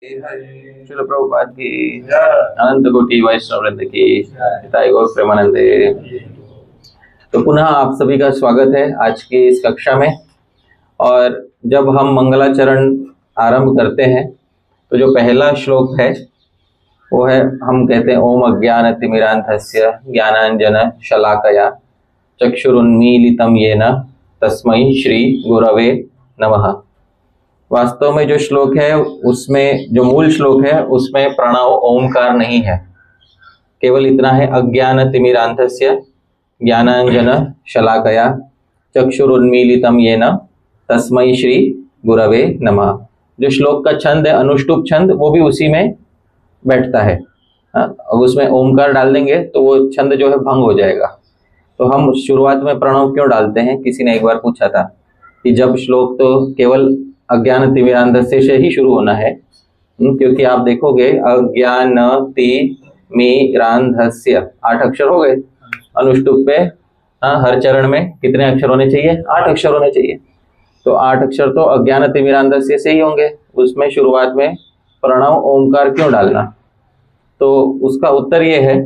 श्रील प्रभुपाद की अनंत कोटि वैष्णव वृंद की हिताय गौर प्रेमानंदे। तो पुनः आप सभी का स्वागत है आज की इस कक्षा में। और जब हम मंगलाचरण आरंभ करते हैं तो जो पहला श्लोक है वो है, हम कहते हैं ओम अज्ञानतिमिरान्धस्य ज्ञानांजन शलाकया चक्षुरुन्मीलितं येन तस्मै श्री गुरवे नमः। वास्तव में जो श्लोक है उसमें, जो मूल श्लोक है उसमें प्रणव ओमकार नहीं है, केवल इतना है अज्ञानतिमिरान्धस्य ज्ञानांजन शलाकया चक्षुरुन्मीलितं येन तस्मै श्री गुरवे नमः। जो श्लोक का छंद है अनुष्टुप छंद, वो भी उसी में बैठता है। अब उसमें ओमकार डाल देंगे तो वो छंद जो है भंग हो जाएगा। तो हम शुरुआत में प्रणव क्यों डालते हैं? किसी ने एक बार पूछा था कि जब श्लोक तो केवल अज्ञान तिमिरान्धस्य से ही शुरू होना है, क्योंकि आप देखोगे अज्ञान तिमिरान्धस्य 8 अक्षर हो गए अनुष्टुप पे। हर चरण में कितने अक्षर होने चाहिए? 8 अक्षर होने चाहिए। तो 8 अक्षर तो अज्ञान तिमिरान्धस्य से ही होंगे। उसमें शुरुआत में प्रणव ओमकार क्यों डालना? तो उसका उत्तर ये है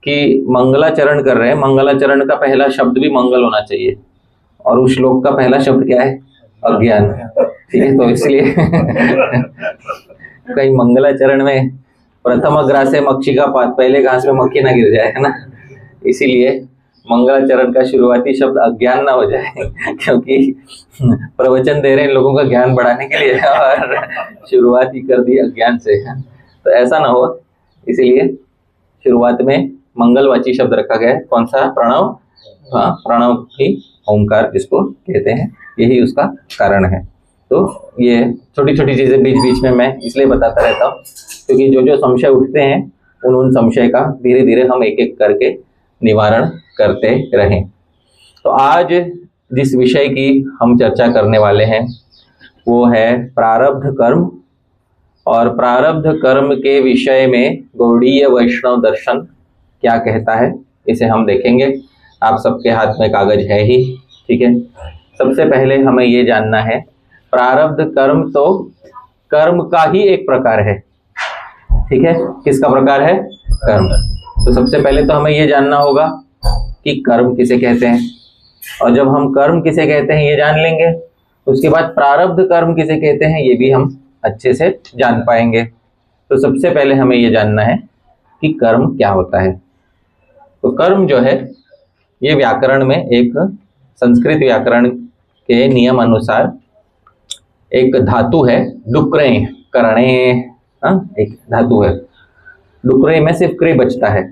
कि मंगलाचरण कर रहे हैं, मंगलाचरण का पहला शब्द भी मंगल होना चाहिए, और उस श्लोक का पहला शब्द क्या है? अज्ञान। ठीक है, तो इसलिए कहीं मंगलाचरण में प्रथम ग्रासे मक्षी का पात, पहले घास में मक्खी ना गिर जाए, है ना। इसीलिए मंगलाचरण का शुरुआती शब्द अज्ञान ना हो जाए, क्योंकि प्रवचन दे रहे हैं लोगों का ज्ञान बढ़ाने के लिए और शुरुआत ही कर दी अज्ञान से, तो ऐसा ना हो। इसीलिए शुरुआत में मंगलवाची शब्द रखा गया है। कौन सा? प्रणव। हाँ, प्रणव ही ओंकार जिसको कहते हैं, यही उसका कारण है। तो ये छोटी छोटी चीजें बीच बीच में मैं इसलिए बताता रहता हूँ, क्योंकि जो जो संशय उठते हैं उन संशय का धीरे धीरे हम एक एक करके निवारण करते रहें। तो आज जिस विषय की हम चर्चा करने वाले हैं वो है प्रारब्ध कर्म। और प्रारब्ध कर्म के विषय में गौड़ीय वैष्णव दर्शन क्या कहता है, इसे हम देखेंगे। आप सबके हाथ में कागज है ही, ठीक है। सबसे पहले हमें ये जानना है, प्रारब्ध कर्म तो कर्म का ही एक प्रकार है, ठीक है। किसका प्रकार है? कर्म। तो सबसे पहले तो हमें ये जानना होगा कि कर्म किसे कहते हैं, और जब हम कर्म किसे कहते हैं ये जान लेंगे, उसके बाद प्रारब्ध कर्म किसे कहते हैं ये भी हम अच्छे से जान पाएंगे। तो सबसे पहले हमें ये जानना है कि कर्म क्या होता है। तो कर्म जो है ये व्याकरण में, एक संस्कृत व्याकरण के नियम अनुसार एक धातु है, डुक्रे करणे, एक धातु है। डुक्रे में सिर्फ क्री बचता है,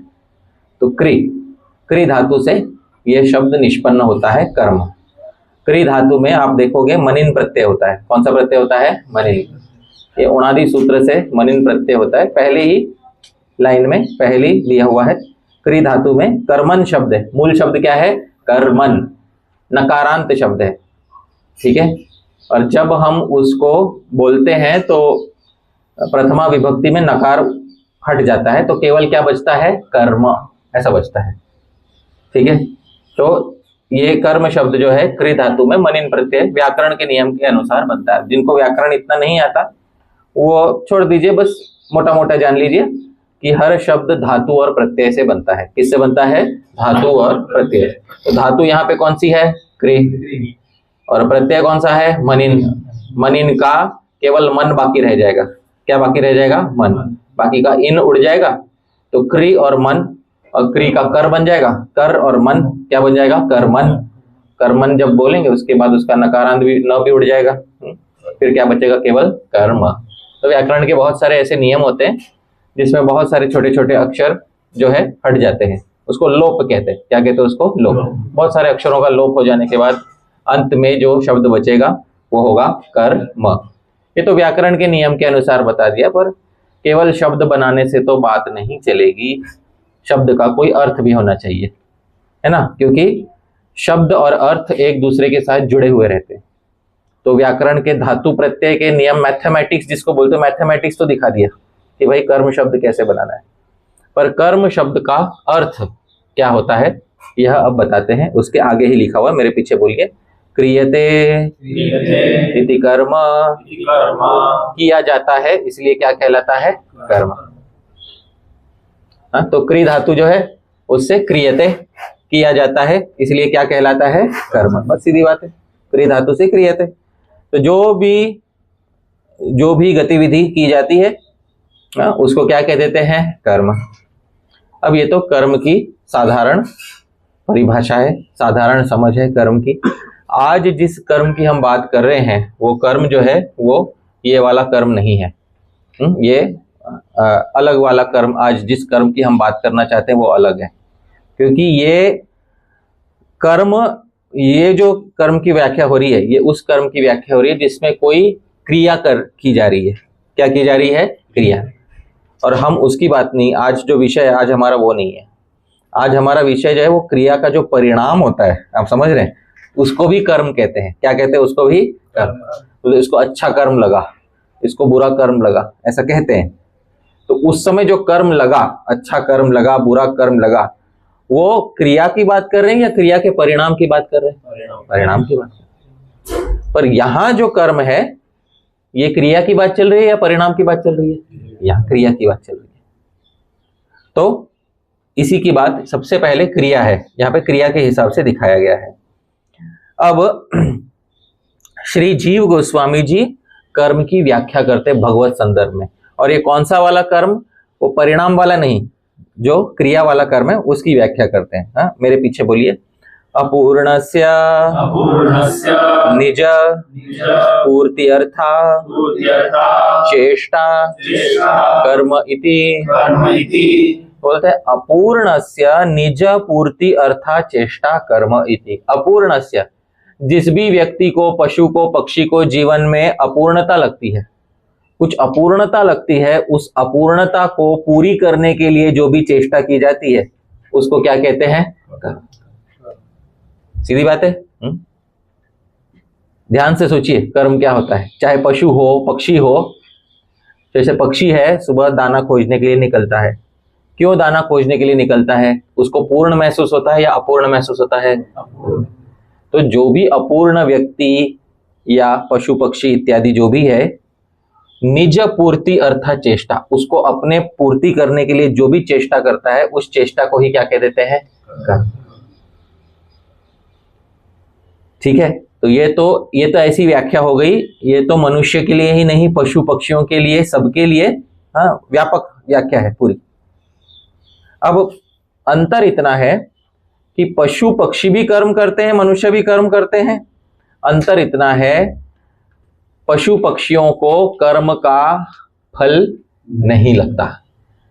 तो क्री धातु से यह शब्द निष्पन्न होता है कर्म। क्री धातु में आप देखोगे मनिन प्रत्यय होता है। कौन सा प्रत्यय होता है? मनिन। ये उणादि सूत्र से मनिन प्रत्यय होता है, पहले ही लाइन में पहले दिया हुआ है। क्री धातु में कर्मन शब्द है। मूल शब्द क्या है? कर्मन, नकारांत शब्द है, ठीक है। और जब हम उसको बोलते हैं तो प्रथमा विभक्ति में नकार हट जाता है, तो केवल क्या बचता है? कर्म, ऐसा बचता है, ठीक है। तो ये कर्म शब्द जो है क्री धातु में मनिन प्रत्यय व्याकरण के नियम के अनुसार बनता है। जिनको व्याकरण इतना नहीं आता वो छोड़ दीजिए, बस मोटा मोटा जान लीजिए कि हर शब्द धातु और प्रत्यय से बनता है। किससे बनता है? धातु और प्रत्यय। तो धातु यहाँ पे कौन सी है? क्री। और प्रत्यय कौन सा है? मनिन। मनिन का केवल मन बाकी रह जाएगा। क्या बाकी रह जाएगा? मन। बाकी का इन उड़ जाएगा, तो क्री और मन, और क्री का कर बन जाएगा, कर और मन क्या बन जाएगा? कर्मन। कर्मन जब बोलेंगे उसके बाद उसका नकारांत भी न भी उड़ जाएगा, फिर क्या बचेगा? केवल कर्म। तो व्याकरण के बहुत सारे ऐसे नियम होते हैं जिसमें बहुत सारे छोटे छोटे अक्षर जो है हट जाते हैं, उसको लोप कहते हैं। क्या कहते हैं उसको? लोप। बहुत सारे अक्षरों का लोप हो जाने के बाद अंत में जो शब्द बचेगा वो होगा कर्म। ये तो व्याकरण के नियम के अनुसार बता दिया, पर केवल शब्द बनाने से तो बात नहीं चलेगी, शब्द का कोई अर्थ भी होना चाहिए, है ना, क्योंकि शब्द और अर्थ एक दूसरे के साथ जुड़े हुए रहते हैं। तो व्याकरण के धातु प्रत्यय के नियम, मैथमेटिक्स जिसको बोलते हैं, मैथमेटिक्स तो दिखा दिया कि भाई कर्म शब्द कैसे बनाना है, पर कर्म शब्द का अर्थ क्या होता है यह अब बताते हैं। उसके आगे ही लिखा हुआ, मेरे पीछे बोलिए, क्रियते इति कर्म, किया जाता है इसलिए क्या कहलाता है? कर्म। हाँ, तो क्री धातु जो है उससे क्रियते, किया जाता है इसलिए क्या कहलाता है? कर्म। बस सीधी बात है, क्री धातु से क्रियते। तो जो भी गतिविधि की जाती है उसको क्या कह देते हैं? कर्म। अब ये तो कर्म की साधारण परिभाषा है, साधारण समझ है कर्म की। आज जिस कर्म की हम बात कर रहे हैं वो कर्म जो है वो ये वाला कर्म नहीं है। ये अलग वाला कर्म, आज जिस कर्म की हम बात करना चाहते हैं वो अलग है। क्योंकि ये कर्म, ये जो कर्म की व्याख्या हो रही है ये उस कर्म की व्याख्या हो रही है जिसमें कोई क्रिया की जा रही है। क्या की जा रही है? क्रिया। और हम उसकी बात नहीं, आज जो विषय है आज हमारा वो नहीं है। आज हमारा विषय जो है वो क्रिया का जो परिणाम होता है, आप समझ रहे हैं, उसको भी कर्म कहते हैं। क्या कहते हैं? उसको भी कर्म। तो इसको अच्छा कर्म लगा, इसको बुरा कर्म लगा, ऐसा कहते हैं। तो उस समय जो कर्म लगा, अच्छा कर्म लगा, बुरा कर्म लगा, वो क्रिया की बात कर रहे हैं या क्रिया के परिणाम की बात कर रहे हैं? परिणाम की बात कर रहे हैं। पर यहां जो कर्म है ये क्रिया की बात चल रही है या परिणाम की बात चल रही है? यहाँ क्रिया की बात चल रही है। तो इसी की बात सबसे पहले क्रिया है, यहाँ पे क्रिया के हिसाब से दिखाया गया है। अब श्री जीव गोस्वामी जी कर्म की व्याख्या करते भगवत संदर्भ में। और ये कौन सा वाला कर्म? वो परिणाम वाला नहीं, जो क्रिया वाला कर्म है उसकी व्याख्या करते हैं। हाँ, मेरे पीछे बोलिए। अपूर्णस्य निज पूर्ति अर्था चेष्टा कर्म इति। बोलते हैं अपूर्णस्य निज पूर्ति अर्था चेष्टा कर्म इति। अपूर्णस्य, जिस भी व्यक्ति को, पशु को, पक्षी को जीवन में अपूर्णता लगती है, कुछ अपूर्णता लगती है, उस अपूर्णता को पूरी करने के लिए जो भी चेष्टा की जाती है उसको क्या कहते हैं? कर्म। सीधी बात है। ध्यान से सोचिए कर्म क्या होता है। चाहे पशु हो, पक्षी हो। जैसे पक्षी है, सुबह दाना खोजने के लिए निकलता है। क्यों दाना खोजने के लिए निकलता है? उसको पूर्ण महसूस होता है या अपूर्ण महसूस होता है? तो जो भी अपूर्ण व्यक्ति या पशु पक्षी इत्यादि जो भी है, निज पूर्ति अर्थात चेष्टा, उसको अपने पूर्ति करने के लिए जो भी चेष्टा करता है उस चेष्टा को ही क्या कह देते हैं? कर्म। ठीक है। तो ये तो ऐसी व्याख्या हो गई। ये तो मनुष्य के लिए ही नहीं, पशु पक्षियों के लिए, सबके लिए व्यापक व्याख्या है पूरी। अब अंतर इतना है कि पशु पक्षी भी कर्म करते हैं, मनुष्य भी कर्म करते हैं। अंतर इतना है, पशु पक्षियों को कर्म का फल नहीं लगता,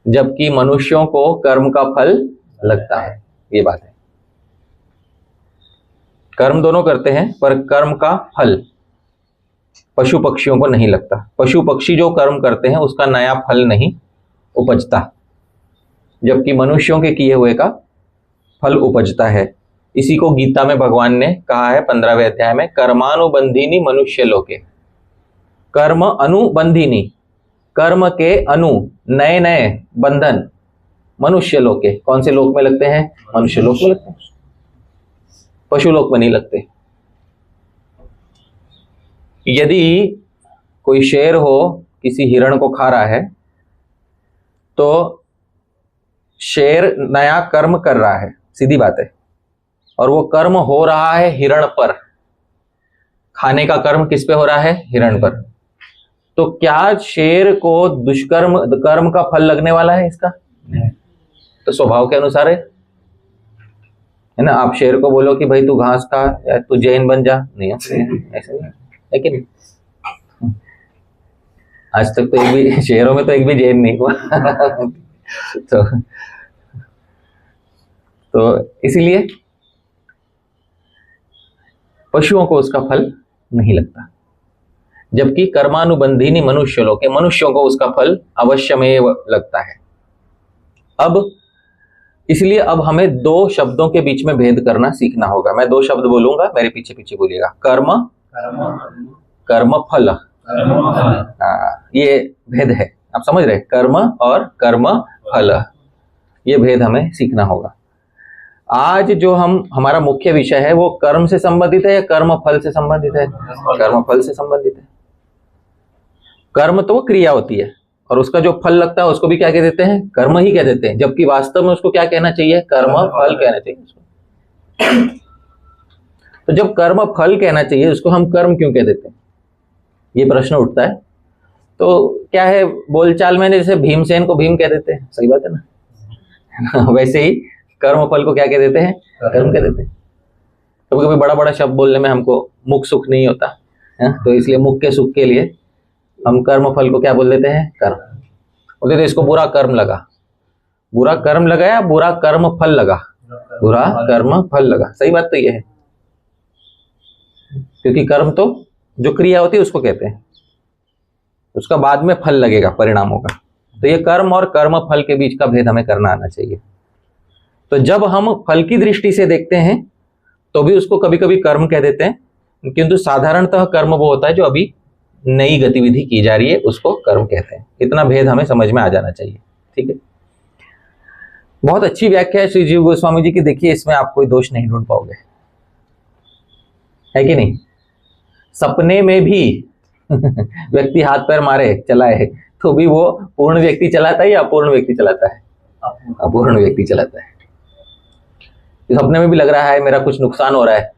जबकि मनुष्यों को कर्म का फल लगता है। ये बात है। कर्म दोनों करते हैं पर कर्म का फल पशु पक्षियों को नहीं लगता। पशु पक्षी जो कर्म करते हैं उसका नया फल नहीं उपजता, जबकि मनुष्यों के किए हुए का फल उपजता है। इसी को गीता में भगवान ने कहा है 15वें अध्याय में, कर्मानुबंधिनी मनुष्य लोके। कर्म अनुबंधिनी, कर्म के अनु, नए नए बंधन मनुष्य लोक के। कौन से लोक में लगते हैं? मनुष्य लोक में लगते हैं, पशु लोक में नहीं लगते। यदि कोई शेर हो किसी हिरण को खा रहा है तो शेर नया कर्म कर रहा है, सीधी बात है, और वो कर्म हो रहा है हिरण पर। खाने का कर्म किस पे हो रहा है? हिरण पर। तो क्या शेर को दुष्कर्म कर्म का फल लगने वाला है इसका? तो स्वभाव के अनुसार है ना। आप शेर को बोलो कि भाई तू घास खा या तू जैन बन जा, नहीं ऐसे नहीं है कि नहीं? आज तक तो एक भी शेरों में तो एक भी जैन नहीं हुआ। तो इसीलिए पशुओं को उसका फल नहीं लगता, जबकि कर्मानुबंधिनी मनुष्य लोक के, मनुष्यों को उसका फल अवश्यमेव लगता है। अब इसलिए अब हमें दो शब्दों के बीच में भेद करना सीखना होगा। मैं दो शब्द बोलूंगा, मेरे पीछे पीछे बोलिएगा। कर्म, कर्म फल। ये भेद है, आप समझ रहे? कर्म और कर्म फल, ये भेद हमें सीखना होगा। आज जो हमारा मुख्य विषय है वो कर्म से संबंधित है या कर्म फल से संबंधित है? कर्म फल से संबंधित है। कर्म तो वो क्रिया होती है और उसका जो फल लगता है उसको भी क्या कह देते हैं? कर्म ही कह देते हैं, जबकि वास्तव में उसको क्या कहना चाहिए? कर्म फल कहना चाहिए उसको। तो जब कर्म फल कहना चाहिए उसको हम कर्म क्यों कह देते हैं, ये प्रश्न उठता है। तो क्या है, बोलचाल में जैसे भीमसेन को भीम कह देते हैं, सही बात है ना वैसे ही कर्म फल को क्या कह देते हैं? कर्म कह देते हैं। कभी कभी बड़ा बड़ा शब्द बोलने में हमको मुख सुख नहीं होता है, तो इसलिए मुख के सुख के लिए हम कर्म फल को क्या बोल देते हैं? कर्म बोलते थे। इसको बुरा कर्म लगा, बुरा कर्म लगा या बुरा कर्म फल लगा? बुरा कर्म फल लगा। सही बात तो ये है, क्योंकि कर्म तो जो क्रिया होती है उसको कहते हैं, उसका बाद में फल लगेगा परिणामों का। तो ये कर्म और कर्म फल के बीच का भेद हमें करना आना चाहिए। तो जब हम फल की दृष्टि से देखते हैं तो भी उसको कभी कभी कर्म कह देते हैं, किंतु साधारणतः कर्म वो होता है जो अभी नई गतिविधि की जा रही है, उसको कर्म कहते हैं। इतना भेद हमें समझ में आ जाना चाहिए, ठीक है। बहुत अच्छी व्याख्या है श्री जीव गोस्वामी जी की, देखिए इसमें आप कोई दोष नहीं ढूंढ पाओगे, है कि नहीं। सपने में भी व्यक्ति हाथ पैर मारे चलाए तो भी वो पूर्ण व्यक्ति चलाता है या अपूर्ण व्यक्ति चलाता है? अपूर्ण व्यक्ति चलाता है। सपने में भी लग रहा है मेरा कुछ नुकसान हो रहा है,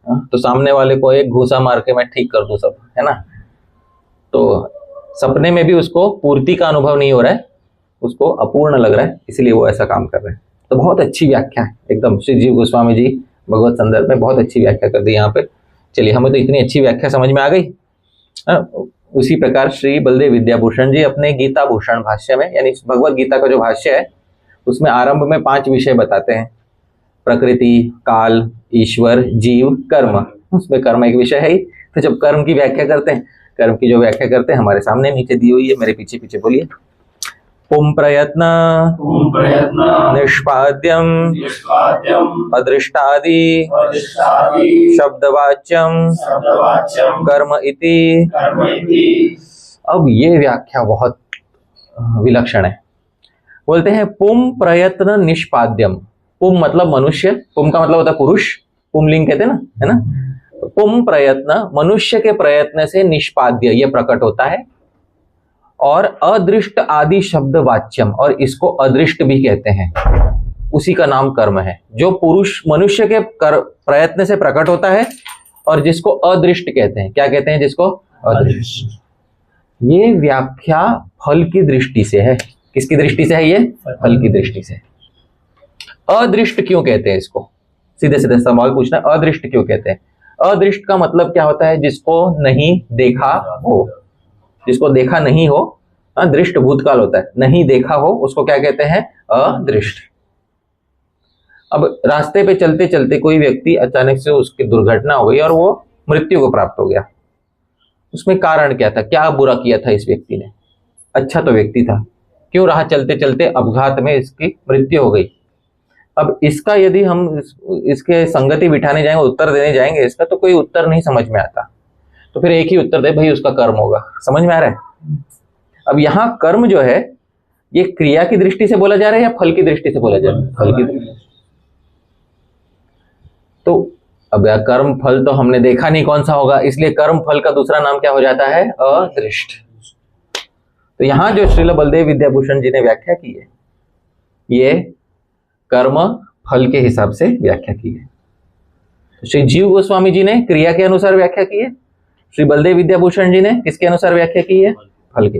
तो सामने वाले को एक घूसा मार के मैं ठीक कर दूं सब, है ना। तो सपने में भी उसको पूर्ति का अनुभव नहीं हो रहा है, उसको अपूर्ण लग रहा है, इसलिए वो ऐसा काम कर रहे हैं। तो बहुत अच्छी व्याख्या है एकदम, श्री जीव गोस्वामी जी भगवत संदर्भ में बहुत अच्छी व्याख्या कर दी यहाँ पे। चलिए, हमें तो इतनी अच्छी व्याख्या समझ में आ गई। उसी प्रकार श्री बलदेव विद्याभूषण जी अपने गीता भूषण भाष्य में, यानी भगवत गीता का जो भाष्य है उसमें आरंभ में 5 विषय बताते हैं, प्रकृति, काल, ईश्वर, जीव, कर्म। उसमें कर्म एक विषय है ही। तो जब कर्म की व्याख्या करते हैं, कर्म की जो व्याख्या करते हैं हमारे सामने नीचे दी हुई है, मेरे पीछे पीछे बोलिए। पुम प्रयत्न निष्पाद्यम अदृष्टादि शब्दवाच्यम कर्म इति। अब ये व्याख्या बहुत विलक्षण है। बोलते हैं पुम प्रयत्न निष्पाद्यम। पुम मतलब मनुष्य, पुम का मतलब होता है पुरुष, पुमलिंग कहते हैं ना, है ना। पुम प्रयत्न मनुष्य के प्रयत्न से निष्पाद्य ये प्रकट होता है, और अदृष्ट आदि शब्द वाच्यम, और इसको अदृष्ट भी कहते हैं, उसी का नाम कर्म है। जो पुरुष मनुष्य के प्रयत्न से प्रकट होता है और जिसको अदृष्ट कहते हैं। क्या कहते हैं जिसको? अदृष्ट। ये व्याख्या फल की दृष्टि से है। किसकी दृष्टि से है ये? फल की दृष्टि से। अदृष्ट क्यों कहते हैं इसको? सीधे सीधे सवाल पूछना, अदृष्ट क्यों कहते हैं? अदृष्ट का मतलब क्या होता है? जिसको नहीं देखा हो, जिसको देखा नहीं हो। दृष्ट भूतकाल होता है, नहीं देखा हो उसको क्या कहते हैं? अदृष्ट। अब रास्ते पे चलते चलते कोई व्यक्ति अचानक से उसकी दुर्घटना हो गई और वो मृत्यु को प्राप्त हो गया। उसमें कारण क्या था? क्या बुरा किया था इस व्यक्ति ने? अच्छा तो व्यक्ति था, क्यों रहा चलते चलते अपघात में इसकी मृत्यु हो गई। अब इसका यदि हम इसके संगति बिठाने जाएंगे, उत्तर देने जाएंगे इसका, तो कोई उत्तर नहीं समझ में आता। तो फिर एक ही उत्तर दे, भाई उसका कर्म होगा। समझ में आ रहा है? अब यहां कर्म जो है ये क्रिया की दृष्टि से बोला जा रहा है या फल की दृष्टि से बोला जा रहा है? फल की दृष्टि। तो अब कर्म फल तो हमने देखा नहीं कौन सा होगा, इसलिए कर्म फल का दूसरा नाम क्या हो जाता है? अदृष्ट। तो यहां जो श्रील बलदेव विद्याभूषण जी ने व्याख्या की है, ये कर्म फल के हिसाब से व्याख्या की है। श्री जीव गोस्वामी जी ने क्रिया के अनुसार व्याख्या की है, श्री बलदेव विद्याभूषण जी ने किसके अनुसार व्याख्या की है? फल के।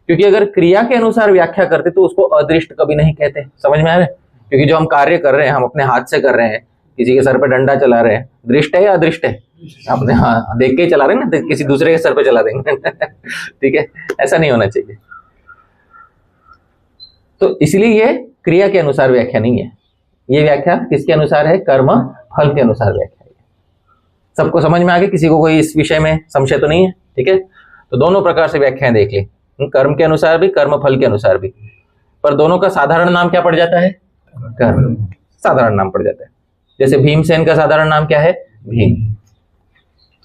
क्योंकि अगर क्रिया के अनुसार व्याख्या करते तो उसको अदृष्ट कभी नहीं कहते। समझ में आ रहा है? क्योंकि जो हम कार्य कर रहे हैं, हम अपने हाथ से कर रहे हैं, किसी के सर पे डंडा चला रहे हैं, दृष्ट है या अदृष्ट है? अपने हाँ देख के ही चला रहे हैं ना, किसी दूसरे के सर पे चला देंगे ठीक है, ऐसा नहीं होना चाहिए। तो इसलिए ये क्रिया के अनुसार व्याख्या नहीं है, ये व्याख्या किसके अनुसार है? कर्म फल के अनुसार व्याख्या है। सबको समझ में आ गया? किसी को कोई इस विषय में संशय तो नहीं है? ठीक है, तो दोनों प्रकार से व्याख्याएं देख ली, कर्म के अनुसार भी, कर्म फल के अनुसार भी। पर दोनों का साधारण नाम क्या पड़ जाता है? कर्म। साधारण नाम पड़ जाता है। जैसे भीमसेन का साधारण नाम क्या है? भीम,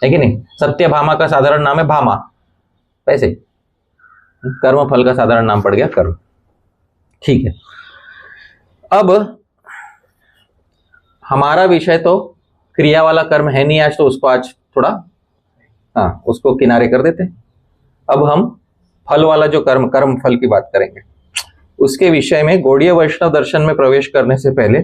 है कि नहीं? सत्यभामा का साधारण नाम है भामा, वैसे कर्म फल का साधारण नाम पड़ गया कर्म। ठीक है, अब हमारा विषय तो क्रिया वाला कर्म है नहीं आज, तो उसको आज थोड़ा उसको किनारे कर देते। अब हम फल वाला जो कर्म फल की बात करेंगे। उसके विषय में गौड़ीय वैष्णव दर्शन में प्रवेश करने से पहले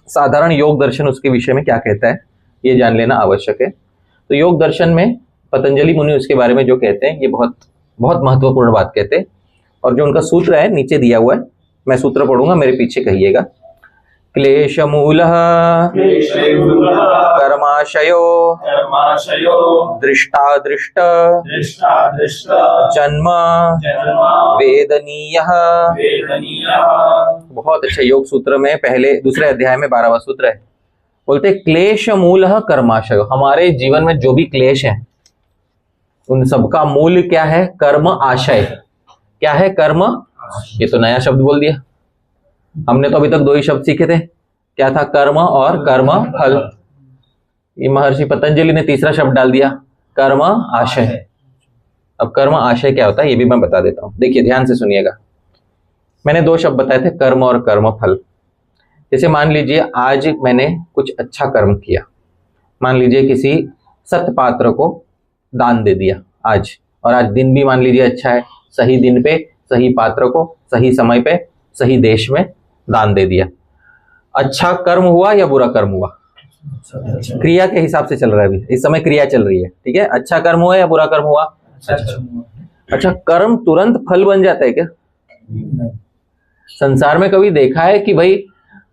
साधारण योग दर्शन उसके विषय में क्या कहता है ये जान लेना आवश्यक है। तो योग दर्शन में पतंजलि मुनि उसके बारे में जो कहते हैं ये बहुत बहुत महत्वपूर्ण बात कहते हैं, और जो उनका सूत्र है नीचे दिया हुआ है, मैं सूत्र पढ़ूंगा, मेरे पीछे कहिएगा। क्लेश मूलः कर्माशयो दृष्टादृष्ट जन्म वेदनीयः। बहुत अच्छा योग सूत्र में पहले दूसरे अध्याय में 12वां सूत्र है। बोलते क्लेश मूलः कर्माशयो, हमारे जीवन में जो भी क्लेश है उन सबका मूल क्या है? कर्म आशय। क्या है? कर्म। ये तो नया शब्द बोल दिया, हमने तो अभी तक 2 ही शब्द सीखे थे, क्या था? कर्म और कर्म फल। ये महर्षि पतंजलि ने तीसरा शब्द डाल दिया, कर्म आशय। अब कर्म आशय क्या होता है ये भी मैं बता देता हूं, देखिए ध्यान से सुनिएगा। मैंने 2 शब्द बताए थे, कर्म और कर्म फल। जैसे मान लीजिए आज मैंने कुछ अच्छा कर्म किया, मान लीजिए किसी सत्पात्र को दान दे दिया आज, और आज दिन भी मान लीजिए अच्छा है, सही दिन पे सही पात्र को सही समय पे सही देश में दान दे दिया। अच्छा कर्म हुआ या बुरा कर्म हुआ? क्रिया के हिसाब से चल रहा है, अभी इस समय क्रिया चल रही है, ठीक है। अच्छा कर्म हुआ या बुरा कर्म हुआ? अच्छा कर्म तुरंत फल बन जाता है क्या? संसार में कभी देखा है कि भाई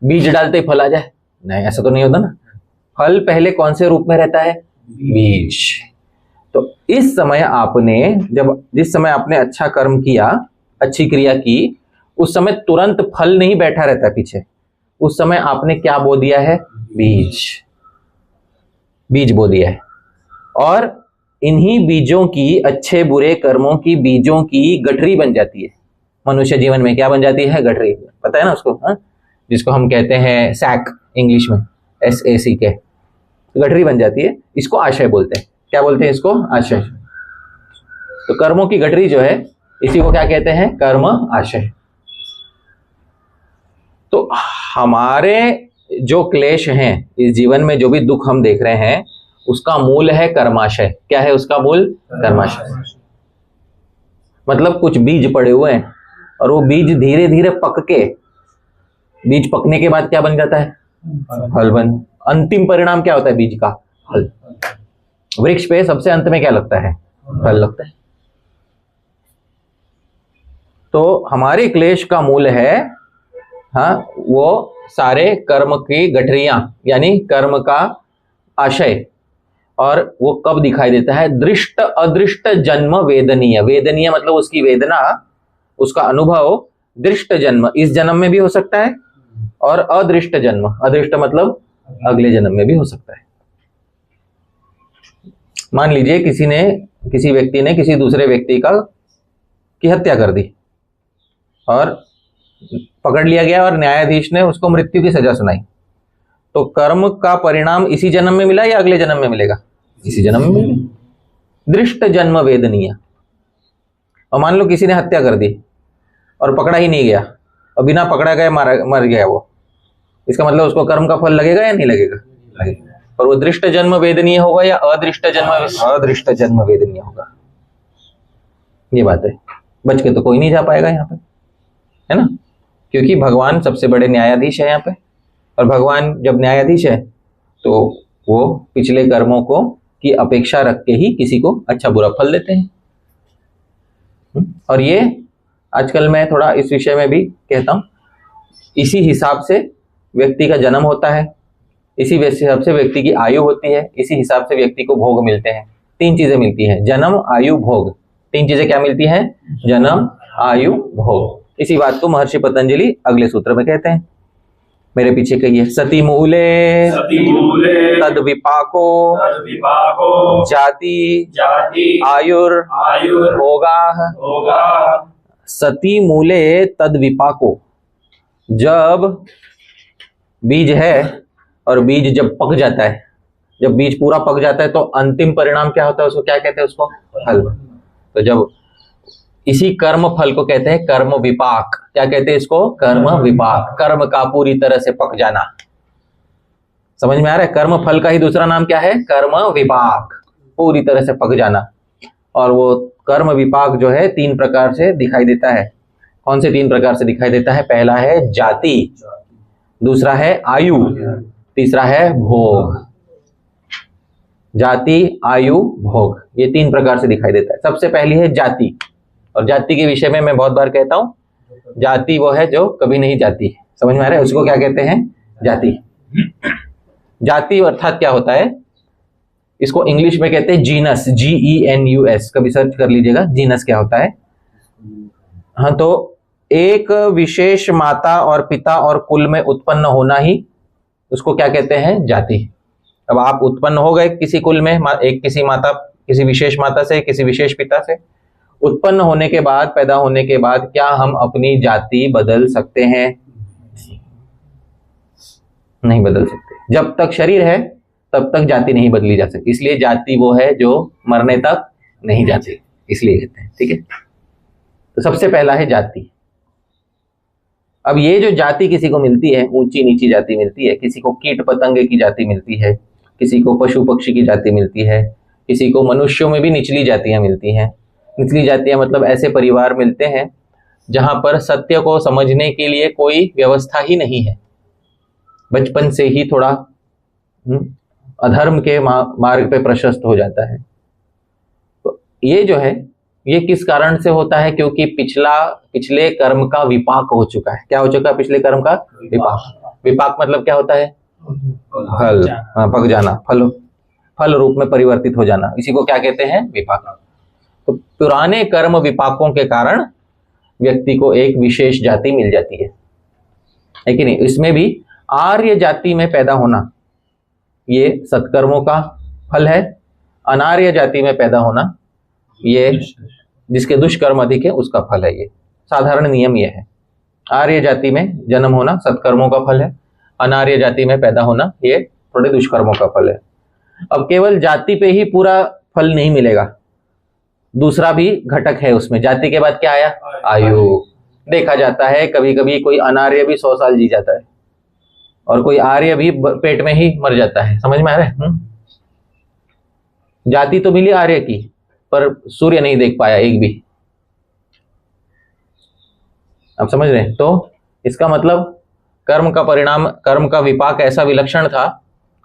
बीज डालते ही फल आ जाए? नहीं, ऐसा तो नहीं होता ना। फल पहले कौन से रूप में रहता है? बीज। तो इस समय आपने जिस समय आपने अच्छा कर्म किया, अच्छी क्रिया की, उस समय तुरंत फल नहीं बैठा रहता पीछे, उस समय आपने क्या बो दिया है? बीज बो दिया है। और इन्हीं बीजों की, अच्छे बुरे कर्मों की बीजों की गठरी बन जाती है मनुष्य जीवन में। क्या बन जाती है? गठरी। पता है ना उसको, जिसको हम कहते हैं सैक, इंग्लिश में SACK, गठरी बन जाती है। इसको आशय बोलते हैं। क्या बोलते हैं इसको? आशय। तो कर्मों की गठरी जो है इसी को क्या कहते हैं? कर्म आशय। तो हमारे जो क्लेश हैं इस जीवन में, जो भी दुख हम देख रहे हैं, उसका मूल है कर्माशय। क्या है उसका मूल? कर्माशय। मतलब कुछ बीज पड़े हुए हैं और वो बीज धीरे धीरे पक के, बीज पकने के बाद क्या बन जाता है? फल बन। अंतिम परिणाम क्या होता है बीज का? फल। वृक्ष पे सबसे अंत में क्या लगता है? फल लगता है। तो हमारे क्लेश का मूल है वो सारे कर्म की गठरियां, यानी कर्म का आशय। और वो कब दिखाई देता है? दृष्ट अदृष्ट जन्म वेदनीय। वेदनीय मतलब उसकी वेदना, उसका अनुभव। दृष्ट जन्म इस जन्म में भी हो सकता है, और अदृष्ट जन्म, अदृष्ट मतलब अगले जन्म में भी हो सकता है। मान लीजिए किसी व्यक्ति ने किसी दूसरे व्यक्ति की हत्या कर दी और पकड़ लिया गया और न्यायाधीश ने उसको मृत्यु की सजा सुनाई। तो कर्म का परिणाम इसी जन्म में मिला या अगले जन्म में मिलेगा? इसी जन्म में मिलेगा। दृष्ट जन्म वेदनीय। और मान लो किसी ने हत्या कर दी और पकड़ा ही नहीं गया, और बिना पकड़ा गए मर गया वो, इसका मतलब उसको कर्म का फल लगेगा या नहीं लगेगा? लगेगा। और वो दृष्ट जन्म वेदनीय होगा या अदृष्ट जन्म? अदृष्ट जन्म वेदनीय होगा। ये बात है। बच के तो कोई नहीं जा पाएगा यहाँ पे, है ना, क्योंकि भगवान सबसे बड़े न्यायाधीश है यहाँ पे। और भगवान जब न्यायाधीश है तो वो पिछले कर्मों को की अपेक्षा रख के ही किसी को अच्छा बुरा फल देते हैं। और ये आजकल मैं थोड़ा इस विषय में भी कहता हूँ, इसी हिसाब से व्यक्ति का जन्म होता है, इसी हिसाब से व्यक्ति की आयु होती है, इसी हिसाब से व्यक्ति को भोग मिलते हैं। 3 चीजें मिलती हैं, जन्म, आयु, भोग। 3 चीजें क्या मिलती हैं? जन्म, आयु, भोग। इसी बात को महर्षि पतंजलि अगले सूत्र में कहते हैं, मेरे पीछे कहिए। सती मूले तद विपाको जाति आयुर भोगाः। सती मूले तद विपाको। जब बीज है और बीज जब पक जाता है, जब बीज पूरा पक जाता है तो अंतिम परिणाम क्या होता है? उसको क्या कहते हैं? उसको फल। तो जब इसी कर्म फल को कहते हैं कर्म विपाक। क्या कहते हैं इसको? कर्म विपाक। कर्म का पूरी तरह से पक जाना। समझ में आ रहा है? कर्म फल का ही दूसरा नाम क्या है? कर्म विपाक, पूरी तरह से पक जाना। और वो कर्म विपाक जो है 3 प्रकार से दिखाई देता है। कौन से 3 प्रकार से दिखाई देता है? पहला है जाति, दूसरा है आयु, तीसरा है भोग। जाति, आयु, भोग, ये 3 प्रकार से दिखाई देता है। सबसे पहली है जाति, और जाति के विषय में मैं बहुत बार कहता हूं, जाति वो है जो कभी नहीं जाती। समझ में आ रहा है? उसको क्या कहते हैं? जाति। जाति अर्थात क्या होता है? इसको इंग्लिश में कहते हैं जीनस, GENUS, कभी सर्च कर लीजिएगा जीनस क्या होता है। हाँ, तो एक विशेष माता और पिता और कुल में उत्पन्न होना ही उसको क्या कहते हैं? जाति। अब आप उत्पन्न हो गए किसी कुल में, किसी विशेष माता से, किसी विशेष पिता से। उत्पन्न होने के बाद, पैदा होने के बाद क्या हम अपनी जाति बदल सकते हैं? नहीं बदल सकते। जब तक शरीर है तब तक जाति नहीं बदली जा सकती। इसलिए जाति वो है जो मरने तक नहीं जाती, इसलिए कहते हैं। ठीक है, तो सबसे पहला है जाति। अब ये जो जाति किसी को मिलती है, ऊंची नीची जाति मिलती है, किसी को कीट पतंगे की जाति मिलती है, किसी को पशु पक्षी की जाति मिलती है, किसी को मनुष्यों में भी निचली जातियां मिलती हैं। निचली जातियां मतलब ऐसे परिवार मिलते हैं जहां पर सत्य को समझने के लिए कोई व्यवस्था ही नहीं है, बचपन से ही थोड़ा अधर्म के मार्ग पे प्रशस्त हो जाता है। तो ये जो है, ये किस कारण से होता है? क्योंकि पिछले कर्म का विपाक हो चुका है। क्या हो चुका है? पिछले कर्म का विपाक। विपाक मतलब क्या होता है? फल, पक जाना, फल रूप में परिवर्तित हो जाना, इसी को क्या कहते हैं? विपाक। तो पुराने कर्म विपाकों के कारण व्यक्ति को एक विशेष जाति मिल जाती है कि नहीं? इसमें भी आर्य जाति में पैदा होना ये सत्कर्मों का फल है। अनार्य जाति में पैदा होना ये जिसके दुष्कर्म अधिक है उसका फल है। ये साधारण नियम ये है। आर्य जाति में जन्म होना सत्कर्मों का फल है, अनार्य जाति में पैदा होना ये थोड़े दुष्कर्मों का फल है। अब केवल जाति पे ही पूरा फल नहीं मिलेगा, दूसरा भी घटक है उसमें। जाति के बाद क्या आया? आयु। देखा जाता है कभी कभी कोई अनार्य भी 100 साल जी जाता है और कोई आर्य भी पेट में ही मर जाता है। समझ में आ रहा है? जाति तो मिली आर्य की, पर सूर्य नहीं देख पाया एक भी। आप समझ रहे हैं? तो इसका मतलब कर्म का परिणाम, कर्म का विपाक ऐसा विलक्षण था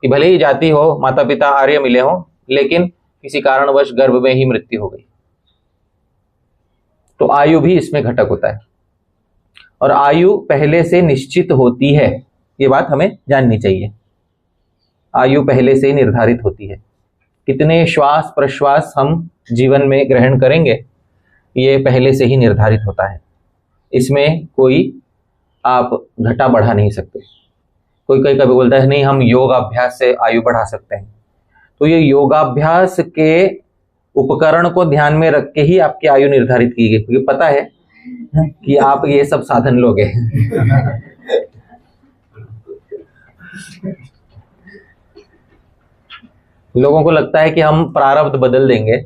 कि भले ही जाति हो, माता पिता आर्य मिले हो, लेकिन किसी कारणवश गर्भ में ही मृत्यु हो गई। तो आयु भी इसमें घटक होता है, और आयु पहले से निश्चित होती है। ये बात हमें जाननी चाहिए। आयु पहले से निर्धारित होती है। कितने श्वास प्रश्वास हम जीवन में ग्रहण करेंगे ये पहले से ही निर्धारित होता है। इसमें कोई आप घटा बढ़ा नहीं सकते। कोई कभी बोलता है नहीं हम योगाभ्यास से आयु बढ़ा सकते हैं, तो ये योगाभ्यास के उपकरण को ध्यान में रख के ही आपकी आयु निर्धारित की गई, क्योंकि पता है कि आप ये सब साधन लोगे। लोगों को लगता है कि हम प्रारब्ध बदल देंगे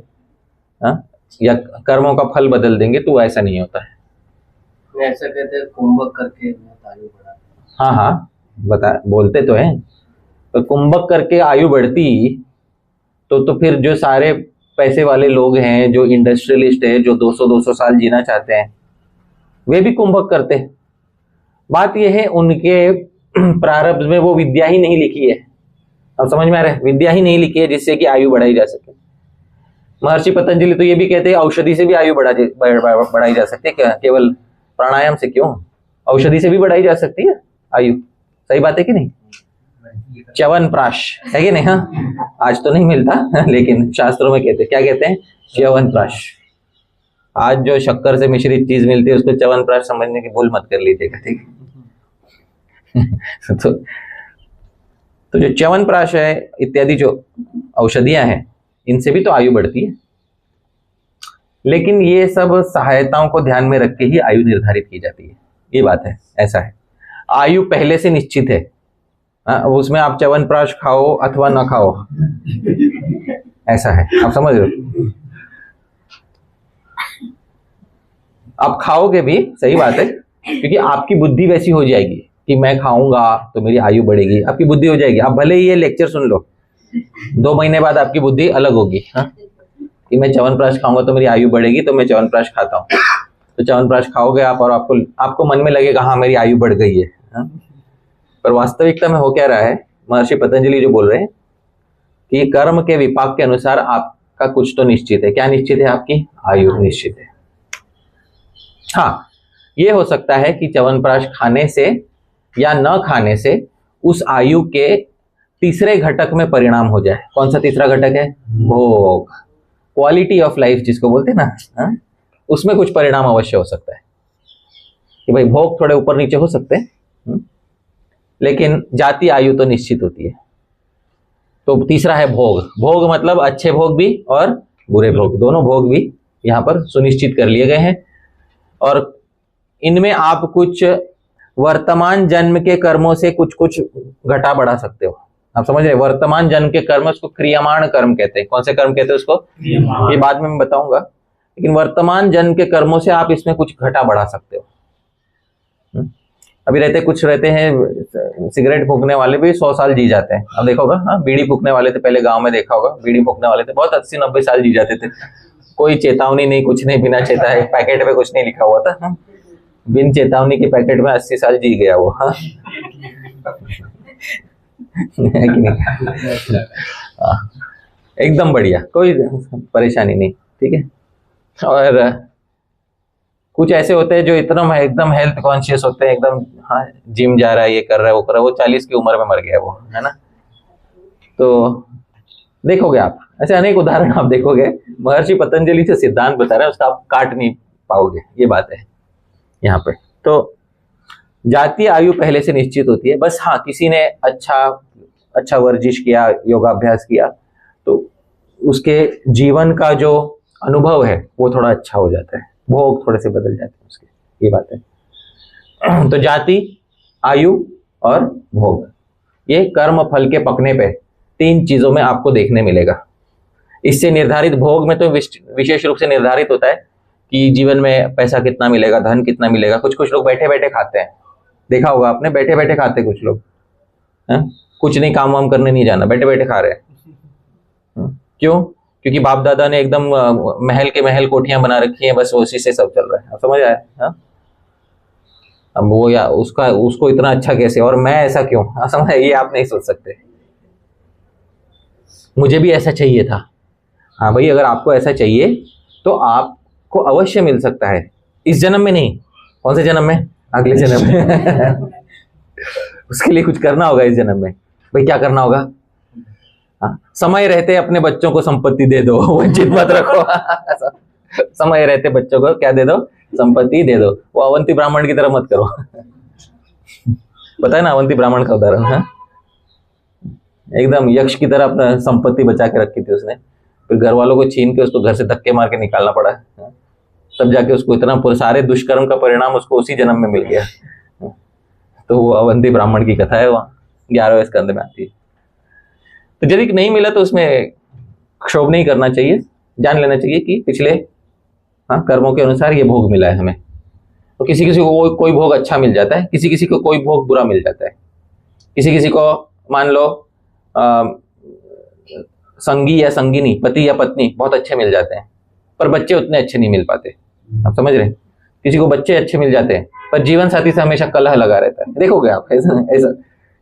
या कर्मों का फल बदल देंगे, तो ऐसा नहीं होता है। ऐसा कहते हैं कुंभक करके आयु बढ़ा। हाँ, बोलते तो हैं, तो कुंभक करके आयु बढ़ती तो फिर जो सारे पैसे वाले लोग हैं, जो इंडस्ट्रियलिस्ट है, जो 200-200 साल जीना चाहते हैं, वे भी कुंभक करते हैं। बात यह है उनके प्रारब्ध में वो विद्या ही नहीं लिखी है। अब समझ में आ रहा है? विद्या ही नहीं लिखी है जिससे कि आयु बढ़ाई जा सके। महर्षि पतंजलि तो ये भी कहते हैं औषधि से भी आयु बढ़ाई जा सकती है। क्या केवल प्राणायाम से? क्यों, औषधि से भी बढ़ाई जा सकती है आयु। सही बात है कि नहीं? च्यवनप्राश है कि नहीं? हाँ, आज तो नहीं मिलता, लेकिन शास्त्रों में कहते, क्या कहते हैं? च्यवनप्राश। आज जो शक्कर से मिश्रित चीज मिलती है उसको च्यवनप्राश समझने की भूल मत कर लीजिएगा, ठीक है? तो जो च्यवनप्राश है इत्यादि जो औषधियां हैं, इनसे भी तो आयु बढ़ती है, लेकिन ये सब सहायताओं को ध्यान में रख के ही आयु निर्धारित की जाती है। ये बात है, ऐसा है। आयु पहले से निश्चित है, उसमें आप च्यवनप्राश खाओ अथवा ना खाओ, ऐसा है। आप समझ रहे हो? आप खाओगे भी, सही बात है, क्योंकि आपकी बुद्धि वैसी हो जाएगी कि मैं खाऊंगा तो मेरी आयु बढ़ेगी, आपकी बुद्धि हो जाएगी। आप भले ही ये लेक्चर सुन लो, 2 महीने बाद आपकी बुद्धि अलग होगी। हाँ, कि मैं च्यवनप्राश खाऊंगा तो मेरी आयु बढ़ेगी, तो मैं च्यवनप्राश खाता हूँ। तो च्यवनप्राश खाओगे आप और आपको मन में लगेगा हाँ मेरी आयु बढ़ गई है। हाँ? पर वास्तविकता में हो क्या रहा है, महर्षि पतंजलि जो बोल रहे हैं कि कर्म के विपाक के अनुसार आपका कुछ तो निश्चित है। क्या निश्चित है? आपकी आयु निश्चित है। हाँ, ये हो सकता है कि च्यवनप्राश खाने से या न खाने से उस आयु के तीसरे घटक में परिणाम हो जाए। कौन सा तीसरा घटक है? भोग, क्वालिटी ऑफ लाइफ जिसको बोलते हैं ना। हाँ? उसमें कुछ परिणाम अवश्य हो सकता है कि भाई भोग थोड़े ऊपर नीचे हो सकते हैं, लेकिन जाति आयु तो निश्चित होती है। तो तीसरा है भोग। भोग मतलब अच्छे भोग भी और बुरे भोग, दोनों भोग भी यहाँ पर सुनिश्चित कर लिए गए हैं। और इनमें आप कुछ वर्तमान जन्म के कर्मों से कुछ कुछ घटा बढ़ा सकते हो। आप समझ रहे? वर्तमान जन्म के कर्म, उसको क्रियमाण कर्म कहते हैं। कौन से कर्म कहते हैं उसको? ये बाद में मैं बताऊंगा। लेकिन वर्तमान जन्म के कर्मों से आप इसमें कुछ घटा बढ़ा सकते हो। अभी कुछ रहते हैं सिगरेट फूकने वाले भी 100 साल जी जाते हैं। अब देखोगा, हाँ, बीड़ी फूकने वाले थे पहले गांव में, देखा होगा, बीड़ी फूकने वाले थे बहुत 80-90 साल जी जाते थे। कोई चेतावनी नहीं, कुछ नहीं, बिना चेतावनी, पैकेट पे कुछ नहीं लिखा हुआ था। हाँ? बिन चेतावनी के पैकेट में 80 साल जी गया वो। हाँ? एकदम बढ़िया, कोई परेशानी नहीं। ठीक है। और कुछ ऐसे होते हैं जो इतना एकदम हेल्थ कॉन्शियस होते हैं, एकदम हाँ जिम जा रहा है, ये कर रहा है, वो कर रहा है, वो 40 की उम्र में मर गया वो, है ना। तो देखोगे आप ऐसे अनेक उदाहरण आप देखोगे। महर्षि पतंजलि से सिद्धांत बता रहे हैं, उसका आप काट नहीं पाओगे, ये बात है यहाँ पे। तो जातीय आयु पहले से निश्चित होती है। बस हाँ, किसी ने अच्छा वर्जिश किया, योगाभ्यास किया, तो उसके जीवन का जो अनुभव है वो थोड़ा अच्छा हो जाता है, भोग थोड़े से बदल जाते हैं उसके, ये बात है। तो जाति, आयु और भोग, ये कर्म फल के पकने पे 3 चीजों में आपको देखने मिलेगा। इससे निर्धारित, भोग में तो विशेष रूप से निर्धारित होता है कि जीवन में पैसा कितना मिलेगा, धन कितना मिलेगा। कुछ लोग बैठे बैठे खाते हैं, देखा होगा आपने, बैठे बैठे खाते कुछ लोग, है? कुछ नहीं, काम वाम करने नहीं जाना, बैठे बैठे खा रहे हैं। क्यों? क्योंकि बाप दादा ने एकदम महल के महल कोठियां बना रखी हैं, बस उसी से सब चल रहा है। आप समझ आया? हाँ? अब वो या उसको इतना अच्छा कैसे, और मैं ऐसा क्यों? हाँ, समझ, ये आप नहीं सोच सकते। मुझे भी ऐसा चाहिए था। हाँ भाई, अगर आपको ऐसा चाहिए तो आपको अवश्य मिल सकता है, इस जन्म में नहीं। कौन से जन्म में? अगले जन्म में। उसके लिए कुछ करना होगा इस जन्म में। भाई क्या करना होगा? हाँ, समय रहते अपने बच्चों को संपत्ति दे दो, वंचित मत रखो। समय रहते बच्चों को क्या दे दो? संपत्ति दे दो। वो अवंती ब्राह्मण की तरह मत करो। पता है ना अवंती ब्राह्मण का उदाहरण? है एकदम यक्ष की तरह अपना संपत्ति बचा के रखी थी उसने, फिर घर वालों को छीन के उसको घर से धक्के मार के निकालना पड़ा, तब जाके उसको इतना सारे दुष्कर्म का परिणाम उसको उसी जन्म में मिल गया। तो वो अवंती ब्राह्मण की कथा है, वहाँ 11वें स्कंद में आती है। तो यदि नहीं मिला तो उसमें क्षोभ नहीं करना चाहिए, जान लेना चाहिए कि पिछले कर्मों के अनुसार ये भोग मिला है हमें। तो किसी किसी को कोई भोग अच्छा मिल जाता है, किसी किसी को कोई भोग बुरा मिल जाता है। किसी किसी को मान लो संगी या संगिनी, पति या पत्नी बहुत अच्छे मिल जाते हैं, पर बच्चे उतने अच्छे नहीं मिल पाते। आप समझ रहे हैं? किसी को बच्चे अच्छे मिल जाते हैं पर जीवन साथी से हमेशा कलह लगा रहता है। देखोगे आप ऐसा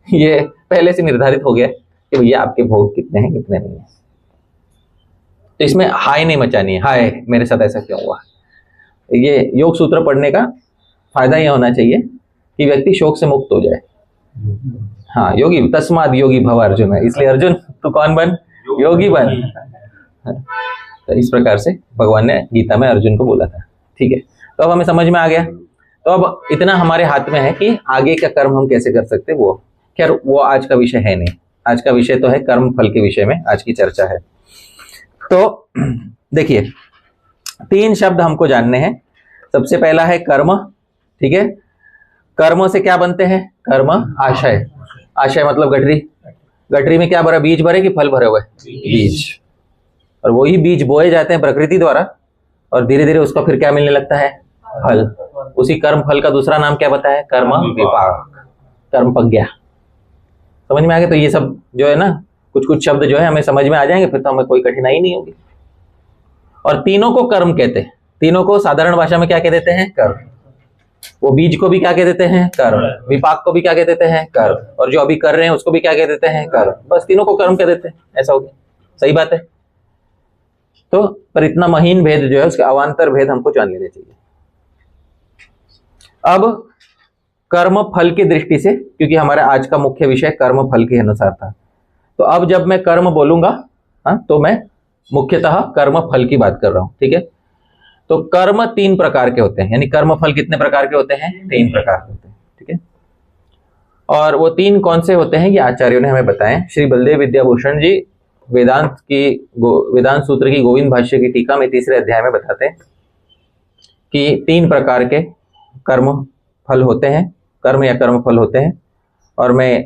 ये पहले से निर्धारित हो गया कि भैया आपके भोग कितने हैं कितने नहीं है। तो इसमें हाय नहीं मचानी है, हाय मेरे साथ ऐसा क्यों हुआ। ये योग सूत्र पढ़ने का फायदा यह होना चाहिए कि व्यक्ति शोक से मुक्त हो जाए। हाँ, योगी तस्माद योगी भव अर्जुन है, इसलिए अर्जुन तू कौन बन? योगी बन। तो इस प्रकार से भगवान ने गीता में अर्जुन को बोला था। ठीक है, तो अब हमें समझ में आ गया। तो अब इतना हमारे हाथ में है कि आगे का कर्म हम कैसे कर सकते, वो खैर वो आज का विषय है नहीं। आज का विषय तो है कर्म फल के विषय में आज की चर्चा है। तो देखिए 3 शब्द हमको जानने हैं। सबसे पहला है कर्म। ठीक है, कर्मों से क्या बनते हैं? कर्म आशय। आशय मतलब गठरी। गठरी में क्या भरा? बीज भरे कि फल भरे हुए? बीज। और वही बीज बोए जाते हैं प्रकृति द्वारा और धीरे धीरे उसका फिर क्या मिलने लगता है? फल। उसी कर्म फल का दूसरा नाम क्या बताया? कर्म विपाक। कर्म पक गया। समझ में आ गया? तो ये सब जो है ना, कुछ कुछ शब्द जो है हमें समझ में आ जाएंगे, फिर तो हमें कोई कठिनाई नहीं होगी। और तीनों को कर्म कहते हैं। तीनों को साधारण भाषा में क्या कह देते हैं? कर्म। वो बीज को भी क्या कह देते हैं? कर्म। विपाक को भी क्या कह देते हैं? कर्म। और जो अभी कर रहे हैं उसको भी क्या कह देते हैं? कर्म। बस तीनों को कर्म कह देते हैं, ऐसा हो गया। सही बात है। तो पर इतना महीन भेद जो है, उसके अवान्तर भेद हमको जान लेने चाहिए। अब कर्म फल की दृष्टि से, क्योंकि हमारा आज का मुख्य विषय कर्म फल के अनुसार था, तो अब जब मैं कर्म बोलूंगा, हाँ, तो मैं मुख्यतः कर्म फल की बात कर रहा हूं। ठीक है? तो कर्म 3 प्रकार के होते हैं, यानी कर्म फल कितने प्रकार के होते हैं? 3 प्रकार के होते हैं। ठीक है? और वो 3 कौन से होते हैं, ये आचार्यों ने हमें बताएं। श्री बलदेव विद्याभूषण जी वेदांत सूत्र की गोविंद भाष्य की टीका में 3रे अध्याय में बताते हैं कि 3 प्रकार के कर्म फल होते हैं, कर्म या कर्म फल होते हैं। और मैं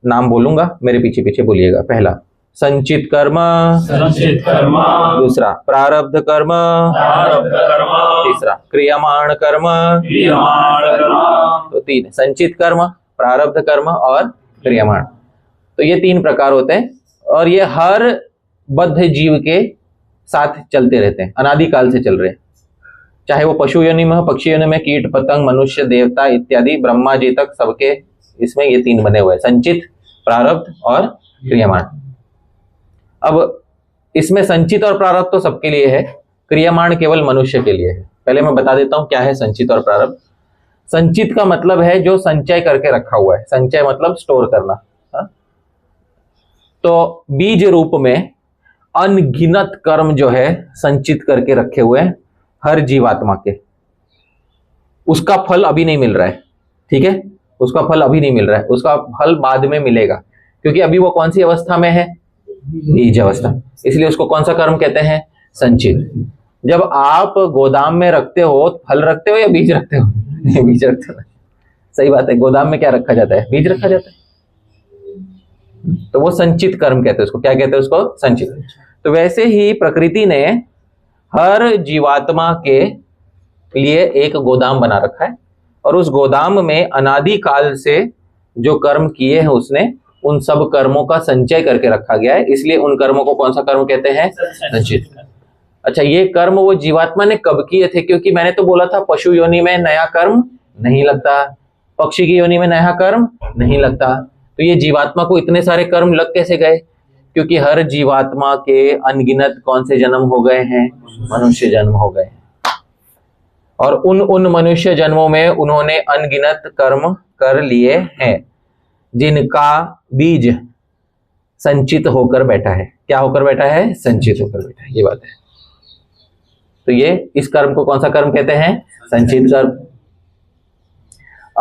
नाम बोलूंगा, मेरे पीछे पीछे बोलिएगा। पहला संचित कर्म, दूसरा प्रारब्ध कर्म, तीसरा क्रियमाण कर्म। तो 3 संचित कर्म, प्रारब्ध कर्म और क्रियमाण। तो ये 3 प्रकार होते हैं और ये हर बद्ध जीव के साथ चलते रहते हैं, अनादिकाल से चल रहे हैं। चाहे वो पशु योनि में, पक्षी योनि में, कीट पतंग, मनुष्य, देवता इत्यादि, ब्रह्मा जी तक, सबके इसमें ये 3 बने हुए हैं, संचित, प्रारब्ध और क्रियमाण। अब इसमें संचित और प्रारब्ध तो सबके लिए है, क्रियमाण केवल मनुष्य के लिए है। पहले मैं बता देता हूं क्या है संचित और प्रारब्ध। संचित का मतलब है जो संचय करके रखा हुआ है। संचय मतलब स्टोर करना। हा? तो बीज रूप में अनगिनत कर्म जो है संचित करके रखे हुए हैं हर जीवात्मा के। उसका फल अभी नहीं मिल रहा है। ठीक है? उसका फल अभी नहीं मिल रहा है, उसका फल बाद में मिलेगा, क्योंकि अभी वो कौन सी अवस्था में है? बीज अवस्था। इसलिए उसको कौन सा कर्म कहते हैं? संचित। जब आप गोदाम में रखते हो, फल रखते हो या बीज रखते हो? बीज रखते हो। सही बात है। गोदाम में क्या रखा जाता है? बीज रखा जाता है। तो वो संचित कर्म कहते हैं उसको। क्या कहते हैं उसको? संचित। तो वैसे ही प्रकृति ने हर जीवात्मा के लिए एक गोदाम बना रखा है, और उस गोदाम में अनादि काल से जो कर्म किए हैं उसने, उन सब कर्मों का संचय करके रखा गया है। इसलिए उन कर्मों को कौन सा कर्म कहते हैं? संचित। अच्छा, ये कर्म वो जीवात्मा ने कब किए थे? क्योंकि मैंने तो बोला था पशु योनि में नया कर्म नहीं लगता, पक्षी की योनि में नया कर्म नहीं लगता। तो ये जीवात्मा को इतने सारे कर्म लग कैसे गए? क्योंकि हर जीवात्मा के अनगिनत कौन से जन्म हो गए हैं? मनुष्य जन्म हो गए। और उन मनुष्य जन्मों में उन्होंने अनगिनत कर्म कर लिए हैं, जिनका बीज संचित होकर बैठा है। क्या होकर बैठा है? संचित होकर बैठा है। ये बात है। तो ये इस कर्म को कौन सा कर्म कहते हैं? संचित कर्म।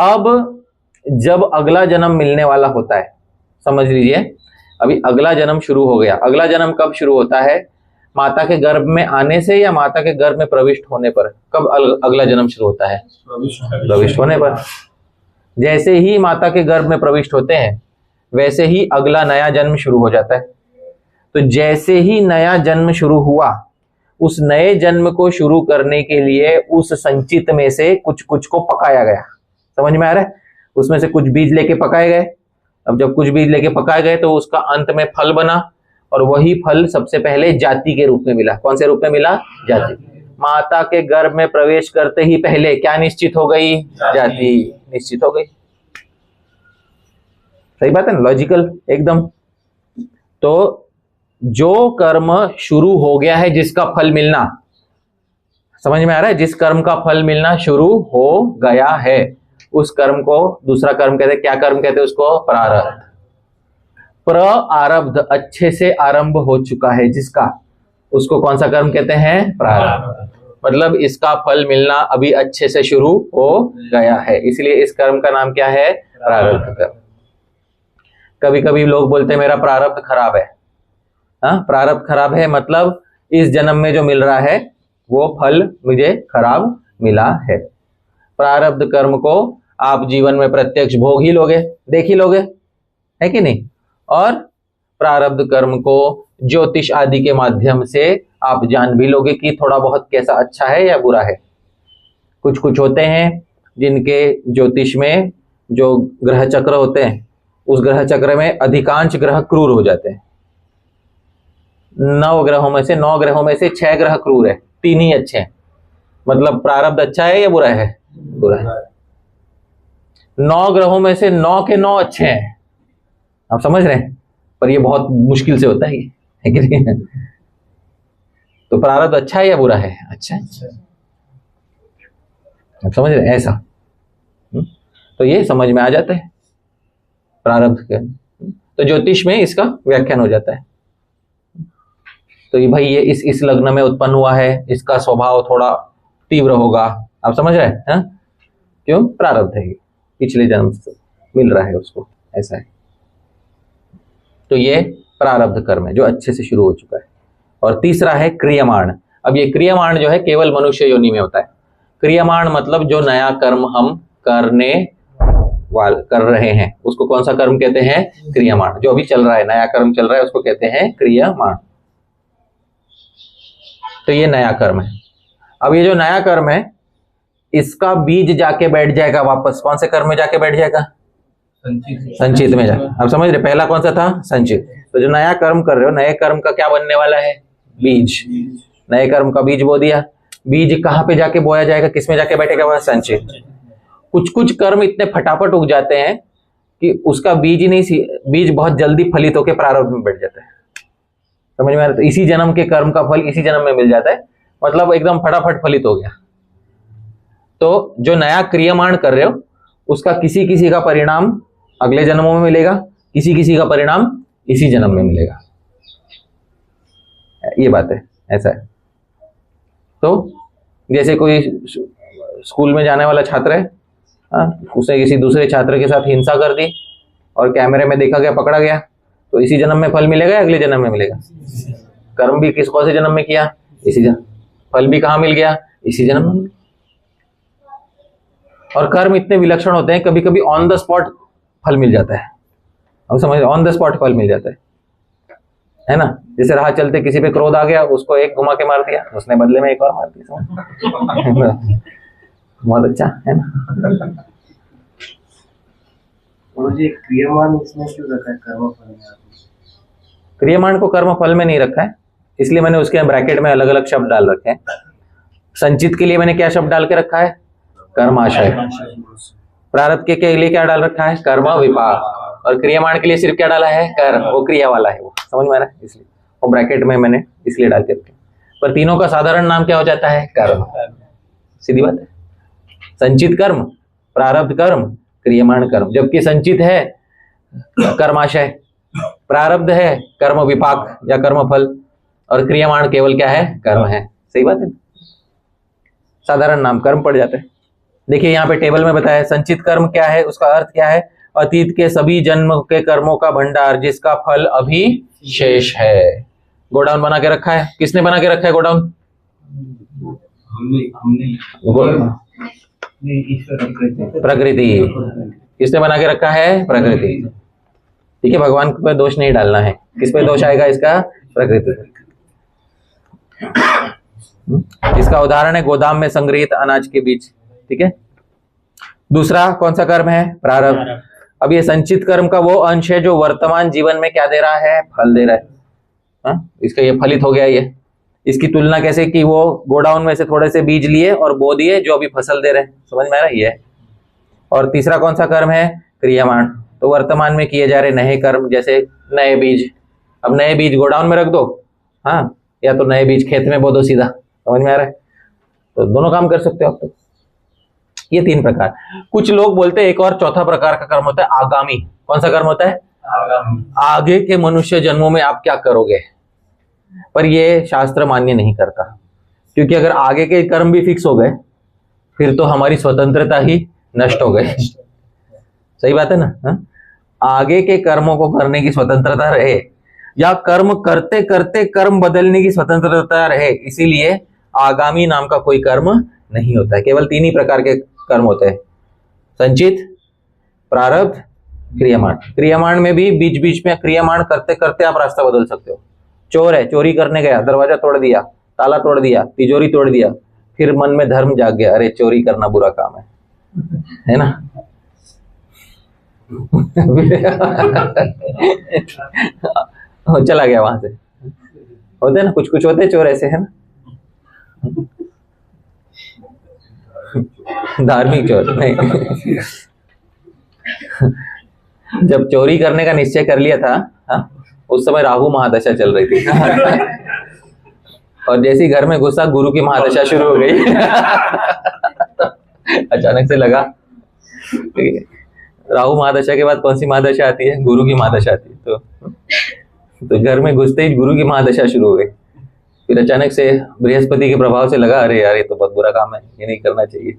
अब जब अगला जन्म मिलने वाला होता है, समझ लीजिए अभी अगला जन्म शुरू हो गया। अगला जन्म कब शुरू होता है? माता के गर्भ में आने से या माता के गर्भ में प्रविष्ट होने पर? कब अगला जन्म शुरू होता है? प्रविष्ट होने पर। जैसे ही माता के गर्भ में प्रविष्ट होते हैं, वैसे ही अगला नया जन्म शुरू हो जाता है। तो जैसे ही नया जन्म शुरू हुआ, उस नए जन्म को शुरू करने के लिए उस संचित में से कुछ कुछ को पकाया गया। समझ में आ रहा है? उसमें से कुछ बीज लेके पकाए गए। अब जब कुछ बीज लेके पकाए गए तो उसका अंत में फल बना, और वही फल सबसे पहले जाति के रूप में मिला। कौन से रूप में मिला? जाति। माता के गर्भ में प्रवेश करते ही पहले क्या निश्चित हो गई? जाति निश्चित हो गई। सही बात है ना? लॉजिकल एकदम। तो जो कर्म शुरू हो गया है, जिसका फल मिलना, समझ में आ रहा है? जिस कर्म का फल मिलना शुरू हो गया है, उस कर्म को दूसरा कर्म कहते हैं। क्या कर्म कहते हैं उसको? प्रारब्ध। प्रारब्ध अच्छे से आरंभ हो चुका है जिसका, उसको कौन सा कर्म कहते हैं? प्रारब्ध। मतलब इसका फल मिलना अभी अच्छे से शुरू हो गया है, इसलिए इस कर्म का नाम क्या है? प्रारब्ध कर्म। कभी कभी लोग बोलते हैं मेरा प्रारब्ध खराब है। हाँ, प्रारब्ध खराब है मतलब इस जन्म में जो मिल रहा है वो फल मुझे खराब मिला है। प्रारब्ध कर्म को आप जीवन में प्रत्यक्ष भोग ही लोगे, देख ही लोगे, है कि नहीं? और प्रारब्ध कर्म को ज्योतिष आदि के माध्यम से आप जान भी लोगे कि थोड़ा बहुत कैसा अच्छा है या बुरा है। कुछ कुछ होते हैं जिनके ज्योतिष में जो ग्रह चक्र होते हैं उस ग्रह चक्र में अधिकांश ग्रह क्रूर हो जाते हैं। 9 ग्रहों में से 6 ग्रह क्रूर है, 3 ही अच्छे हैं। मतलब प्रारब्ध अच्छा है या बुरा है? बुरा है। 9 ग्रहों में से 9 के 9 अच्छे हैं, आप समझ रहे हैं? पर ये बहुत मुश्किल से होता है ये, है कि नहीं? तो प्रारब्ध अच्छा है या बुरा है? अच्छा है, आप समझ रहे हैं? ऐसा तो ये समझ में आ जाता है प्रारब्ध के। तो ज्योतिष में इसका व्याख्यान हो जाता है। तो ये भाई ये इस लग्न में उत्पन्न हुआ है, इसका स्वभाव थोड़ा तीव्र होगा, आप समझ रहे हैं? क्यों? प्रारब्ध है, पिछले जन्म से मिल रहा है उसको, ऐसा है। तो ये प्रारब्ध कर्म है जो अच्छे से शुरू हो चुका है। और तीसरा है क्रियमाण। अब ये क्रियमाण जो है केवल मनुष्य योनि में होता है। क्रियमाण मतलब जो नया कर्म हम कर रहे हैं उसको कौन सा कर्म कहते हैं? क्रियमाण। जो अभी चल रहा है, नया कर्म चल रहा है, उसको कहते हैं क्रियमाण। तो ये नया कर्म है। अब ये जो नया कर्म है इसका बीज जाके बैठ जाएगा वापस कौन से कर्म में जाके बैठ जाएगा? संचित में जाएगा। अब समझ रहे? पहला कौन सा था? संचित। तो जो नया कर्म कर रहे हो, नए कर्म का क्या बनने वाला है? बीज। नए कर्म का बीज बो दिया। बीज कहाँ पे जाके बोया जाएगा? किस में जाके बैठेगा? वह संचित। कुछ कुछ कर्म इतने फटाफट उग जाते हैं कि उसका बीज बहुत जल्दी फलित होकर प्रारब्ध में बैठ जाता है। समझ में आ रहा है? तो इसी जन्म के कर्म का फल इसी जन्म में मिल जाता है, मतलब एकदम फटाफट फलित हो गया। तो जो नया क्रियमाण कर रहे हो उसका किसी किसी का परिणाम अगले जन्मों में मिलेगा, किसी किसी का परिणाम इसी जन्म में मिलेगा। ये बात है, ऐसा है। तो जैसे कोई स्कूल में जाने वाला छात्र है, उसने किसी दूसरे छात्र के साथ हिंसा कर दी और कैमरे में देखा गया, पकड़ा गया, तो इसी जन्म में फल मिलेगा या अगले जन्म में मिलेगा? कर्म भी किस कौन से जन्म में किया? इसी जन्म। फल भी कहाँ मिल गया? इसी जन्म में। और कर्म इतने विलक्षण होते हैं, कभी कभी ऑन द स्पॉट फल मिल जाता है। अब समझ, ऑन द स्पॉट फल मिल जाता है ना? जैसे राह चलते किसी पे क्रोध आ गया, उसको एक घुमा के मार दिया, उसने बदले में एक और मार दिया। बहुत अच्छा है ना? मुझे क्रियमाण इसमें क्यों रखा है कर्म फल में? क्रियमाण को कर्म फल में नहीं रखा है, इसलिए मैंने उसके ब्रैकेट में अलग अलग शब्द डाल रखे हैं। संचित के लिए मैंने क्या शब्द डाल के रखा है? कर्माशय। प्रारब्ध के लिए क्या डाल रखा है? कर्म विपाक। और क्रियमाण के लिए सिर्फ क्या डाला है? कर्म। वो क्रिया वाला है, वो समझ में आ रहा है? इसलिए वो ब्रैकेट में मैंने इसलिए डाल के रखे। पर तीनों का साधारण नाम क्या हो जाता है? कर्म। सीधी बात है। संचित कर्म, प्रारब्ध कर्म, क्रियमाण कर्म। जबकि संचित है कर्माशय, प्रारब्ध है कर्म विपाक या कर्म फल, और क्रियमाण केवल क्या है? कर्म है। सही बात है। साधारण नाम कर्म पड़ जाता है। देखिए यहाँ पे टेबल में बताया, संचित कर्म क्या है, उसका अर्थ क्या है? अतीत के सभी जन्म के कर्मों का भंडार जिसका फल अभी शेष है। गोडाउन बना के रखा है। किसने बना के रखा है गोडाउन? प्रकृति। किसने बना के रखा है? प्रकृति। ठीक है, भगवान पे दोष नहीं डालना है। किस पे दोष आएगा इसका? प्रकृति। इसका उदाहरण है गोदाम में संग्रहित अनाज के बीज। ठीक है। दूसरा कौन सा कर्म है? प्रारब्ध। अब ये संचित कर्म का वो अंश है जो वर्तमान जीवन में क्या दे रहा है? फल दे रहा है। इसका ये फलित हो गया। ये इसकी तुलना कैसे कि वो गोडाउन में से थोड़े से बीज लिए और बो दिए जो अभी फसल दे रहे हैं। समझ में आ रहा है? ये। और तीसरा कौन सा कर्म है? क्रियमाण। तो वर्तमान में किए जा रहे नए कर्म, जैसे नए बीज। अब नए बीज गोडाउन में रख दो, हाँ, या तो नए बीज खेत में बो दो सीधा। समझ में आ रहा है? तो दोनों काम कर सकते हो आप। तो ये 3 प्रकार। कुछ लोग बोलते हैं एक और चौथा प्रकार का कर्म होता है आगामी। कौन सा कर्म होता है? आगामी। आगे के मनुष्य जन्मों में आप क्या करोगे। पर ये शास्त्र मान्य नहीं करता, क्योंकि अगर आगे के कर्म भी फिक्स हो गए फिर तो हमारी स्वतंत्रता ही नष्ट हो गई। सही बात है ना? आगे के कर्मों को करने की स्वतंत्रता रहे, या कर्म करते करते कर्म बदलने की स्वतंत्रता रहे, इसीलिए आगामी नाम का कोई कर्म नहीं होता है। केवल 3 ही प्रकार के कर्म होते हैं, संचित, प्रारब्ध, क्रियमाण। क्रियमाण में भी बीच बीच में क्रियमाण करते करते आप रास्ता बदल सकते हो। चोर है, चोरी करने गया, दरवाजा तोड़ दिया, ताला तोड़ दिया, तिजोरी तोड़ दिया, फिर मन में धर्म जाग गया, अरे चोरी करना बुरा काम है ना? चला गया वहां से। होते हैं ना, कुछ कुछ होते चोर ऐसे, है ना, धार्मिक चोर नहीं। जब चोरी करने का निश्चय कर लिया था, उस समय राहु महादशा चल रही थी। और जैसे ही घर में घुसा, गुरु की महादशा शुरू हो गई। अचानक से लगा, राहु महादशा के बाद कौन सी महादशा आती है? गुरु की महादशा आती है। तो घर में घुसते ही गुरु की महादशा शुरू हो गई। फिर अचानक से बृहस्पति के प्रभाव से लगा, अरे यार ये तो बहुत बुरा काम है, ये नहीं करना चाहिए।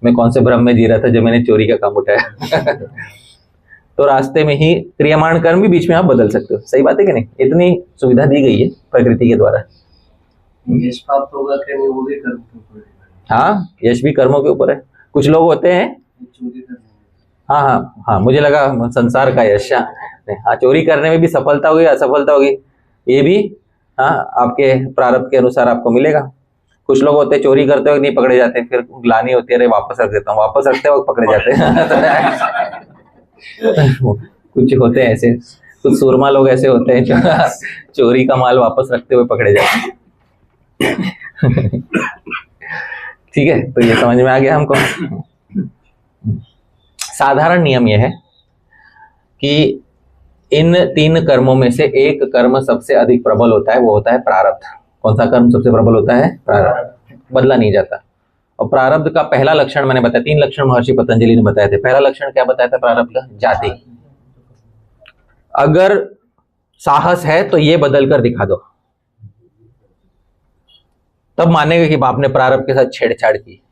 मैं कौन से भ्रम में जी रहा था जब मैंने चोरी का काम उठाया। तो रास्ते में ही क्रियमाण कर्म भी बीच में आप बदल सकते हो। सही बात है कि नहीं? इतनी सुविधा दी गई है प्रकृति के द्वारा। यश प्राप्त होगा कि नहीं, वो भी कर्म के ऊपर है। हाँ, यश भी कर्मों के ऊपर है। कुछ लोग होते हैं, चोरी करने में। हाँ हाँ हाँ, मुझे लगा संसार का यश। हाँ, चोरी करने में भी सफलता होगी असफलता होगी, ये भी हाँ आपके प्रारब्ध के अनुसार आपको मिलेगा। कुछ लोग होते हैं चोरी करते वक्त नहीं पकड़े जाते, फिर ग्लानि होती है, अरे वापस रख देता हूँ, वापस रखते वक्त पकड़े जाते हैं। कुछ होते हैं ऐसे, कुछ सूरमा लोग ऐसे होते हैं जो चोरी का माल वापस रखते हुए पकड़े जाते हैं। ठीक है, तो ये समझ में आ गया हमको। साधारण नियम यह है कि इन तीन कर्मों में से एक कर्म सबसे अधिक प्रबल होता है, वो होता है प्रारब्ध। कौन सा कर्म सबसे प्रबल होता है? प्रारब्ध। बदला नहीं जाता। और प्रारब्ध का पहला लक्षण मैंने बताया, 3 लक्षण महर्षि पतंजलि ने बताए थे। पहला लक्षण क्या बताया था प्रारब्ध का? जाति। अगर साहस है तो ये बदल कर दिखा दो, तब मानेगा कि बाप ने प्रारब्ध के साथ छेड़छाड़ की।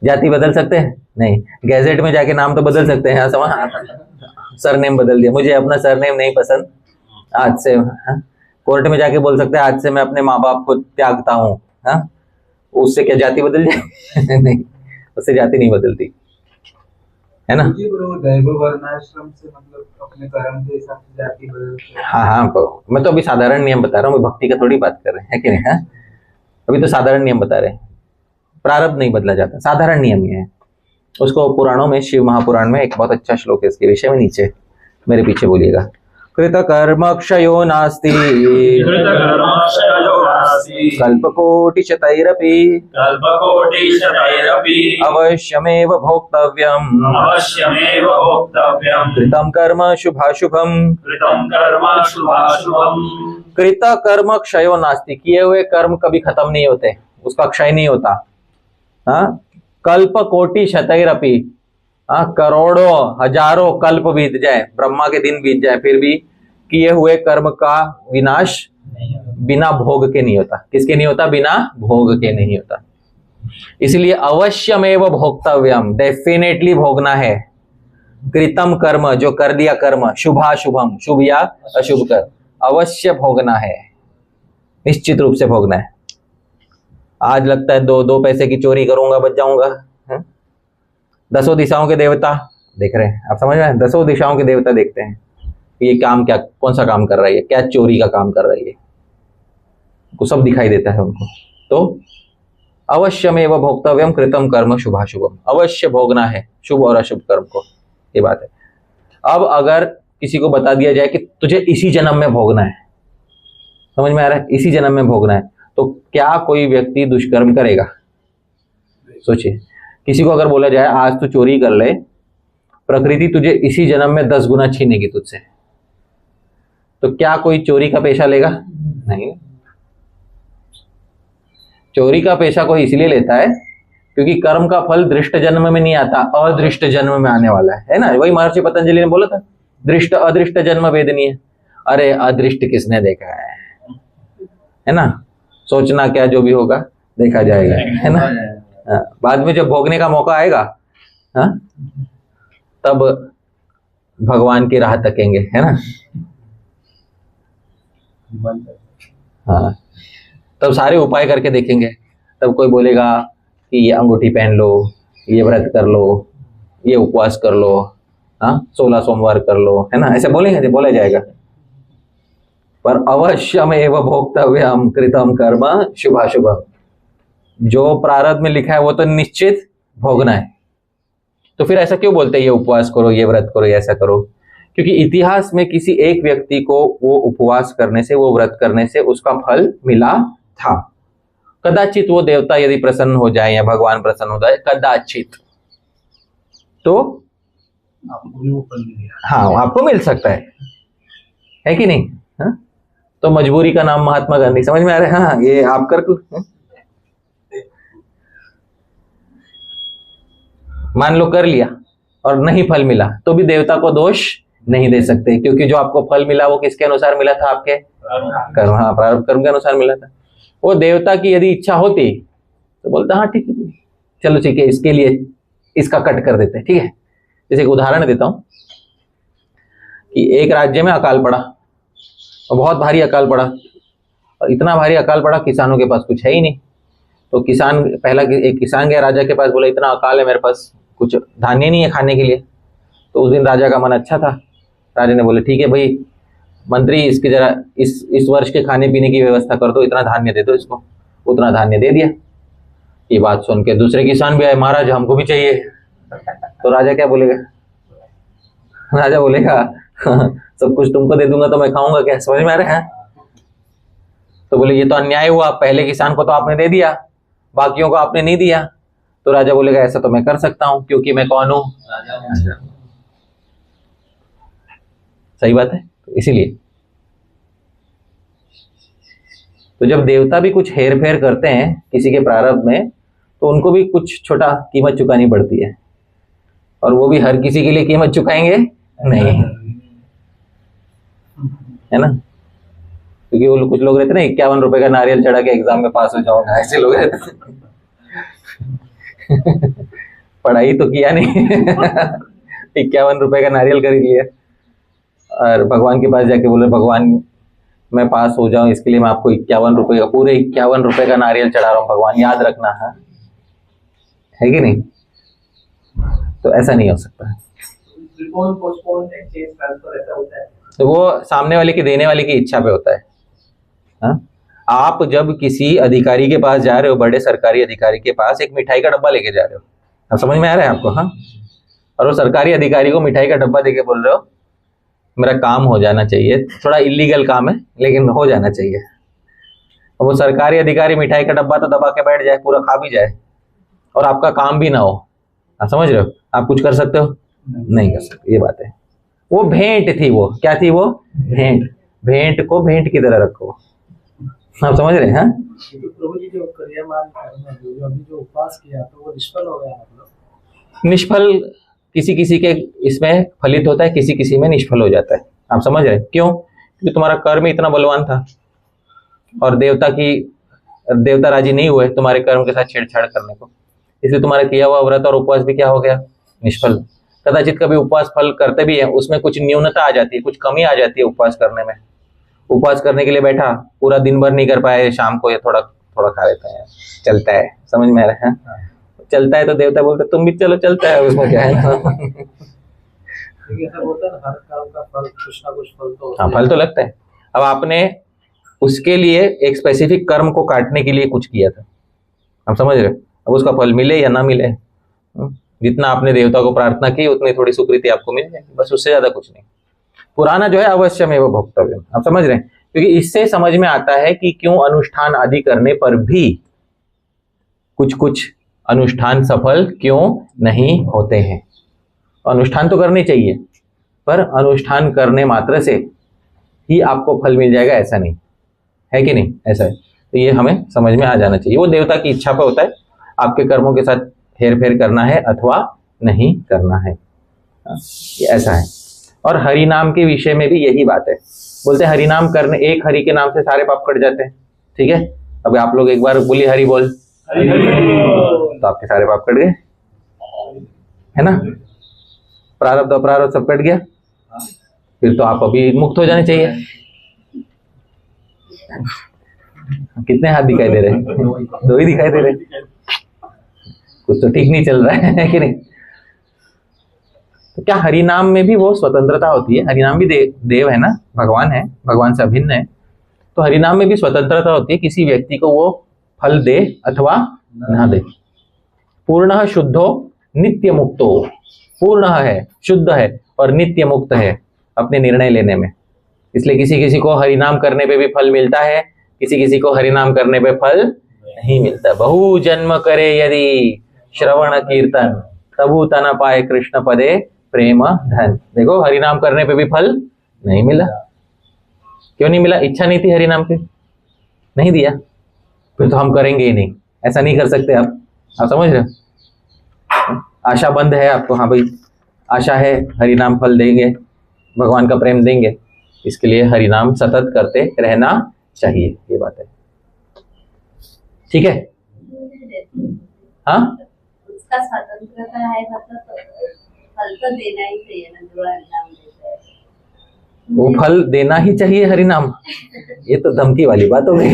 जाति बदल सकते हैं? नहीं। गैजेट में जाके नाम तो बदल सकते हैं, सरनेम बदल दिया, मुझे अपना सरनेम नहीं पसंद, आज से। कोर्ट में जाके बोल सकते हैं, आज से मैं अपने माँ बाप को त्यागता हूँ। उससे क्या जाति बदल जाए? नहीं, उससे जाति नहीं बदलती, है ना। वर्णाश्रम से मतलब अपने कर्म के हिसाब से जाति बदलती है। हाँ हाँ, मैं तो अभी साधारण नियम बता रहा हूँ, भक्ति का थोड़ी बात कर रहे हैं, है कि नहीं? हाँ, अभी तो साधारण नियम बता रहे हैं। प्रारब्ध नहीं बदला जाता, साधारण नियम ये है। उसको पुराणों में, शिव महापुराण में एक बहुत अच्छा श्लोक है इसके विषय में, नीचे मेरे पीछे बोलिएगा। कृत कर्म क्षयो नास्ति कल्पकोटि शतैरपि अवश्यमेव भोक्तव्यम् कृतं कर्म शुभाशुभम्। कृत कर्म क्षयो नास्ति, किए हुए कर्म कभी खत्म नहीं होते, उसका क्षय नहीं होता। हाँ, कल्प कोटि शतैरपि, करोड़ों हजारों कल्प बीत जाए, ब्रह्मा के दिन बीत जाए, फिर भी किए हुए कर्म का विनाश बिना भोग के नहीं होता। किसके नहीं होता? बिना भोग के नहीं होता। इसलिए अवश्यमेव भोक्तव्यम, डेफिनेटली भोगना है। कृतम कर्म, जो कर दिया कर्म, शुभाशुभम, शुभ या अशुभ कर, अवश्य भोगना है, निश्चित रूप से भोगना है। आज लगता है दो पैसे की चोरी करूंगा बच जाऊंगा, 10 दिशाओं के देवता देख रहे हैं, आप समझ में? 10 दिशाओं के देवता देखते हैं ये काम क्या, कौन सा काम कर रहा है, क्या चोरी का काम कर रहा है, को सब दिखाई देता है उनको। तो अवश्यमेव भोक्तव्यम कृतम कर्म शुभाशुभम, अवश्य भोगना है शुभ और अशुभ कर्म को, ये बात है। अब अगर किसी को बता दिया जाए कि तुझे इसी जन्म में भोगना है, समझ में आ रहा है? इसी जन्म में भोगना है, तो क्या कोई व्यक्ति दुष्कर्म करेगा? सोचिए, किसी को अगर बोला जाए आज तू चोरी कर ले, प्रकृति तुझे इसी जन्म में 10 गुना छीनेगी तुझसे, तो क्या कोई चोरी का पेशा लेगा? नहीं। चोरी का पेशा कोई इसलिए लेता है क्योंकि कर्म का फल दृष्ट जन्म में नहीं आता, अदृष्ट जन्म में आने वाला है ना। वही महर्षि पतंजलि ने बोला था, दृष्ट अदृष्ट जन्म वेदनीय। अरे अदृष्ट किसने देखा है ना? सोचना क्या, जो भी होगा देखा जाएगा, है ना। बाद में जब भोगने का मौका आएगा, तब भगवान की राह तकेंगे, है ना। हाँ, तब सारे उपाय करके देखेंगे। तब कोई बोलेगा कि ये अंगूठी पहन लो, ये व्रत कर लो, ये उपवास कर लो, 16 सोमवार कर लो, है ना, ऐसे बोलेंगे, बोला जाएगा। पर अवश्यमेव भोक्तव्यम कृतम कर्म शुभाशुभम, जो प्रारब्ध में लिखा है वो तो निश्चित भोगना है। तो फिर ऐसा क्यों बोलते हैं ये उपवास करो, ये व्रत करो, ये ऐसा करो? क्योंकि इतिहास में किसी एक व्यक्ति को वो उपवास करने से, वो व्रत करने से उसका फल मिला था। कदाचित वो देवता यदि प्रसन्न हो जाए या भगवान प्रसन्न हो जाए, कदाचित, तो आपको भी वो फल मिलेगा। हाँ, आपको मिल सकता है कि नहीं? हाँ? तो मजबूरी का नाम महात्मा गांधी, समझ में आ रहा है? हाँ, ये आप कर मान लो कर लिया और नहीं फल मिला, तो भी देवता को दोष नहीं दे सकते, क्योंकि जो आपको फल मिला वो किसके अनुसार मिला था? आपके कर्म, हाँ, प्रारब्ध कर्म के अनुसार मिला था। वो देवता की यदि इच्छा होती तो बोलता हाँ ठीक है, चलो ठीक है, इसके लिए इसका कट कर देते हैं, ठीक है। जैसे एक उदाहरण देता हूं कि एक राज्य में अकाल पड़ा और बहुत भारी अकाल पड़ा, और इतना भारी अकाल पड़ा किसानों के पास कुछ है ही नहीं। तो किसान, पहला एक किसान गया राजा के पास, बोला इतना अकाल है, मेरे पास कुछ धान्य नहीं है खाने के लिए। तो उस दिन राजा का मन अच्छा था, राजा ने बोले ठीक है भाई मंत्री, इसकी जरा इस वर्ष के खाने पीने की व्यवस्था कर दो, इतना धान्य दे दो इसको। उतना धान्य दे दिया। ये बात सुन के दूसरे किसान भी आए, महाराज हमको भी चाहिए। तो राजा क्या बोलेगा? राजा बोलेगा सब कुछ तुमको दे दूंगा तो मैं खाऊंगा क्या? समझ में आ रहा है? तो बोले ये तो अन्याय हुआ, पहले किसान को तो आपने दे दिया, बाकियों को आपने नहीं दिया। तो राजा बोलेगा ऐसा तो मैं कर सकता हूं, क्योंकि मैं कौन हूं? राजा। सही बात है। तो इसीलिए तो जब देवता भी कुछ हेर फेर करते हैं किसी के प्रारब्ध में, तो उनको भी कुछ छोटा कीमत चुकानी पड़ती है, और वो भी हर किसी के लिए कीमत चुकाएंगे नहीं, है ना? क्योंकि वो कुछ लोग रहते ना, 51 रुपए का नारियल चढ़ा के एग्जाम में पास हो जाऊंगा, ऐसे लोग रहते पढ़ाई तो किया नहीं 51 रुपए का नारियल खरीद लिया और भगवान के पास जाके बोले भगवान मैं पास हो जाऊं, इसके लिए मैं आपको 51 रुपए का, पूरे 51 रुपए का नारियल चढ़ा रहा हूं, भगवान याद रखना है कि नहीं? तो ऐसा नहीं हो सकता। तो वो सामने वाले की, देने वाले की इच्छा पे होता है। हाँ? आप जब किसी अधिकारी के पास जा रहे हो, बड़े सरकारी अधिकारी के पास, एक मिठाई का डब्बा लेके जा रहे हो, अब समझ में आ रहा है आपको? हाँ, और वो सरकारी अधिकारी को मिठाई का डब्बा देके बोल रहे हो मेरा काम हो जाना चाहिए, थोड़ा इलीगल काम है लेकिन हो जाना चाहिए। और वो सरकारी अधिकारी मिठाई का डब्बा तो दबा के बैठ जाए, पूरा खा भी जाए, और आपका काम भी ना हो, आप समझ रहे हो? आप कुछ कर सकते हो? नहीं कर सकते। ये बात है। वो भेंट थी, वो क्या थी? वो भेंट। भेंट को भेंट की तरह रखो, आप समझ रहे हैं? तो प्रभु जी जो क्रियामान जो अभी जो उपवास किया तो वो निष्फल हो गया मतलब? निष्फल किसी किसी के इसमें फलित होता है, किसी किसी में निष्फल हो जाता है। आप समझ रहे हैं क्यों? क्योंकि तुम्हारा कर्म इतना बलवान था और देवता राजी नहीं हुए तुम्हारे कर्म के साथ छेड़छाड़ करने को, इसलिए तुम्हारा किया हुआ व्रत और उपवास भी क्या हो गया? निष्फल। कदाचित कभी उपवास फल करते भी है, उसमें कुछ न्यूनता आ जाती है, कुछ कमी आ जाती है उपवास करने में। उपवास करने के लिए बैठा, पूरा दिन भर नहीं कर पाए, शाम को ये थोड़ा थोड़ा खा लेता है, चलता है। समझ में आ रहा है? चलता है तो देवता बोलते तुम भी चलो, चलता है, उसमें क्या है? ऐसा होता है हर काम का फल, कुछ ना कुछ फल तो हाँ, फल तो लगता है। अब आपने उसके लिए एक स्पेसिफिक कर्म को काटने के लिए कुछ किया था, आप समझ रहे हो? अब उसका फल मिले या ना मिले, जितना आपने देवता को प्रार्थना की उतनी थोड़ी सुकृति आपको मिल जाएगी, बस, उससे ज्यादा कुछ नहीं। पुराना जो है अवश्य में वो भोक्तव्य, आप समझ रहे हैं? क्योंकि इससे समझ में आता है कि क्यों अनुष्ठान आदि करने पर भी कुछ कुछ अनुष्ठान सफल क्यों नहीं होते हैं। अनुष्ठान तो करने चाहिए, पर अनुष्ठान करने मात्र से ही आपको फल मिल जाएगा ऐसा नहीं है, कि नहीं? ऐसा है। तो ये हमें समझ में आ जाना चाहिए। वो देवता की इच्छा पे होता है, आपके कर्मों के साथ हेर फेर करना है अथवा नहीं करना है, ये ऐसा है। और हरि नाम के विषय में भी यही बात है। बोलते हैं हरि नाम करने, एक हरि के नाम से सारे पाप कट जाते हैं, ठीक है? अब आप लोग एक बार बोलिए हरि बोल, तो आपके सारे पाप कट गए, है ना? प्रारब्ध अपरारब्ध सब कट गया, फिर तो आप अभी मुक्त हो जाने चाहिए। कितने हाथ दिखाई दे रहे हैं? 2 ही दिखाई दे रहे हैं। कुछ तो ठीक नहीं चल रहा है कि नहीं? तो क्या हरिनाम में भी वो स्वतंत्रता होती है? हरिनाम भी देव है ना, भगवान है, भगवान से अभिन्न है। तो हरिनाम में भी स्वतंत्रता होती है, किसी व्यक्ति को वो फल दे अथवा ना दे। पूर्णः शुद्धो नित्य मुक्तो, पूर्ण है, शुद्ध है और नित्य मुक्त है अपने निर्णय लेने में। इसलिए किसी किसी को हरिनाम करने पे भी फल मिलता है, किसी किसी को हरिनाम करने पे फल नहीं मिलता। बहु जन्म करे यदि श्रवण कीर्तन, तबु तना पाए कृष्ण पदे प्रेम धन। देखो हरिनाम करने पे भी फल नहीं मिला। क्यों नहीं मिला? इच्छा नहीं थी हरिनाम की, नहीं दिया, फिर तो हम करेंगे ही नहीं। ऐसा नहीं कर सकते आप समझ रहे हो? आशा बंद है आपको, हाँ भाई आशा है हरिनाम फल देंगे, भगवान का प्रेम देंगे, इसके लिए हरिनाम सतत करते रहना चाहिए, ये बात है। ठीक है, हाँ उसका स्वतंत्रता है, मतलब फल तो देना ही चाहिए ना, जो हरिनाम देता है वो फल देना ही चाहिए हरिनाम, ये तो धमकी वाली बात हो गई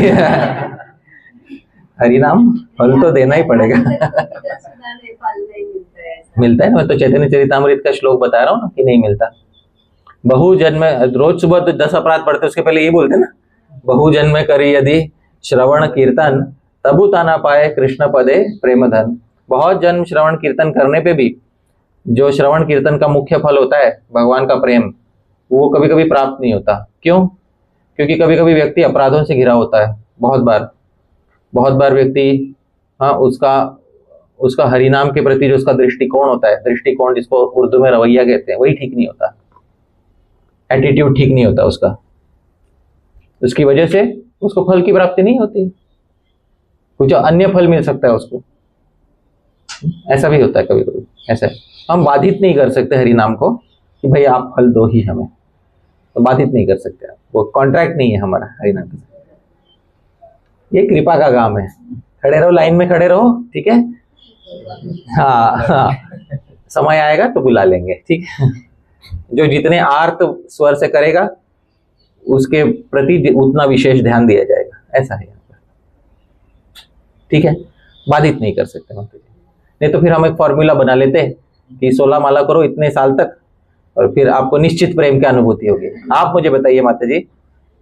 हरिनाम फल तो देना ही पड़ेगा फल नहीं मिलता है, मिलता है ना, मैं तो चैतन्य चरितामृत का श्लोक बता रहा हूँ ना कि नहीं मिलता। बहु जन्म, रोज सुबह तो 10 अपराध पढ़ते उसके पहले ये बोलते ना, बहु जन्म करी यदि श्रवण कीर्तन, तबु ताना पाए कृष्ण पदे प्रेम धन। बहुत जन्म श्रवण कीर्तन करने पे भी जो श्रवण कीर्तन का मुख्य फल होता है भगवान का प्रेम, वो कभी कभी प्राप्त नहीं होता। क्यों? क्योंकि कभी कभी व्यक्ति अपराधों से घिरा होता है, बहुत बार व्यक्ति, हाँ, उसका हरिनाम के प्रति जो उसका दृष्टिकोण होता है, दृष्टिकोण जिसको उर्दू में रवैया कहते हैं, वही ठीक नहीं होता, एटीट्यूड ठीक नहीं होता उसका, उसकी वजह से उसको फल की प्राप्ति नहीं होती, कुछ अन्य फल मिल सकता है उसको। ऐसा भी होता है कभी कभी, ऐसा है। हम बाधित नहीं कर सकते हरिनाम को कि भाई आप फल दो ही हमें, तो बाधित नहीं कर सकते आप, वो कॉन्ट्रैक्ट नहीं है हमारा हरिनाम के साथ। ये कृपा का काम है, खड़े रहो, लाइन में खड़े रहो, ठीक है, हाँ, समय आएगा तो बुला लेंगे, ठीक है। जो जितने आर्त स्वर से करेगा उसके प्रति उतना विशेष ध्यान दिया जाएगा, ऐसा है यहाँ पर, ठीक है। बाधित नहीं कर सकते माता जी, नहीं तो फिर हम एक फॉर्मूला बना लेते हैं कि 16 माला करो इतने साल तक और फिर आपको निश्चित प्रेम की अनुभूति होगी। आप मुझे बताइए माता जी,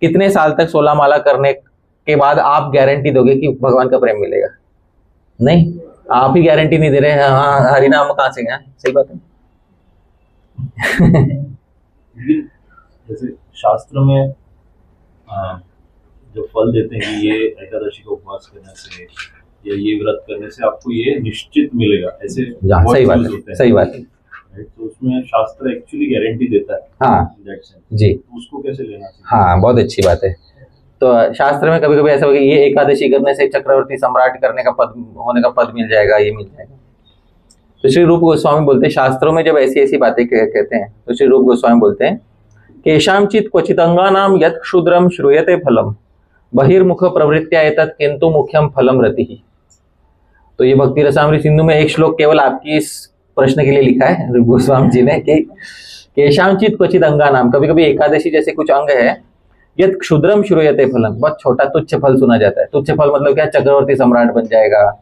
कितने साल तक 16 माला करने के बाद आप गारंटी दोगे कि भगवान का प्रेम मिलेगा? नहीं, आप ही गारंटी नहीं दे रहे हैं। हाँ, हरिनाम कहाँ से गया? सही बात है। जैसे शास्त्र में जो फल देते हैं कि ये एकादशी का उपवास करने से या ये व्रत करने से आपको ये निश्चित मिलेगा, ऐसे सही बात है, सही बात है। तो उसमें शास्त्र एक्चुअली गारंटी देता है, हाँ जी, तो उसको कैसे लेना चाहिए? हाँ, बहुत अच्छी बात है। तो शास्त्र में कभी कभी ऐसा होगा ये एकादशी करने से चक्रवर्ती सम्राट करने का पद होने का पद मिल जाएगा, ये मिल जाएगा। तो श्री रूप गोस्वामी बोलते हैं, शास्त्रों में जब ऐसी ऐसी बातें कहते हैं तो श्री रूप गोस्वामी बोलते हैं, केशांचित क्वचितंगानाम यत् क्षुद्रम श्रूयते फलम बहिर्मुख प्रवृत्त्या एतत् किंतु मुख्यम फलम रतिः। तो ये भक्ति रसामृत सिंधु में एक श्लोक केवल आपकी इस प्रश्न के लिए लिखा है रूप गोस्वामी जी ने कि केशांचित क्वचित अंगानाम, कभी कभी एकादशी जैसे कुछ अंग है, यत् क्षुद्रम श्रूयते फलम, बहुत छोटा तुच्छ फल सुना जाता है। तुच्छ फल मतलब क्या? चक्रवर्ती सम्राट बन जाएगा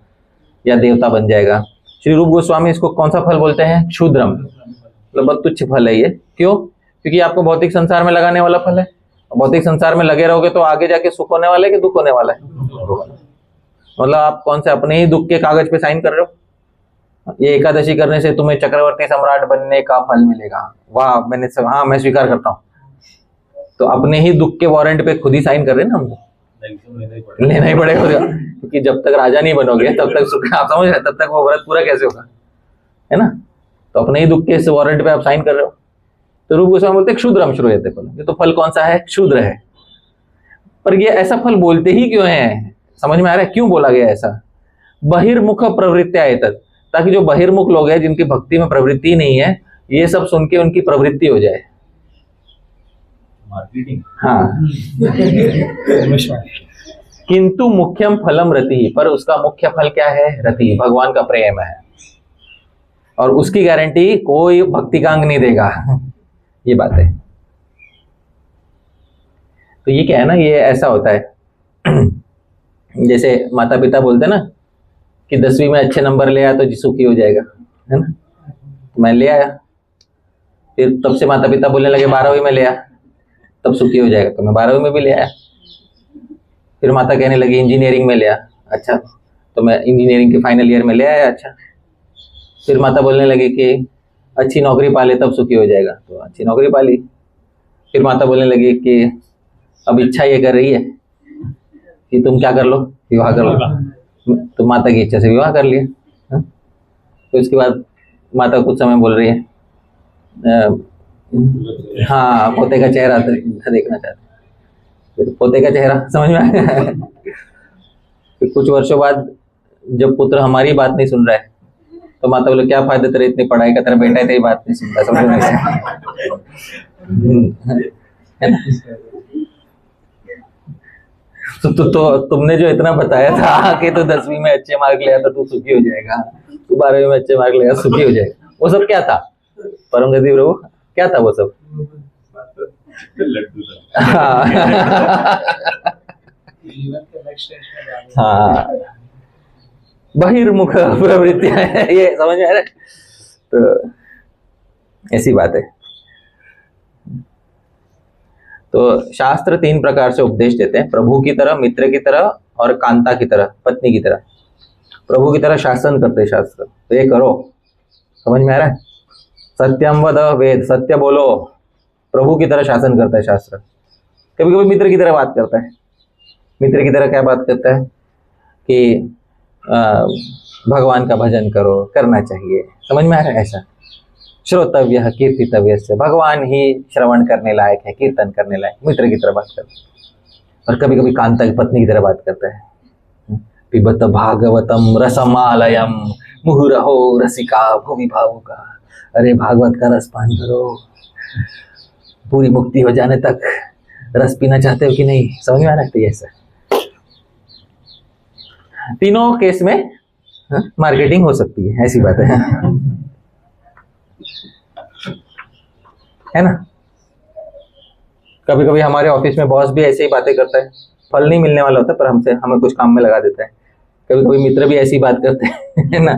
या देवता बन जाएगा। श्री रूप गोस्वामी इसको कौन सा फल बोलते हैं? क्षुद्रम, मतलब बहुत तुच्छ फल है ये। क्यों? क्योंकि आपको भौतिक संसार में लगाने वाला फल है। भौतिक संसार में लगे रहोगे तो आगे जाके सुख होने वाला है कि दुख होने वाला है? मतलब आप कौन से अपने ही दुख के कागज पे साइन कर रहे हो? ये एकादशी करने से तुम्हें चक्रवर्ती सम्राट बनने का फल मिलेगा, वाह, मैंने सब, हाँ मैं स्वीकार करता हूँ। तो अपने ही दुख के वारंट पे खुद ही साइन कर रहे हैं ना हमको, लेना ही पड़ेगा, क्योंकि जब तक राजा नहीं बनोगे तब तक सुख, आप समझ रहे, तब तक वो व्रत पूरा कैसे होगा, है ना। तो अपने ही दुख के इस वारंट पे आप साइन कर रहे हो। तो रूप गोस्वामी बोलते क्षुद्रम श्रूयते फलम, ये तो फल कौन सा है? क्षुद्र है। पर ये ऐसा फल बोलते ही क्यों है? समझ में आ रहा है क्यों बोला गया ऐसा? बहिर्मुख प्रवृत्त्या एतत्, ताकि जो बहिर्मुख लोग हैं जिनकी भक्ति में प्रवृत्ति नहीं है, ये सब सुन के उनकी प्रवृत्ति हो जाए। मार्केटिंग, हाँ। किंतु मुख्यम फलम रति, पर उसका मुख्य फल क्या है? रति, भगवान का प्रेम है, और उसकी गारंटी कोई भक्ति का अंग नहीं देगा। ये बात है। तो ये क्या है ना, ये ऐसा होता है जैसे माता पिता बोलते हैं ना कि 10वीं में अच्छे नंबर ले आया तो जी सुखी हो जाएगा, है ना। तो मैं ले आया, फिर तब से माता पिता बोलने लगे 12वीं में ले आ तब सुखी हो जाएगा, तो मैं 12वीं में भी ले आया। फिर माता कहने लगी इंजीनियरिंग में ले आ, अच्छा, तो मैं इंजीनियरिंग के फाइनल ईयर में ले आया, अच्छा। फिर माता बोलने लगी कि अच्छी नौकरी पाले तब सुखी हो जाएगा, तो अच्छी नौकरी पाली। फिर माता बोलने लगी कि अब इच्छा ये कर रही है कि तुम क्या कर लो, विवाह कर लो। तो माता की इच्छा से विवाह कर लिया। हाँ? तो इसके बाद माता कुछ समय बोल रही है हाँ पोते का चेहरा देखना चाहते, फिर पोते का चेहरा समझ में आया। फिर कुछ वर्षों बाद जब पुत्र हमारी बात नहीं सुन रहा है तो माता बोले क्या फायदा तेरे इतनी पढ़ाई का, तेरा बेटा है तेरी बात नहीं सुनता, समझ में है ना। तो तुमने जो इतना बताया था कि तो 10वीं में अच्छे मार्क लिया था तू सुखी हो जाएगा, तू 12वीं में अच्छे मार्क लिया सुखी हो जाएगा, वो सब क्या था परम गति प्रभु, क्या था वो सब? लड्डू था। जीवन के नेक्स्ट स्टेज में जाने हाँ बहिर्मुख प्रवृत्तियां है, ये समझ में आ रहा है। तो ऐसी बात है। तो शास्त्र 3 प्रकार से उपदेश देते हैं, प्रभु की तरह, मित्र की तरह और कांता की तरह, पत्नी की तरह। प्रभु की तरह शासन करते हैं शास्त्र, तो ये करो, समझ में आ रहा है। सत्यम वद वेद, सत्य बोलो, प्रभु की तरह शासन करता है शास्त्र। कभी कभी मित्र की तरह बात करता है। मित्र की तरह क्या बात करता है कि भगवान का भजन करो, करना चाहिए, समझ में आ रहा है। ऐसा श्रोतव्य कीर्तितव्य से, भगवान ही श्रवण करने लायक है, कीर्तन करने लायक, मित्र की तरह बात करता है। और कभी कभी कांता की पत्नी की तरह बात करता है। पिबत भागवतम रसमालयम मुहुरहो रसिका भूमि भावुका, अरे भागवत का रस पान करो, पूरी मुक्ति हो जाने तक रस पीना चाहते हो कि नहीं, समझ में आ रहा है। ऐसा तीनों केस में मार्केटिंग हो सकती है, ऐसी बात है ना। कभी कभी हमारे ऑफिस में बॉस भी ऐसे ही बातें करता है, फल नहीं मिलने वाला होता पर हमें कुछ काम में लगा देता है। कभी कभी मित्र भी ऐसी बात करते हैं, है ना।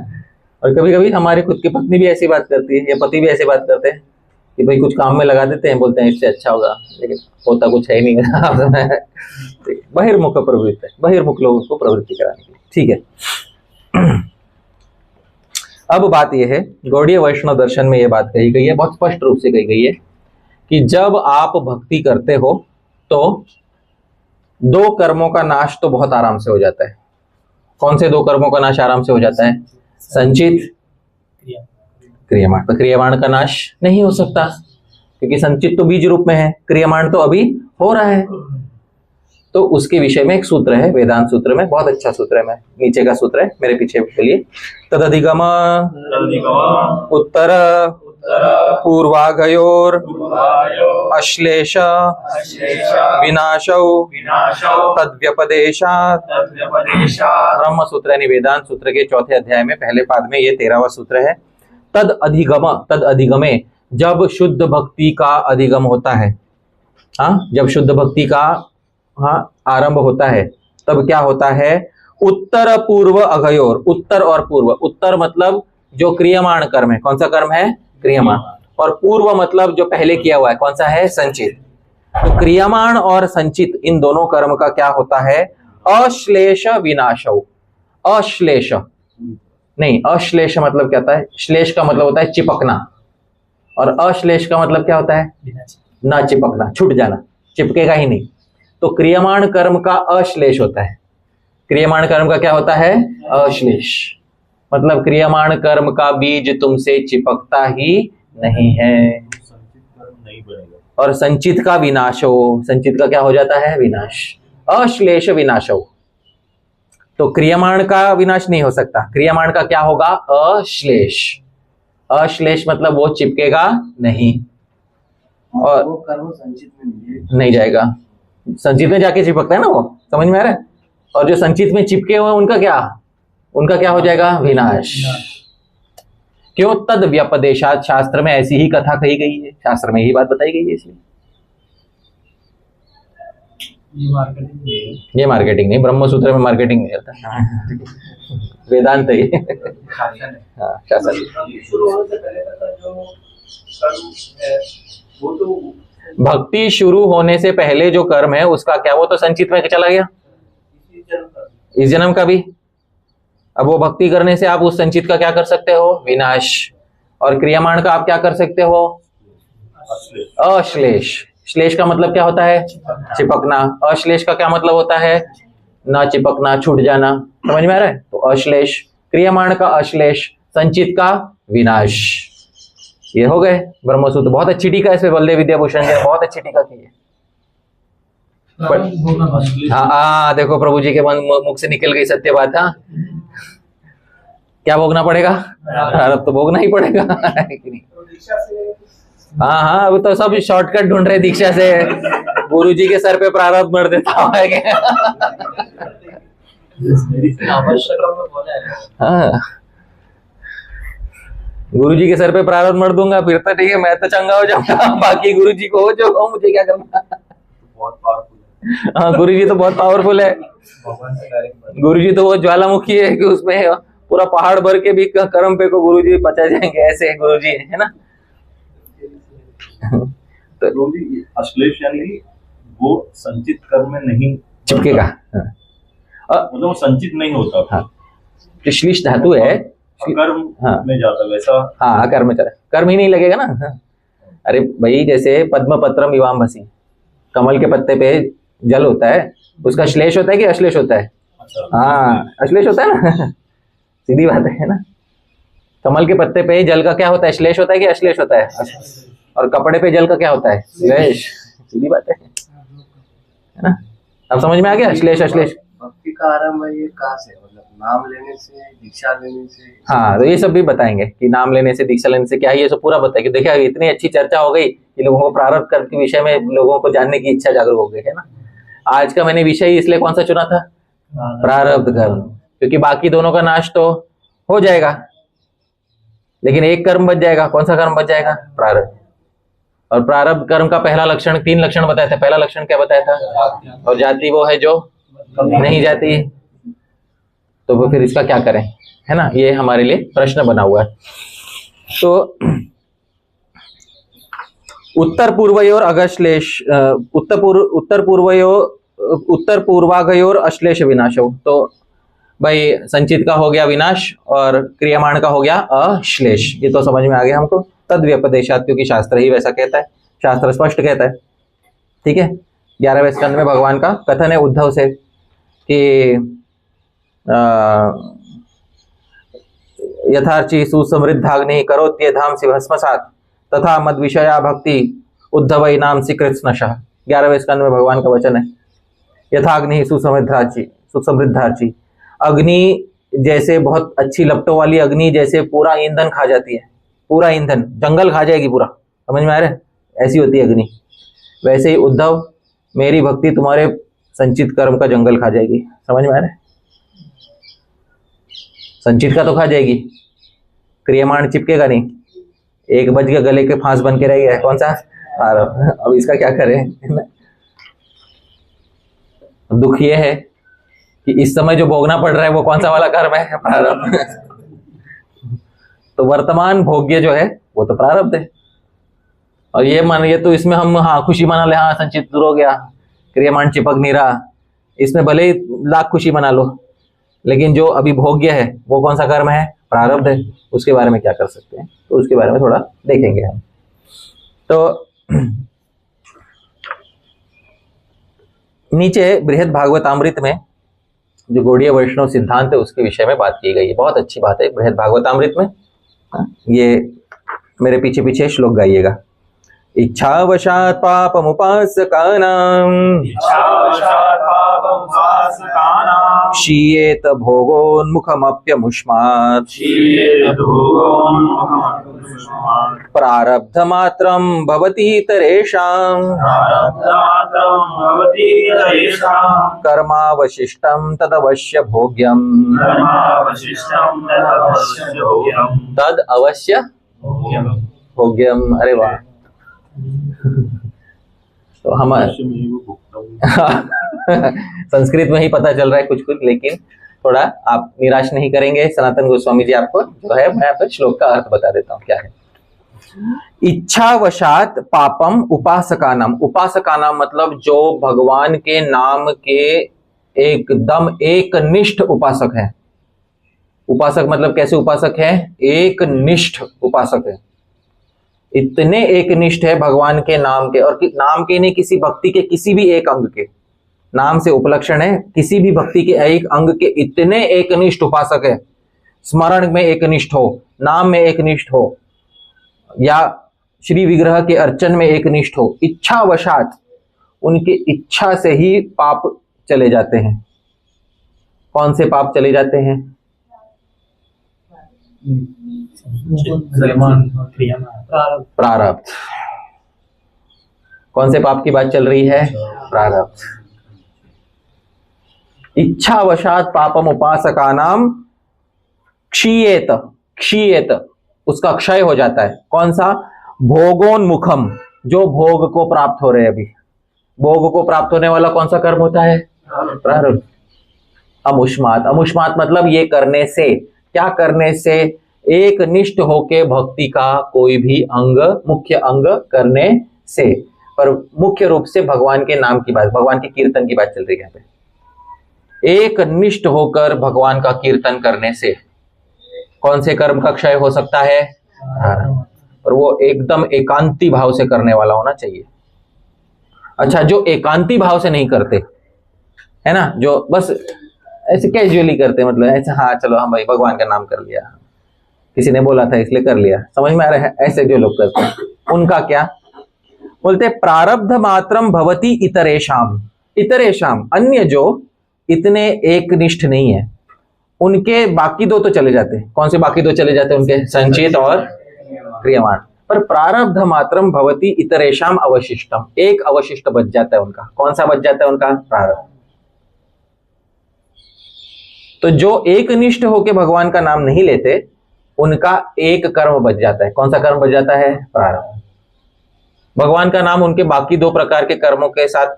और कभी कभी हमारे खुद की पत्नी भी ऐसी बात करती है, या पति भी ऐसी बात करते हैं कि भाई कुछ काम में लगा देते हैं, बोलते हैं इससे अच्छा होगा, लेकिन होता कुछ है ही नहीं। बहिर्मुख प्रवृत्ति है, बहिर्मुख लोगों को प्रवृत्ति कराने की, ठीक है। अब बात यह है, गौड़ीय वैष्णव दर्शन में यह बात कही गई है, बहुत स्पष्ट रूप से कही गई है कि जब आप भक्ति करते हो तो 2 कर्मों का नाश तो बहुत आराम से हो जाता है। कौन से 2 कर्मों का नाश आराम से हो जाता है? संचित, क्रियमाण। तो क्रियमाण का नाश नहीं हो सकता क्योंकि संचित तो बीज रूप में है, क्रियमाण तो अभी हो रहा है। तो उसके विषय में एक सूत्र है वेदांत सूत्र में, बहुत अच्छा सूत्र है, मैं नीचे का सूत्र है मेरे पीछे के लिए। तदधिगम उत्तर पूर्वाघयोर अश्लेष विनाशौ तद्व्यपदेशात्। ब्रह्म सूत्र यानी वेदांत सूत्र के 4थे अध्याय में पहले पाद में ये 13वां सूत्र है। तद अधिगमे, जब शुद्ध भक्ति का अधिगम होता है, हाँ, जब शुद्ध भक्ति का आरंभ होता है तब क्या होता है? उत्तर पूर्व अघयोर, उत्तर और पूर्व, उत्तर मतलब जो क्रियमाण कर्म है, कौन सा कर्म है? क्रियमाण। और पूर्व मतलब जो पहले किया हुआ है, कौन सा है? संचित। तो क्रियमाण और संचित इन दोनों कर्म का क्या होता है? अश्लेष विनाशौ। अश्लेष नहीं, अश्लेष मतलब क्या होता है? श्लेष का मतलब होता है चिपकना, और अश्लेष का मतलब क्या होता है? ना चिपकना, छूट जाना, चिपकेगा ही नहीं। तो क्रियमाण कर्म का अश्लेष होता है। क्रियमाण कर्म का क्या होता है? अश्लेष। मतलब क्रियमाण कर्म का बीज तुमसे चिपकता ही नहीं है। संचित कर्म नहीं बनेगा। और संचित का विनाश हो, संचित का क्या हो जाता है? विनाश। अश्लेष विनाश हो। तो क्रियमाण का विनाश नहीं हो सकता, क्रियमाण का क्या होगा? अश्लेष। अश्लेष मतलब वो चिपकेगा नहीं, और वो कर्म संचित में नहीं जाएगा। संचित में जाके चिपकता है ना वो, समझ में आ रहा है। और जो संचित में चिपके हुए उनका क्या हो जाएगा? विनाश। क्यों? तद व्यपदेशात्, शास्त्र में ऐसी ही कथा कही गई है, शास्त्र में यही बात बताई गई है, इसलिए ये मार्केटिंग नहीं, ब्रह्म सूत्र में मार्केटिंग नहीं होता, वेदांत है ये। हाँ, शासन। भक्ति शुरू होने से पहले जो कर्म है उसका क्या, वो तो संचित में चला गया, इस जन्म का भी। अब वो भक्ति करने से आप उस संचित का क्या कर सकते हो? विनाश। और क्रियमाण का आप क्या कर सकते हो? अश्लेष। श्लेष का मतलब क्या होता है? चिपकना। अश्लेष का क्या मतलब होता है? ना चिपकना, छूट जाना। समझ में आ रहा है? तो अश्लेष, क्रियमाण का अश्लेष, संचित का विनाश। ये हो गए ब्रह्मसूत्र। बहुत अच्छी टीका है इस पे बलदेव विद्याभूषण जी ने बहुत अच्छी टीका की है। हाँ देखो प्रभु जी के मुख से निकल गई सत्य बात। हाँ, क्या भोगना पड़ेगा? प्रारब्ध तो भोगना ही पड़ेगा। हाँ हाँ, अब तो सब शॉर्टकट ढूंढ रहे दीक्षा से। गुरु जी के सर पे प्रारब्ध मर देता हूँ। हाँ, गुरु जी के सर पे प्रारब्ध मर दूंगा फिर तो ठीक है, मैं तो चंगा हो जाऊंगा। बाकी गुरु जी को हो जो हो, मुझे क्या करना। बहुत पावरफुल। हाँ, गुरु जी तो बहुत पावरफुल है। गुरु जी तो वो ज्वालामुखी है कि उसमें पूरा पहाड़ भर के भी कर्म पे को गुरु जी बचा जाएंगे, ऐसे गुरु जी है ना। तो अश्लेष यानी वो संचित कर्म में नहीं चिपकेगा। मतलब वो संचित नहीं होता। हाँ, जो श्लिष्ट धातु है कर्म में जाता वैसा। हाँ, कर्म में चला, कर्म ही नहीं लगेगा ना। हाँ। अरे भाई, जैसे पद्म पत्रम विवाम्भसी, कमल के पत्ते पे जल होता है, उसका श्लेष होता है कि अश्लेष होता है? हाँ, अश्लेष होता है ना। सीधी बात है ना। कमल के पत्ते पे जल का क्या होता है? श्लेष होता है कि अश्लेष होता है? और कपड़े पे जल का क्या होता है? श्लेष। सीधी बात है ना। अब समझ में आ गया श्लेष अश्लेष। भक्ति का आरंभ ये कहाँ से? मतलब नाम लेने से, दीक्षा लेने से? हाँ, तो ये सब भी बताएंगे कि नाम लेने से, दीक्षा लेने से क्या है, ये सब पूरा बताएंगे। देखिए इतनी अच्छी चर्चा हो गई कि लोगों को प्रारब्ध कर्म के विषय में लोगों को जानने की इच्छा जागरूक हो गई है ना। आज का मैंने विषय इसलिए कौन सा चुना था? प्रारब्ध कर्म, क्योंकि बाकी दोनों का नाश तो हो जाएगा, लेकिन एक कर्म बच जाएगा। कौन सा कर्म बच जाएगा? प्रारब्ध। और प्रारब्ध कर्म का पहला लक्षण, 3 लक्षण बताए थे। पहला लक्षण क्या बताया था? और जाति वो है जो नहीं जाती, तो वो फिर इसका क्या करें, है ना। ये हमारे लिए प्रश्न बना हुआ है। तो उत्तर पूर्वयोर अगश्लेष, उत्तर पूर्वागयोर अश्लेष विनाशो। तो भाई संचित का हो गया विनाश और क्रियमाण का हो गया अश्लेष। ये तो समझ में आ गया हमको। तद व्यपदेशात, क्योंकि शास्त्र ही वैसा कहता है, शास्त्र स्पष्ट कहता है। ठीक है। 11वें स्कंद में भगवान का कथन है उद्धव से कि यथार्ची सुसमृद्धाग्नि करोत्ये धामसि भस्मसात् तथा मद विषया भक्ति उद्धवई नाम कृत्स्नशः। 11वें स्कंद में भगवान का वचन है। यथाग्नि सुसमृद्धार्ची, अग्नि जैसे बहुत अच्छी लपटों वाली अग्नि जैसे पूरा ईंधन खा जाती है, पूरा ईंधन जंगल खा जाएगी पूरा। समझ में आ रहा है? ऐसी होती है अग्नि। वैसे ही उद्धव, मेरी भक्ति तुम्हारे संचित कर्म का जंगल खा जाएगी। समझ में आ रहा है? संचित का तो खा जाएगी, क्रियमाण चिपकेगा नहीं। एक बज के गले के फांस बन के रह गया। कौन सा? अब इसका क्या करें? दुख ये है कि इस समय जो भोगना पड़ रहा है वो कौन सा वाला कर्म है? प्रारब्ध। तो वर्तमान भोग्य जो है वो तो प्रारब्ध है। और ये मानिए तो इसमें हम हाँ खुशी मना ले, हाँ संचित दूर हो गया, क्रियमाण चिपक नहीं रहा, इसमें भले ही लाख खुशी मना लो, लेकिन जो अभी भोग्य है वो कौन सा कर्म है? प्रारब्ध है। उसके बारे में क्या कर सकते हैं, तो उसके बारे में थोड़ा देखेंगे हम। तो नीचे बृहद भागवतामृत में जो गौड़ीय वैष्णव सिद्धांत है उसके विषय में बात की गई है। बहुत अच्छी बात है बृहद भागवतामृत में। ये मेरे पीछे पीछे श्लोक गाइएगा। इच्छावशात् पापमुपासकानां क्षीयेत भोगोन्मुखमप्यमुष्मात् प्रारब्धमात्रं भवतीतरेषां कर्मावशिष्टं तदवश्य भोग्यं तद अवश्य भोग्यम। अरे वाह। तो हम संस्कृत में ही पता चल रहा है कुछ कुछ, लेकिन थोड़ा आप निराश नहीं करेंगे। सनातन गोस्वामी जी आपको जो है मैं आपको श्लोक का अर्थ बता देता हूँ क्या है। इच्छावशात पापम उपासकानाम। उपासकानाम मतलब जो भगवान के नाम के एकदम एक निष्ठ उपासक हैं। उपासक मतलब कैसे उपासक है? एक निष्ठ उपासक है, इतने एक निष्ठ है भगवान के नाम के, और नाम के नहीं, किसी भक्ति के किसी भी एक अंग के, नाम से उपलक्षण है किसी भी भक्ति के एक अंग के, इतने एक निष्ठ उपासक है। स्मरण में एक निष्ठ हो, नाम में एक निष्ठ हो, या श्री विग्रह के अर्चन में एक निष्ठ हो, इच्छावशात उनके इच्छा से ही पाप चले जाते हैं। कौन से पाप चले जाते हैं? प्रारब्ध। कौन से पाप की बात चल रही है? प्रारब्ध। इच्छावशात पापम उपासका नाम क्षीयेत, क्षीयेत उसका क्षय हो जाता है। कौन सा? भोगोन्मुखम, जो भोग को प्राप्त हो रहे हैं। अभी भोग को प्राप्त होने वाला कौन सा कर्म होता है? प्रारब्ध। अमुष्मात, अमुष्मात मतलब ये करने से, क्या करने से? एक निष्ठ होके भक्ति का कोई भी अंग, मुख्य अंग करने से, पर मुख्य रूप से भगवान के नाम की बात, भगवान के कीर्तन की बात चल रही है यहाँ पे। एक निष्ठ होकर भगवान का कीर्तन करने से कौन से कर्म का क्षय हो सकता है? और वो एकदम एकांती भाव से करने वाला होना चाहिए। अच्छा, जो एकांती भाव से नहीं करते है ना, जो बस ऐसे कैजुअली करते, मतलब ऐसे हाँ चलो हम भाई भगवान का नाम कर लिया, किसी ने बोला था इसलिए कर लिया, समझ में आ रहा है? ऐसे जो लोग करते हैं उनका क्या बोलते? प्रारब्ध मात्रम भवति इतरेशाम, इतरेशाम अन्य जो इतने एक निष्ठ नहीं है उनके बाकी दो तो चले जाते हैं। कौन से बाकी दो चले जाते हैं? उनके संचित और क्रियमाण। पर प्रारब्ध मात्रम भवति इतरेशाम अवशिष्टम, एक अवशिष्ट बच जाता है उनका। कौन सा बच जाता है उनका? प्रारब्ध। तो जो एक निष्ठ होके भगवान का नाम नहीं लेते उनका एक कर्म बच जाता है। कौन सा कर्म बच जाता है? प्रारब्ध। भगवान का नाम उनके बाकी दो प्रकार के कर्मों के साथ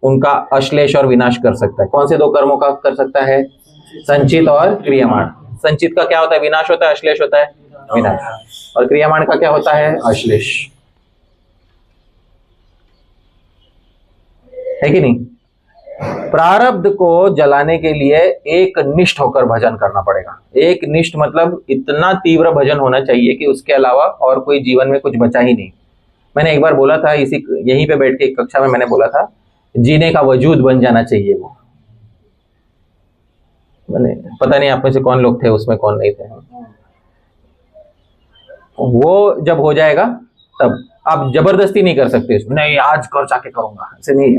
उनका अश्लेष और विनाश कर सकता है। कौन से दो कर्मों का कर सकता है? संचित और क्रियमाण। संचित का क्या होता है? विनाश होता है, अश्लेष होता है विनाश। और क्रियमाण का क्या होता है? अश्लेष। है कि नहीं? प्रारब्ध को जलाने के लिए एक निष्ठ होकर भजन करना पड़ेगा। एक निष्ठ मतलब इतना तीव्र भजन होना चाहिए कि उसके अलावा और कोई जीवन में कुछ बचा ही नहीं। मैंने एक बार बोला था, इसी यहीं पे बैठ के कक्षा में मैंने बोला था, जीने का वजूद बन जाना चाहिए वो। मैंने पता नहीं आप में से कौन लोग थे उसमें, कौन नहीं थे। वो जब हो जाएगा तब आप जबरदस्ती नहीं कर सकते इसमें, नहीं आज कर जाके करूंगा,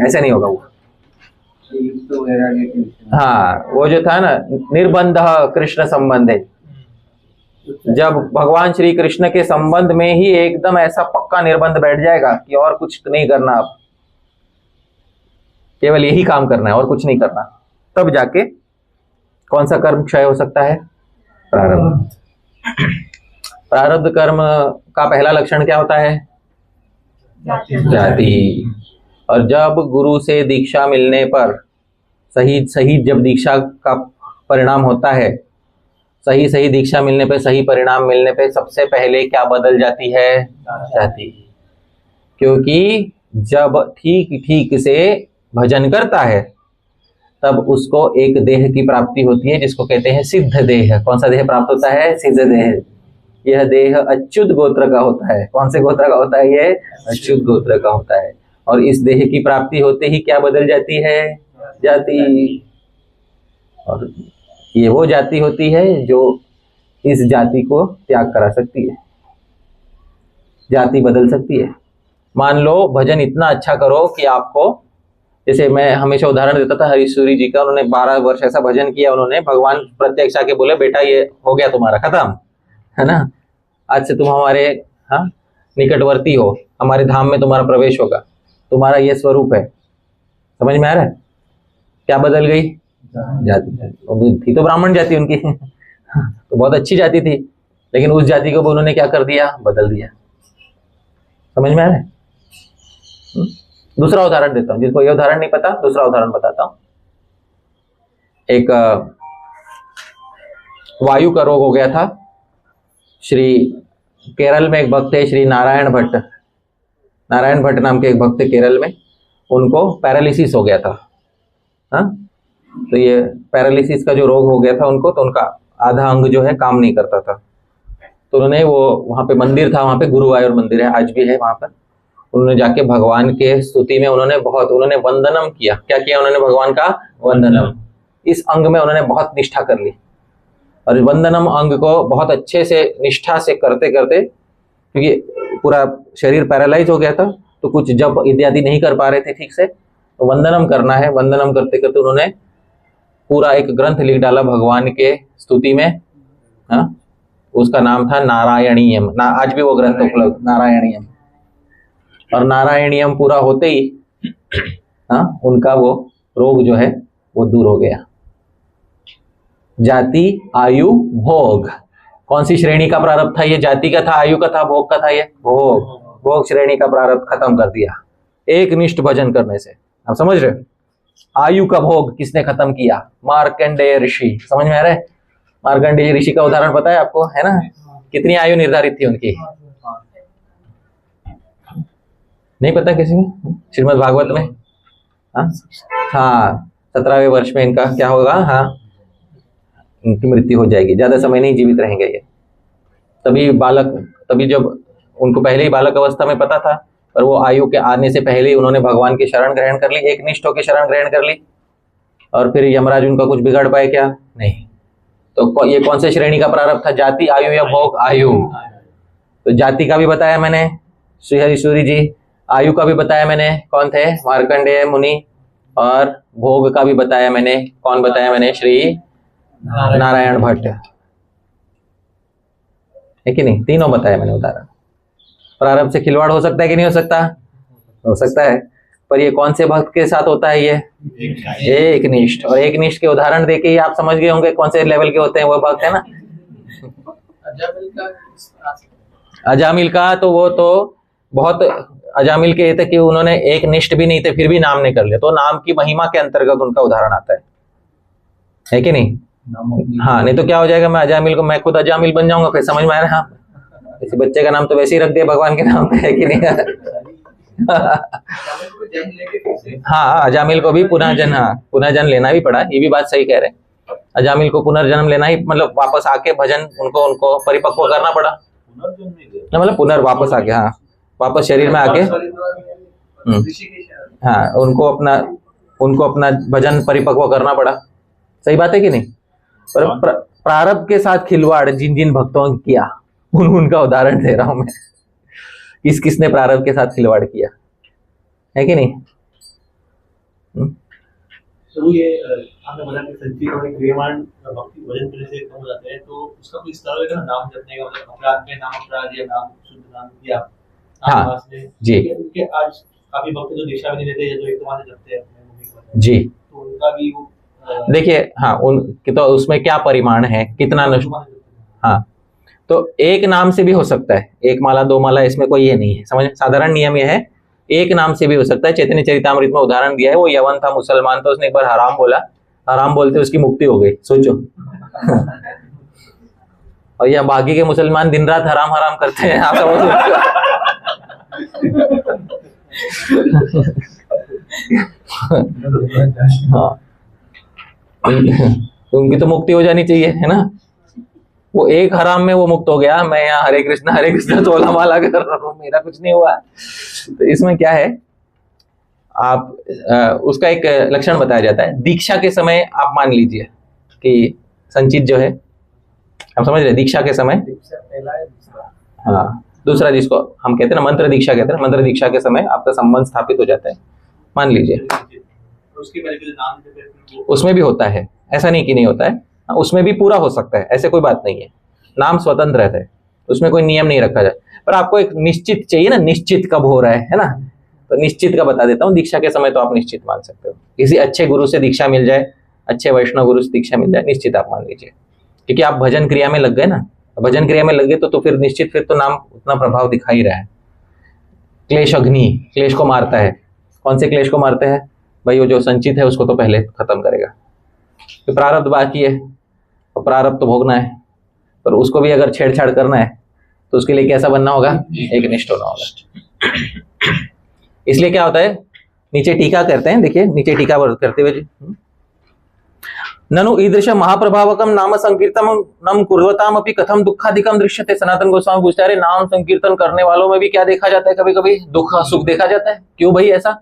ऐसे नहीं होगा वो। हाँ, वो जो था ना निर्बंध कृष्ण संबंध है, जब भगवान श्री कृष्ण के संबंध में ही एकदम ऐसा पक्का निर्बंध बैठ जाएगा कि और कुछ नहीं करना, अब केवल यही काम करना है और कुछ नहीं करना, तब जाके कौन सा कर्म क्षय हो सकता है? प्रारब्ध। प्रारब्ध कर्म का पहला लक्षण क्या होता है? जाति। और जब गुरु से दीक्षा मिलने पर सही जब दीक्षा का परिणाम होता है, सही दीक्षा मिलने पे, सही परिणाम मिलने पे सबसे पहले क्या बदल जाती है? जाति। क्योंकि जब ठीक से भजन करता है तब उसको एक देह की प्राप्ति होती है जिसको कहते हैं सिद्ध देह। कौन सा देह प्राप्त होता है? सिद्ध देह। यह देह अच्युत गोत्र का होता है। कौन से गोत्र का होता है? ये अच्युत गोत्र का होता है। और इस देह की प्राप्ति होते ही क्या बदल जाती है? जाति। और ये वो जाति होती है जो इस जाति को त्याग करा सकती है, जाति बदल सकती है। मान लो भजन इतना अच्छा करो कि आपको, जैसे मैं हमेशा उदाहरण देता था हरीश्वरी जी का, उन्होंने 12 वर्ष ऐसा भजन किया, उन्होंने भगवान प्रत्यक्ष आके बोले बेटा ये हो गया तुम्हारा खत्म, है ना, आज से तुम हमारे निकटवर्ती हो, हमारे धाम में तुम्हारा प्रवेश होगा, तुम्हारा ये स्वरूप है। समझ में आ रहा है? क्या बदल गई? जाति। थी तो ब्राह्मण जाति उनकी तो बहुत अच्छी जाति थी, लेकिन उस जाति को उन्होंने क्या कर दिया? बदल दिया। समझ में आ रहा है? दूसरा उदाहरण देता हूं, जिसको ये उदाहरण नहीं पता दूसरा उदाहरण बताता हूं। एक वायु का रोग हो गया था। केरल में एक भक्त है श्री नारायण भट्ट नाम के एक भक्त केरल में, उनको पैरालिसिस हो गया था। हाँ, तो ये पैरालिसिस का जो रोग हो गया था उनको, तो उनका आधा अंग जो है काम नहीं करता था। तो उन्होंने वो वहाँ पे मंदिर था, वहाँ पे गुरुवायूर मंदिर है, आज भी है वहाँ पर। उन्होंने जाके भगवान के स्तुति में उन्होंने वंदनम किया। क्या किया उन्होंने? भगवान का वंदनम। इस अंग में उन्होंने बहुत निष्ठा कर ली, और वंदनम अंग को बहुत अच्छे से निष्ठा से करते करते, क्योंकि पूरा शरीर पैरालाइज हो गया था, तो कुछ जप इत्यादि नहीं कर पा रहे थे ठीक से, तो वंदनम करना है। वंदनम करते करते उन्होंने पूरा एक ग्रंथ लिख डाला भगवान के स्तुति में। हाँ, उसका नाम था नारायणीयम। आज भी वो ग्रंथ उपलब्ध, नारायणीयम। और नारायणीयम पूरा होते ही हाँ, उनका वो रोग जो है वो दूर हो गया। जाति, आयु, भोग, कौन सी श्रेणी का प्रारब्ध था ये? जाति का था, आयु का था, भोग का था? ये भोग श्रेणी का प्रारब्ध खत्म कर दिया एक निष्ठ भजन करने से। आप समझ रहे? आयु का भोग किसने खत्म किया? मार्कंडेय ऋषि। समझ में आ रहा है? मार्कंडेय ऋषि का उदाहरण पता है आपको, है ना? कितनी आयु निर्धारित थी उनकी? नहीं पता किसी को? श्रीमद् भागवत में हाँ 17वें वर्ष में इनका क्या होगा? हाँ, इनकी मृत्यु हो जाएगी, ज्यादा समय नहीं जीवित रहेंगे ये। तभी जब उनको पहले ही बालक अवस्था में पता था, पर वो आयु के आने से पहले ही उन्होंने भगवान की शरण ग्रहण कर ली, एक निष्ठ होकर शरण ग्रहण कर ली। और फिर यमराज उनका कुछ बिगाड़ पाए क्या? नहीं। तो ये कौन से श्रेणी का प्रारब्ध था? जाति, आयु या भोग? आयु। तो जाति का भी बताया मैंने, श्री हरि सूरी जी। आयु का भी बताया मैंने, कौन थे? मार्कंडेय मुनि। और भोग का भी बताया मैंने, कौन बताया मैंने? श्री नारायण भट्ट, है कि नहीं? तीनों बताया मैंने उदाहरण। प्रारब्ध से खिलवाड़ हो सकता है कि नहीं हो सकता? हो सकता है, पर ये कौन से भक्त के साथ होता है? ये एक निष्ठ। और एक निष्ठ के उदाहरण देके ही आप समझ गए होंगे कौन से लेवल के होते हैं वो भक्त, है ना? अजामिल का तो वो तो बहुत, अजामिल के ये थे कि उन्होंने एक निष्ठ भी नहीं थे, फिर भी नाम नहीं कर लिया, तो नाम की महिमा के अंतर्गत उनका उदाहरण आता है कि नहीं? हाँ, नहीं तो क्या हो जाएगा? मैं खुद अजामिल बन जाऊंगा, फिर समझ में आ रहा है? हाँ, इसी बच्चे का नाम तो वैसे ही रख दिया भगवान के नाम पे, है कि नहीं? हाँ, अजामिल को भी पुनः जन्म लेना भी पड़ा, ये भी बात सही कह रहे हैं। अजामिल को पुनर्जन्म लेना ही मतलब वापस आके भजन उनको परिपक्व करना पड़ा, मतलब वापस आके, हाँ, वापस शरीर में आके, हाँ, उनको अपना भजन परिपक्व करना पड़ा। सही बात है कि नहीं? पर प्रारब्ध के साथ खिलवाड़ जिन जिन भक्तों ने किया, उनका उदाहरण दे रहा हूं मैं। किसने प्रारब्ध के साथ खिलवाड़ किया, है कि नहीं? तो ये आपने बोला कि संचित और क्रियमान भक्ति भजन करने से कम हो जाते हैं, तो उसका कोई स्तर है ना? नाम जपने का मतलब अपराध में नाम अपराध या नाम शुद्ध नाम किया। हाँ जी, क्योंकि आज काफी भक्त जो दीक्षा भी नहीं लेते, जो एक माने जपते हैं जी, तो उनका भी वो देखिए, हाँ, उनके तो उसमें क्या परिमाण है, कितना नष्ट। हाँ, तो एक नाम से भी हो सकता है, एक माला दो माला, इसमें कोई ये नहीं है। समझ, साधारण नियम ये है, एक नाम से भी हो सकता है। चैतन्य चरितामृत में उदाहरण दिया है, वो यवन था, मुसलमान था, उसने एक बार हराम बोला, हराम बोलते उसकी मुक्ति हो गई, सोचो। और यहाँ बाकी के मुसलमान दिन रात हराम करते हैं, आप समझ। हाँ, उनकी तो मुक्ति हो जानी चाहिए, है ना? वो एक हराम में वो मुक्त हो गया, मैं यहाँ हरे कृष्णा 16 माला कर रहा हूँ, मेरा कुछ नहीं हुआ। तो इसमें क्या है, आप उसका एक लक्षण बताया जाता है। दीक्षा के समय आप मान लीजिए कि संचित जो है, आप समझ रहे, दीक्षा के समय, हाँ, दूसरा जिसको हम कहते हैं ना मंत्र दीक्षा कहते हैं, मंत्र दीक्षा के समय आपका संबंध स्थापित हो जाता है, मान लीजिए। उसमें भी होता है, ऐसा नहीं कि नहीं होता है, उसमें भी पूरा हो सकता है, ऐसे कोई बात नहीं है। नाम स्वतंत्र रहता है, उसमें कोई नियम नहीं रखा जाए, पर आपको एक निश्चित चाहिए ना, निश्चित कब हो रहा है ना? तो निश्चित का बता देता हूँ। दीक्षा के समय तो आप निश्चित मान सकते हो, किसी अच्छे गुरु से दीक्षा मिल जाए, अच्छे वैष्णव गुरु से दीक्षा मिल जाए, निश्चित आप मान लीजिए, क्योंकि आप भजन क्रिया में लग गए ना। भजन क्रिया में लग गए तो फिर निश्चित, फिर तो नाम उतना प्रभाव दिखा ही रहा है। क्लेश अग्नि, क्लेश को मारता है। कौन से क्लेश को मारते हैं भाई? वो जो संचित है उसको तो पहले खत्म करेगा। तो प्रारब्ध बाकी है, और प्रारब्ध तो भोगना है, पर उसको भी अगर छेड़छाड़ करना है तो उसके लिए कैसा बनना होगा? एक निष्ठ होना होगा। इसलिए क्या होता है, नीचे टीका करते हैं, देखिए नीचे टीका करते हुए, ननु ईदृश महाप्रभावकम नाम संकीर्तनम कुर्वतामपि कथम दुखाधिकम दृश्यते। सनातन गोस्वामी पूछते हैं, अरे नाम संकीर्तन करने वालों में भी क्या देखा जाता है, कभी कभी दुख सुख देखा जाता है, क्यों भाई ऐसा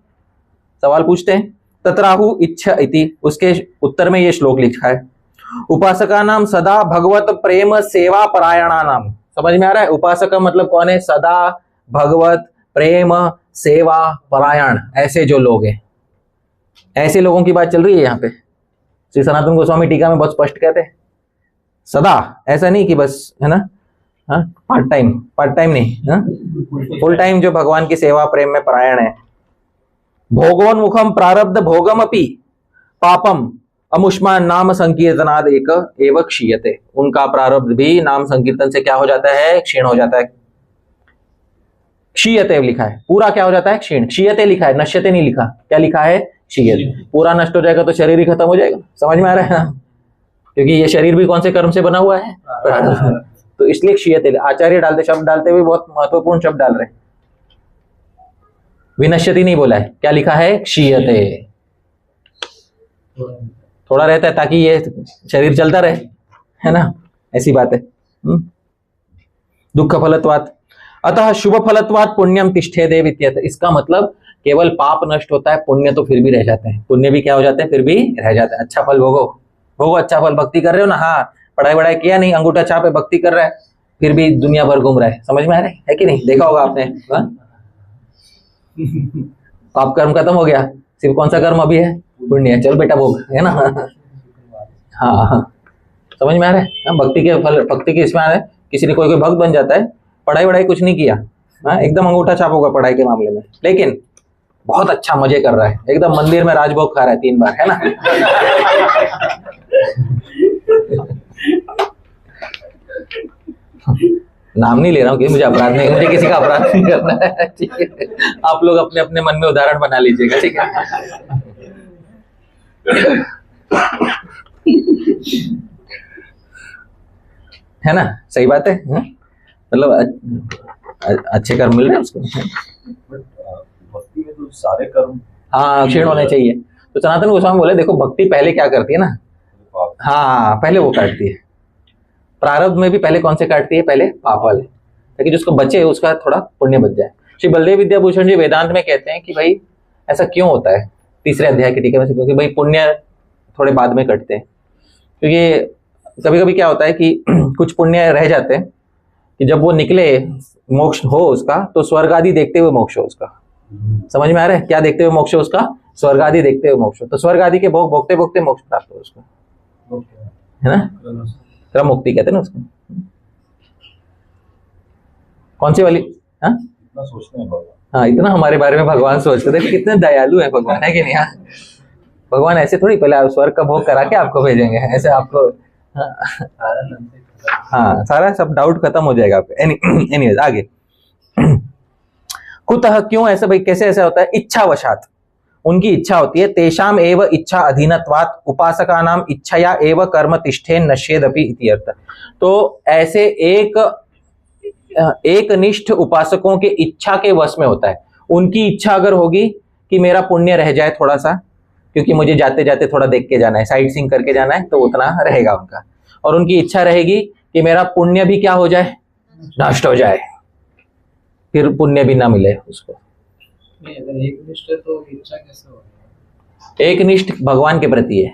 सवाल पूछते हैं। तत्राहु इच्छा इति, उसके उत्तर में ये श्लोक लिखा है, उपासका नाम सदा भगवत प्रेम सेवा परायणा नाम। समझ में आ रहा है, उपासक मतलब कौन है, सदा भगवत प्रेम सेवा परायण, ऐसे जो लोग हैं, ऐसे लोगों की बात चल रही है यहाँ पे। श्री सनातन गोस्वामी टीका में बहुत स्पष्ट कहते हैं, सदा, ऐसा नहीं कि बस, है ना, हाँ, पार्ट टाइम नहीं, हाँ, फुल टाइम जो भगवान की सेवा प्रेम में परायण है। भोगोन्मुखम प्रारब्ध भोगम अपि पापम अमुष्मान नाम संकीर्तनाद एक एव क्षीयते। उनका प्रारब्ध भी नाम संकीर्तन से क्या हो जाता है, क्षीण हो जाता है। क्षीयते लिखा है, पूरा क्या हो जाता है, क्षीण। क्षीयते लिखा है, नश्यते नहीं लिखा। क्या लिखा है, क्षीयते। पूरा नष्ट हो जाएगा तो शरीर ही खत्म हो जाएगा। समझ में आ रहा है, क्योंकि ये शरीर भी कौन से कर्म से बना हुआ है, तो इसलिए क्षीयते। आचार्य डालते, शब्द डालते हुए बहुत महत्वपूर्ण शब्द डाल रहे हैं, विनश्यति नहीं बोला है, क्या लिखा है, क्षीयते। थोड़ा रहता है ताकि ये शरीर चलता रहे, है ना, ऐसी बात है। दुख फलत्वात् अतः शुभ फलत्वात् पुण्यम तिष्ठेदेव इत्यत। इसका मतलब केवल पाप नष्ट होता है, पुण्य तो फिर भी रह जाते हैं। पुण्य भी क्या हो जाते हैं, फिर भी रह जाते हैं। अच्छा फल भोगो, अच्छा फल, भक्ति कर रहे हो ना, हाँ, पढ़ाई वढ़ाई किया नहीं, अंगूठा छाप है, भक्ति कर रहा है, फिर भी दुनिया भर घूम रहा है। समझ में आ रहा है कि नहीं, देखा होगा आपने। पाप कर्म खत्म हो गया, सिर्फ कौन सा कर्म अभी है, पुण्य। चलो बेटा भोग, है ना। हाँ, समझ में आ रहा है। भक्ति के फल, भक्ति के इसमें आ रहा है, किसी ने कोई भक्त बन जाता है, पढ़ाई वढ़ाई कुछ नहीं किया, हाँ, एकदम अंगूठा छाप होगा पढ़ाई के मामले में, लेकिन बहुत अच्छा मजे कर रहा है, एकदम मंदिर में राजभोग खा रहा है 3 बार, है ना। नाम नहीं ले रहा हूँ कि मुझे अपराध नहीं, मुझे किसी का अपराध नहीं करना है, ठीक है। आप लोग अपने अपने मन में उदाहरण बना लीजिएगा, ठीक है। है ना, सही बात है, मतलब अच्छे कर्म मिल रहे हैं उसको। भक्ति में तो सारे कर्म, हाँ, क्षीण होने चाहिए। तो सनातन गोस्वामी बोले, देखो भक्ति पहले क्या करती है ना, हाँ, पहले वो काटती है। प्रारब्ध में भी पहले कौन से काटती है, पहले पाप वाले, ताकि जिसको बचे उसका थोड़ा पुण्य बच जाए। श्री बलदेव विद्याभूषण जी वेदांत में कहते हैं कि भाई ऐसा क्यों होता है, 3रे अध्याय के टीका में से, क्योंकि भाई पुण्य थोड़े बाद में कटते हैं। क्योंकि कभी कभी क्या होता है कि कुछ पुण्य रह जाते हैं कि जब वो निकले, मोक्ष हो उसका, तो स्वर्ग आदि देखते हुए मोक्ष हो उसका। समझ में आ रहा है, क्या देखते हुए मोक्ष हो उसका, स्वर्ग आदि देखते हुए मोक्ष हो। तो स्वर्ग आदि के भोग भोगते भोगते मोक्ष प्राप्त हो उसको, है ना, क्रम मुक्ति कहते हैं ना उसको। कौन सी वाली, हाँ, इतना सोचते हैं भगवान, हाँ, इतना हमारे बारे में भगवान सोचते थे, कितने दयालु है भगवान, है कि नहीं। हाँ, भगवान ऐसे थोड़ी पहले आप स्वर्ग का भोग करा के आपको भेजेंगे, ऐसे आपको, हाँ, सारा सब डाउट खत्म हो जाएगा। एनीवेज आगे, कुतः, क्यों ऐसा भाई, कैसे ऐसा होता है, इच्छावशात, उनकी इच्छा होती है। तेषाम एव इच्छा अधीनत्वात् उपासकानाम इच्छया एव कर्म तिष्ठेन नश्येदपि इति अर्थ। तो ऐसे एक निष्ठ उपासकों के इच्छा के वश में होता है। उनकी इच्छा अगर होगी कि मेरा पुण्य रह जाए थोड़ा सा, क्योंकि मुझे जाते जाते थोड़ा देख के जाना है, साइट सीइंग करके जाना है, तो उतना रहेगा उनका। और उनकी इच्छा रहेगी कि मेरा पुण्य भी क्या हो जाए, नष्ट हो जाए, फिर पुण्य भी ना मिले उसको। अगर एक निष्ठ है तो इच्छा कैसे होगी, एक निष्ठ भगवान के प्रति है।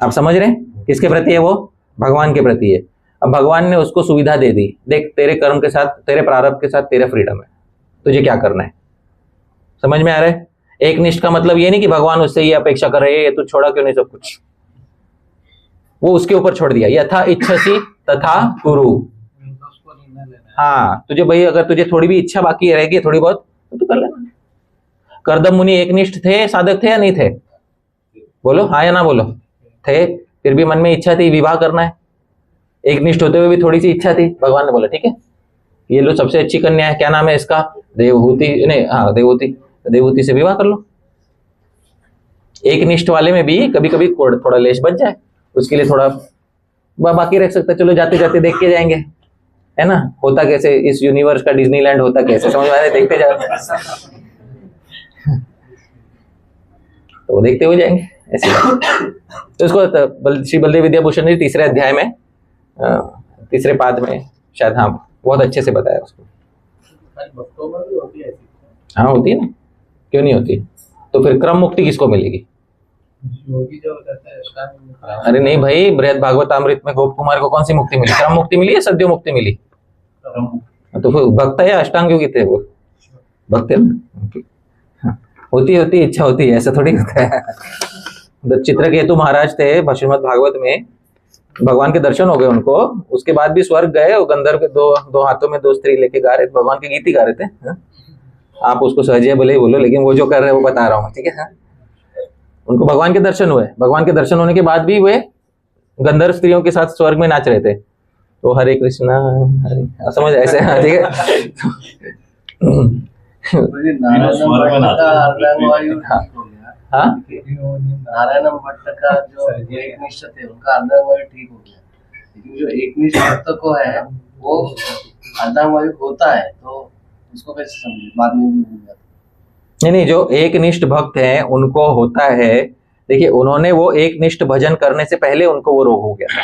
आप समझ रहे हैं, किसके प्रति है वो, भगवान के प्रति है। अब भगवान ने उसको सुविधा दे दी, देख तेरे कर्म के साथ, तेरे प्रारब्ध के साथ तेरे फ्रीडम है, तुझे क्या करना है। समझ में आ रहा है। एक निष्ठ का मतलब ये नहीं कि भगवान उससे ये अपेक्षा कर रहे हैं, तू छोड़ा क्यों नहीं सब कुछ, वो उसके ऊपर छोड़ दिया। यथा इच्छसी तथा कुरु। उसको निर्णय लेना है। हाँ, तुझे भाई अगर तुझे थोड़ी भी इच्छा बाकी रहेगी थोड़ी बहुत, तो तू कर लेना। करदम मुनि एक निष्ठ थे, साधक थे या नहीं थे, बोलो हाँ या ना बोलो, थे। फिर भी मन में इच्छा थी विवाह करना है, एक निष्ठ होते हुए भी थोड़ी सी इच्छा थी। भगवान ने बोला ठीक है, ये लो सबसे अच्छी कन्या है, क्या नाम है इसका, देवहूति, नहीं, हाँ देवहूति, देवहूति से विवाह कर लो। एक निष्ठ वाले में भी कभी कभी थोड़ा लेश बच जाए, उसके लिए थोड़ा बाकी रख सकता, चलो जाते जाते देख के जाएंगे, है ना, होता कैसे इस यूनिवर्स का डिज्नीलैंड होता कैसे, समझ में आ रहा है, देखते जाए तो वो देखते हुए जाएंगे। ऐसी बात। तो इसको श्री बलदेव विद्याभूषण ने तीसरे अध्याय में तीसरे पाद में शायद, हाँ, बहुत अच्छे से बताया उसको। भक्तों में भी होती है ऐसी? हाँ होती है ना, क्यों नहीं होती? तो फिर क्रम मुक्ति किसको मिलेगी? योगी जो कहते हैं अष्टांग। अरे नहीं भाई, बृहद भागवतामृत में गोप कुमार को कौन सी मुक्ति मिली? क्रम मुक्ति मिली या सद्यो मुक्ति मिली? तो फिर भक्त है या अष्टांग योगी थे वो? भक्त है ना। होती इच्छा होती है, ऐसा थोड़ी होता है। जब चित्रकेतु महाराज थे श्रीमद् भागवत में, भगवान के दर्शन हो गए उनको, उसके बाद भी स्वर्ग गए और गंधर्व के दो हाथों में 2 स्त्री लेके गा रहे थे, भगवान के गीत ही गा रहे थे। हाँ? आप उसको सहजे भले ही बोलो, लेकिन वो जो कर रहे हैं वो बता रहा हूँ, ठीक है। हाँ? उनको भगवान के दर्शन हुए, भगवान के दर्शन होने के बाद भी वे गंधर्व स्त्रियों के साथ स्वर्ग में नाच रहे थे। तो हरे कृष्णा हरे, समझ ऐसे, हाँ ठीक है। हाँ नारायण भट्ट का जो एकनिष्ठ थे उनका अर्धांगवायु ठीक हो गया, लेकिन जो एकनिष्ठ भक्त को है वो अर्धांगवायु होता है, तो उसको कैसे समझे? बाद में भी हो जाता। नहीं, जो एकनिष्ठ भक्त हैं उनको होता है। देखिए, उन्होंने वो एकनिष्ठ भजन करने से पहले उनको वो रोग हो गया था,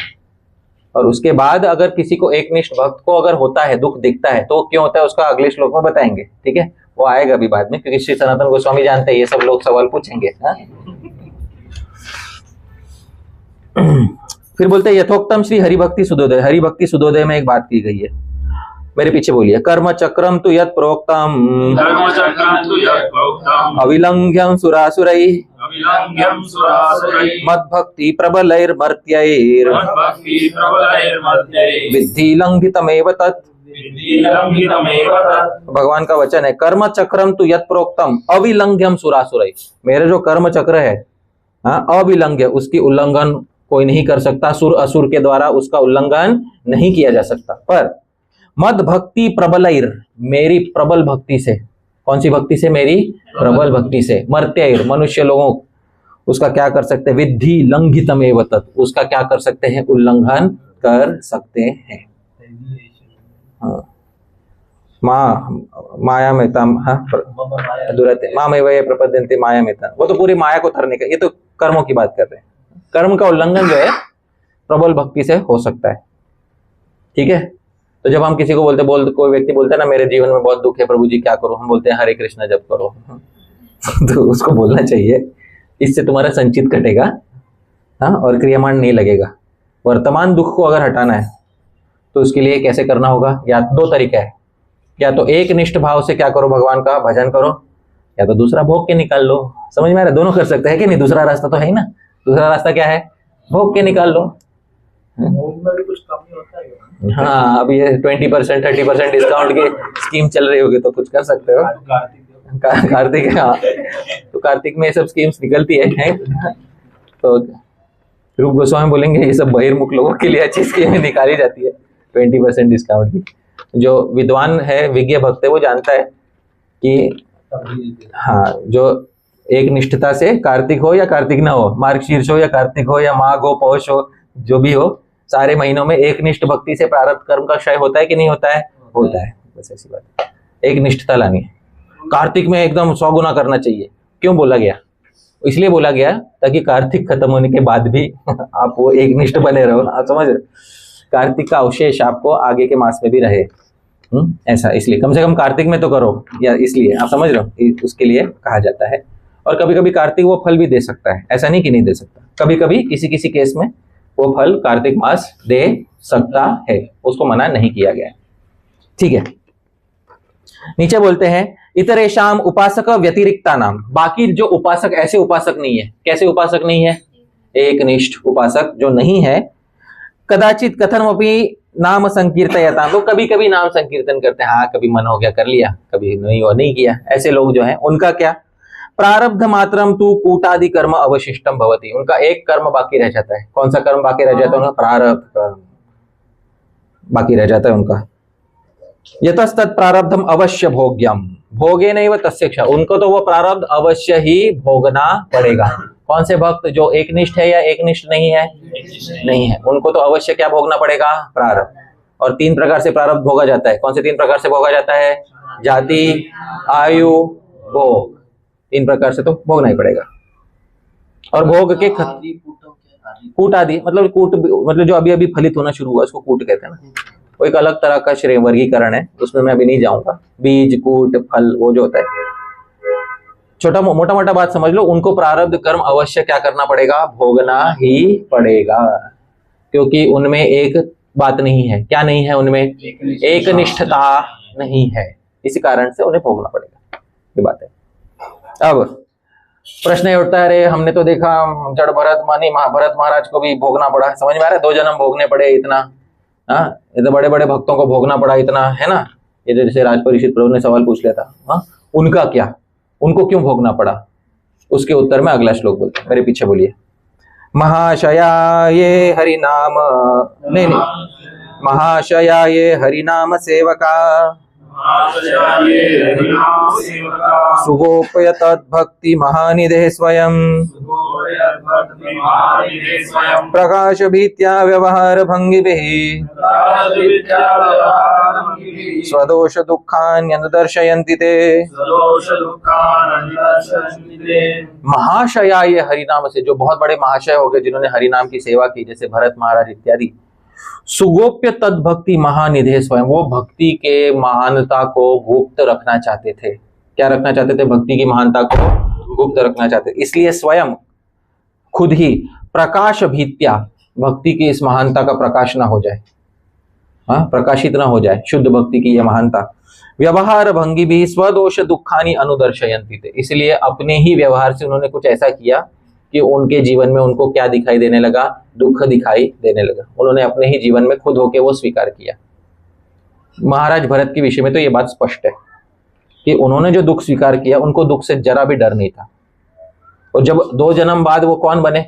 और उसके बाद अगर किसी को एकनिष्ठ भक्त को अगर होता है, दुख दिखता है, तो क्यों होता है उसका अगले श्लोक में बताएंगे, ठीक है। वो आएगा भी बाद में, क्योंकि श्री सनातन गोस्वामी जानते हैं ये सब लोग सवाल पूछेंगे। हाँ? फिर बोलते हैं यथोक्तम श्री हरिभक्ति सुदोदय। हरिभक्ति सुदोदय में एक बात की गई है, मेरे पीछे बोलिए। कर्म चक्रम तु यत् प्रोक्तम अविलंघ्यम सुरासुरैः मद्भक्ति प्रबलैर्मर्त्यैर् विद्धि लंघितमेव तत्। भगवान का वचन है, कर्म चक्रम तु यत् प्रोक्तम अविलंघ्यम सुरासुरैः। मेरा जो कर्म चक्र है, हाँ, अविलंघ्य, उसकी उल्लंघन कोई नहीं कर सकता, सुर असुर के द्वारा उसका उल्लंघन नहीं किया जा सकता। पर मद भक्ति प्रबलैर, मेरी प्रबल भक्ति से, कौन सी भक्ति से? मेरी प्रबल भक्ति से, मर्त्यैर, मनुष्य लोगों, उसका क्या कर सकते हैं? विद्धि लंघितमेव तत्, उसका क्या कर सकते हैं? उल्लंघन कर सकते हैं। हाँ। माया में दुरते माँ में वह प्रपद्यन्ते माया में, वो तो पूरी माया को तरने का, ये तो कर्मों की बात कर रहे हैं। कर्म का उल्लंघन जो है प्रबल भक्ति से हो सकता है, ठीक है। तो जब हम किसी को बोलते कोई व्यक्ति बोलता है ना, मेरे जीवन में बहुत दुख है प्रभु जी, क्या करो? हम बोलते हैं हरे कृष्णा जप करो। तो उसको बोलना चाहिए, इससे तुम्हारा संचित कटेगा, हाँ, और क्रियामान नहीं लगेगा। वर्तमान दुख को अगर हटाना है तो उसके लिए कैसे करना होगा? या 2 तरीका है, या तो एक निष्ठ भाव से क्या करो? भगवान का भजन करो, या तो दूसरा भोग के निकाल लो। समझ में आ रहा है? दोनों कर सकते हैं कि नहीं? दूसरा रास्ता तो है ही ना। दूसरा रास्ता क्या है? भोग के निकाल लो। में भी कुछ कमी होता है। हाँ, अभी ये 20% 30% डिस्काउंट की स्कीम चल रही होगी, तो कुछ कर सकते हो। कार्तिक, हाँ, तो कार्तिक में ये सब स्कीम्स निकलती है। तो रूप गोस्वामी बोलेंगे ये सब बहिर्मुख लोगों के लिए अच्छी स्कीम निकाली जाती है 20% डिस्काउंट की। जो विद्वान है, विज्ञ भक्त है, वो जानता है कि हाँ, जो एक निष्ठता से, कार्तिक हो या कार्तिक ना हो, मार्गशीर्ष हो या कार्तिक हो या माघ हो, पौष हो, जो भी हो, सारे महीनों में एक निष्ठ भक्ति से प्रारब्ध कर्म का क्षय होता है कि नहीं होता है? होता है। बस ऐसी बात है, एक निष्ठता लानी है। कार्तिक में एकदम 100 गुना करना चाहिए। क्यों बोला गया? इसलिए बोला गया ताकि कार्तिक खत्म होने के बाद भी आप वो एक निष्ठ बने रहो। आप समझ रहे? कार्तिक का अवशेष आपको आगे के मास में भी रहे, ऐसा। इसलिए कम से कम कार्तिक में तो करो, या इसलिए आप समझ रहे हो, उसके लिए कहा जाता है। और कभी कभी कार्तिक वो फल भी दे सकता है, ऐसा नहीं कि नहीं दे सकता। कभी कभी किसी किसी केस में वो फल कार्तिक मास दे सकता है, उसको मना नहीं किया गया है, ठीक है। नीचे बोलते हैं इतरेशाम उपासक व्यतिरिक्ता नाम। बाकी जो उपासक, ऐसे उपासक नहीं है। कैसे उपासक नहीं है? एक निष्ठ उपासक जो नहीं है। कदाचित कथनमपि नाम संकीर्तयता, तो कभी कभी नाम संकीर्तन करते हैं, हाँ, कभी मन हो गया कर लिया, कभी नहीं हुआ नहीं किया। ऐसे लोग जो हैं उनका क्या? प्रारब्ध मात्रम तू कूटादि कर्म अवशिष्टम भवति। उनका एक कर्म बाकी रह जाता है। कौन सा कर्म बाकी रह जाता है? उनका प्रारब्ध कर्म बाकी रह जाता है उनका। यतस्तत् प्रारब्धम अवश्य भोग्यम भोगे नहीं व तस्य क्षय। उनको तो वो प्रारब्ध अवश्य ही भोगना पड़ेगा। कौन से भक्त? जो एकनिष्ठ है या एकनिष्ठ नहीं है? नहीं है, उनको तो अवश्य क्या भोगना पड़ेगा? प्रारब्ध। और 3 प्रकार से प्रारब्ध भोगा जाता है। कौन से 3 प्रकार से भोगा जाता है? जाति, आयु, भोग। 3 प्रकार से तो भोगना ही पड़ेगा। और भोग के आदि कूटम के आदि कूट आदि मतलब कूट मतलब जो अभी अभी फलित होना शुरू हुआ उसको कूट कहते हैं ना। वो एक अलग तरह का श्रेय वर्गीकरण है, उसमें मैं अभी नहीं जाऊंगा। बीज कूट फल वो जो होता है, छोटा मोटा मोटा बात समझ लो। उनको प्रारब्ध कर्म अवश्य क्या करना पड़ेगा, भोगना ही पड़ेगा, क्योंकि उनमें एक बात नहीं है। क्या नहीं है उनमें, एक निष्ठता नहीं है, इसी कारण से उन्हें भोगना पड़ेगा, ये बात है। अब प्रश्न ये उठता है, अरे हमने तो देखा जड़ भरत मानी महाभरत महाराज को भी भोगना पड़ा, समझ में आ रहा है, 2 जन्म भोगने पड़े इतना। हाँ, ये तो बड़े बड़े भक्तों को भोगना पड़ा इतना, है ना। ये जैसे राज परीक्षित प्रभु ने सवाल पूछ लिया था, हाँ उनका क्या, उनको क्यों भोगना पड़ा, उसके उत्तर में अगला श्लोक बोलते हैं, मेरे पीछे बोलिए। महाशया ये हरि नाम, नहीं महाशया ये हरि नाम सेवका, सुगोप्य तद्भक्ति महानिधे स्वयं, प्रकाश भीत्या व्यवहार भंगिभिः, स्वदोष दुःखान्यनुदर्शयन्ति ते। महाशया ये हरिनाम से, जो बहुत बड़े महाशय हो गए जिन्होंने हरिनाम की सेवा की, जैसे भरत महाराज इत्यादि। सुगोप्य तद्भक्ति महानिधे स्वयं, वो भक्ति के महानता को गुप्त रखना चाहते थे। क्या रखना चाहते थे, भक्ति की महानता को गुप्त रखना चाहते, इसलिए स्वयं खुद ही प्रकाश भीत्या, भक्ति की इस महानता का प्रकाश ना हो जाए, हाँ प्रकाशित ना हो जाए शुद्ध भक्ति की यह महानता। व्यवहार भंगी भी स्वदोष दुखानी अनुदर्शयन्ति थे, इसलिए अपने ही व्यवहार से उन्होंने कुछ ऐसा किया कि उनके जीवन में उनको क्या दिखाई देने लगा, दुख दिखाई देने लगा। उन्होंने अपने ही जीवन में खुद होके वो स्वीकार किया। महाराज भरत के विषय में तो ये बात स्पष्ट है कि उन्होंने जो दुख स्वीकार किया, उनको दुख से जरा भी डर नहीं था। और जब 2 जन्म बाद वो कौन बने,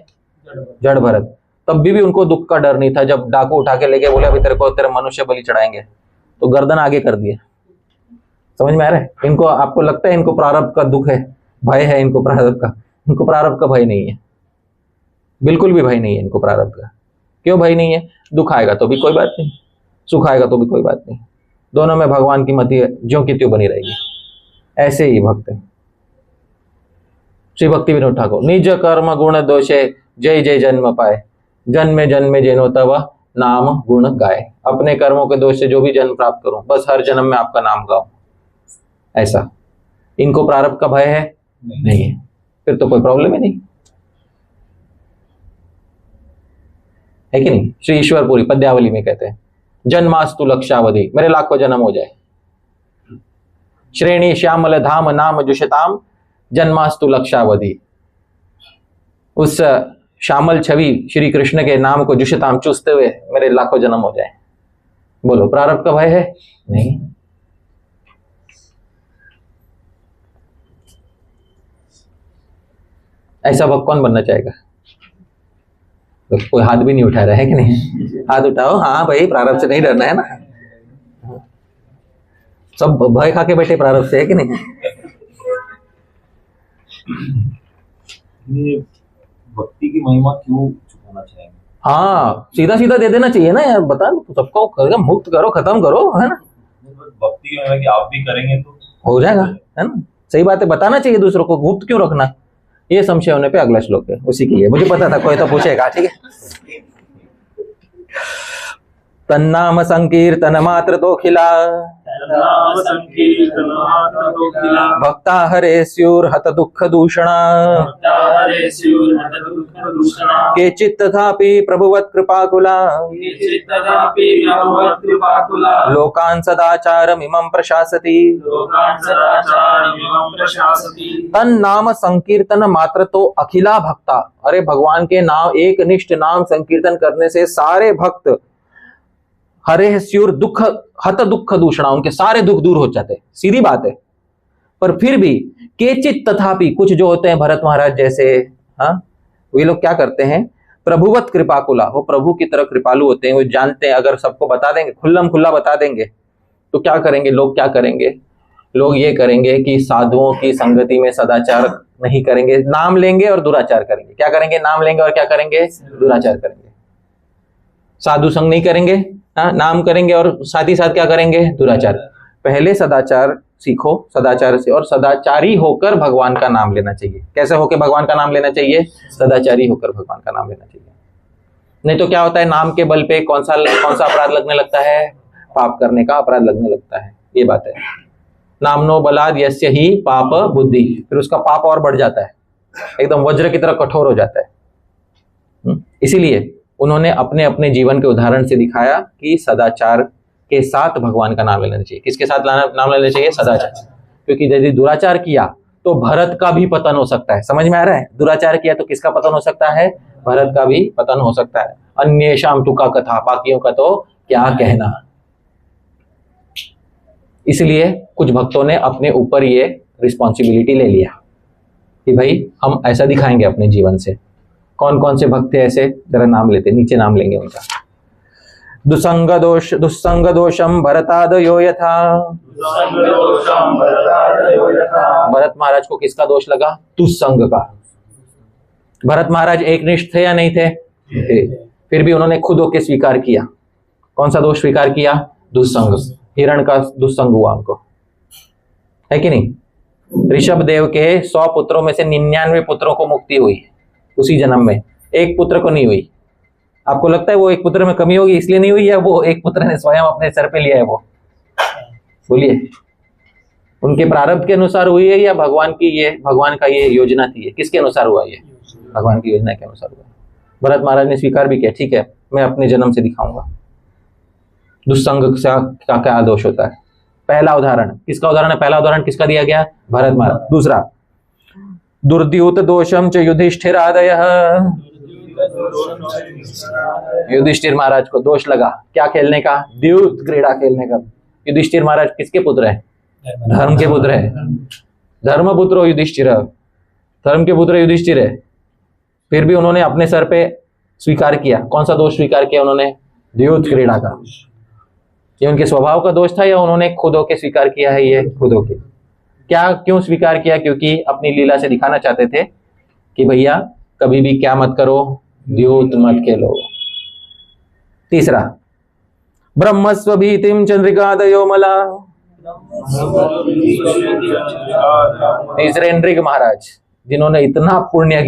जड़ भरत, तब भी उनको दुख का डर नहीं था। जब डाकू उठा के लेके बोले अभी तेरे को तेरे मनुष्य बलि चढ़ाएंगे, तो गर्दन आगे कर दिए। समझ में आ रहा है, इनको आपको लगता है इनको प्रारब्ध का दुख है, भय है इनको प्रारब्ध का, इनको प्रारब्ध का भय नहीं है, बिल्कुल भी भय नहीं है इनको प्रारब्ध का। क्यों भय नहीं है, दुख आएगा तो भी कोई बात नहीं, सुख आएगा तो भी कोई बात नहीं, दोनों में भगवान की मति ज्यों की त्यों बनी रहेगी। ऐसे ही भक्त है। श्री भक्ति विनोद ठाकुर, निज कर्म गुण दोषे जय जय जन्म पाए, जन्मे जन्मे जेनो तव नाम गुण गाए। अपने कर्मों के दोष से जो भी जन्म प्राप्त करूं, बस हर जन्म में आपका नाम गाऊं, ऐसा। इनको प्रारब्ध का भय है नहीं है, फिर तो कोई प्रॉब्लम ही नहीं है कि नहीं। श्री ईश्वरपुरी पद्यावली में कहते हैं, जन्मास्तु लक्षावधि, मेरे लाखों जन्म हो जाए। श्रेणी श्यामल धाम नाम जुषताम, जन्मास्तु लक्षावधि। उस श्यामल छवि श्री कृष्ण के नाम को जुषताम, चूसते हुए मेरे लाखों जन्म हो जाए। बोलो प्रारब्ध का भय है नहीं। ऐसा भक्त कौन बनना चाहेगा। तो कोई हाथ भी नहीं उठा रहा है कि नहीं, हाथ उठाओ। हाँ भाई, प्रारब्ध से नहीं डरना है ना, सब भय खा के बैठे प्रारब्ध से, है कि नहीं। ये भक्ति की महिमा क्यों छुपाना चाहेंगे। हाँ, सीधा सीधा दे देना चाहिए ना यार, बता सबको मुक्त करो, खत्म करो, है ना। भक्ति की महिमा कि आप भी करेंगे तो हो जाएगा, है ना। सही बात है, बताना चाहिए दूसरों को, गुप्त क्यों रखना। ये संशय होने पे अगला श्लोक है, उसी के लिए मुझे पता था कोई तो पूछेगा, ठीक है। तन्नाम संकीर्तन मात्र तो खिला, भक्ता हरे स्युर हत दुख दूषणा, केचित् तथापि प्रभुवत् कृपाकुला, लोकान् सदाचारमिमं प्रशासति। तन्नाम संकीर्तन मात्र तो अखिला भक्ता, अरे भगवान के नाम एक निष्ठ नाम संकीर्तन करने से सारे भक्त हरे स्युर दुख हत दुख दूषणा, उनके सारे दुख दूर हो जाते, सीधी बात है। पर फिर भी केचित तथापि, कुछ जो होते हैं भरत महाराज जैसे, हाँ वे लोग क्या करते हैं, प्रभुवत कृपाकुला, वो प्रभु की तरह कृपालु होते हैं। वो जानते हैं अगर सबको बता देंगे, खुल्लम खुल्ला बता देंगे, तो क्या करेंगे लोग, क्या करेंगे लोग, ये करेंगे कि साधुओं की संगति में सदाचार नहीं करेंगे, नाम लेंगे और दुराचार करेंगे। क्या करेंगे, नाम लेंगे और क्या करेंगे, दुराचार करेंगे। साधु संग नहीं करेंगे, हाँ नाम करेंगे और साथ ही साथ क्या करेंगे, दुराचार। पहले सदाचार सीखो, सदाचार से, और सदाचारी होकर भगवान का नाम लेना चाहिए। कैसे होकर भगवान का नाम लेना चाहिए? सदाचारी होकर भगवान का नाम लेना चाहिए। नहीं तो क्या होता है, नाम के बल पे कौन सा अपराध लगने लगता है? पाप करने का अपराध लगने लगता है। ये बात है। नामनो बलाद यस्य ही पाप बुद्धि, फिर उसका पाप और बढ़ जाता है, एकदम वज्र की तरह कठोर हो जाता है। इसीलिए उन्होंने अपने अपने जीवन के उदाहरण से दिखाया कि सदाचार के साथ भगवान का नाम लेना चाहिए। किसके साथ नाम लेना चाहिए? सदाचार। क्योंकि यदि दुराचार किया तो भरत का भी पतन हो सकता है। समझ में आ रहा है? दुराचार किया तो किसका पतन हो सकता है? भरत का भी पतन हो सकता है। अन्येषां तु का कथा, बाकियों का तो क्या कहना। इसलिए कुछ भक्तों ने अपने ऊपर ये रिस्पॉन्सिबिलिटी ले लिया कि भाई हम ऐसा दिखाएंगे अपने जीवन से। कौन कौन से भक्त थे ऐसे? जरा नाम लेते, नीचे नाम लेंगे उनका। दुस्संग दोषम भरतादयो यथा। भरत महाराज को किसका दोष लगा? दुस्संग का। भरत महाराज एकनिष्ठ थे या नहीं थे? फिर भी उन्होंने खुद होकर स्वीकार किया। कौन सा दोष स्वीकार किया? दुस्संग। हिरण का दुस्संग हुआ उनको, है कि नहीं? ऋषभ देव के 100 पुत्रों में से 99 पुत्रों को मुक्ति हुई उसी जन्म में, एक पुत्र को नहीं हुई। आपको लगता है वो एक पुत्र में कमी होगी इसलिए नहीं हुई, या वो एक पुत्र ने स्वयं अपने सर पे लिया है? वो बोलिए, उनके प्रारब्ध के अनुसार हुई है या भगवान का ये योजना थी? किसके अनुसार हुआ? ये भगवान की योजना के अनुसार हुआ। भरत महाराज ने स्वीकार भी किया, ठीक है मैं अपने जन्म से दिखाऊंगा दुस्संग का क्या दोष होता है। पहला उदाहरण किसका उदाहरण है? पहला उदाहरण किसका दिया गया? भरत महाराज। दूसरा, दुर्द्यूत दोषम च युधिष्ठिरादयः। युधिष्ठिर महाराज को दोष लगा क्या खेलने का? द्यूत क्रीड़ा खेलने का। युधिष्ठिर महाराज किसके पुत्र है? धर्म के पुत्र है। धर्म पुत्र युधिष्ठिर, धर्म के पुत्र युधिष्ठिर है। फिर भी उन्होंने अपने सर पे स्वीकार किया। कौन सा दोष स्वीकार किया उन्होंने? द्यूत क्रीड़ा का। ये उनके स्वभाव का दोष था या उन्होंने खुद होके स्वीकार किया है? ये खुद होके। क्या क्यों स्वीकार किया? क्योंकि अपनी लीला से दिखाना चाहते थे कि भैया कभी भी क्या मत करो, द्यूत मत खेलो। तीसरा, ब्रह्मस्व भीतिम चंद्रिकादयो मला। तीसरे नृग महाराज, जिन्होंने इतना पुण्य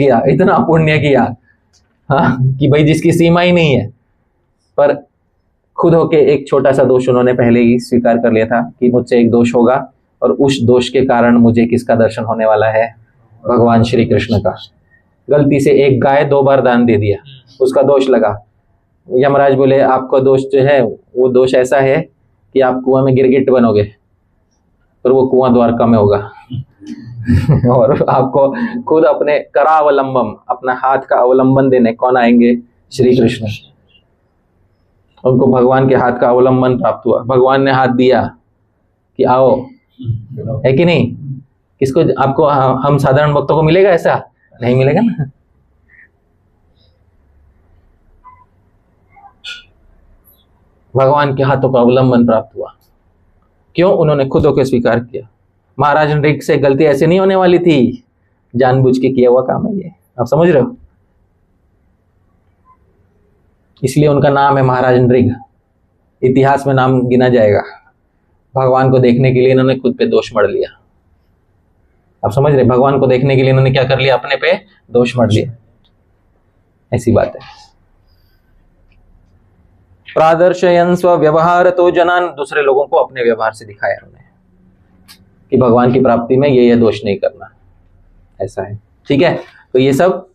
किया हाँ, कि भाई जिसकी सीमा ही नहीं है, पर खुद होके एक छोटा सा दोष उन्होंने पहले ही स्वीकार कर लिया था कि मुझसे एक दोष होगा, और उस दोष के कारण मुझे किसका दर्शन होने वाला है? भगवान श्री कृष्ण का। गलती से एक गाय 2 बार दान दे दिया, उसका दोष लगा। यमराज बोले आपका दोष जो है वो दोष ऐसा है कि आप कुआं में गिरगिट बनोगे, पर वो कुआं द्वारका में होगा और आपको खुद अपने करावलंबम, अपना हाथ का अवलंबन देने कौन आएंगे? श्री कृष्ण। उनको भगवान के हाथ का अवलंबन प्राप्त हुआ। भगवान ने हाथ दिया कि आओ, है कि नहीं? किसको? आपको, हम साधारण भक्तों को मिलेगा ऐसा? नहीं मिलेगा ना। भगवान के हाथों का अवलंबन प्राप्त हुआ। क्यों? उन्होंने खुद होकर स्वीकार किया। महाराज नृग से गलती ऐसे नहीं होने वाली थी, जानबूझ के किया हुआ काम है ये। आप समझ रहे हो? इसलिए उनका नाम है महाराज नृग। इतिहास में नाम गिना जाएगा। भगवान को देखने के लिए इन्होंने खुद पे दोष मढ़ लिया। आप समझ रहे? भगवान को देखने के लिए इन्होंने क्या कर लिया? अपने पे दोष मढ़ लिया। ऐसी बात है। प्रादर्शयन स्व व्यवहार तो जनान, दूसरे लोगों को अपने व्यवहार से दिखाया उन्होंने कि भगवान की प्राप्ति में ये दोष नहीं करना। ऐसा है, ठीक है? तो ये सब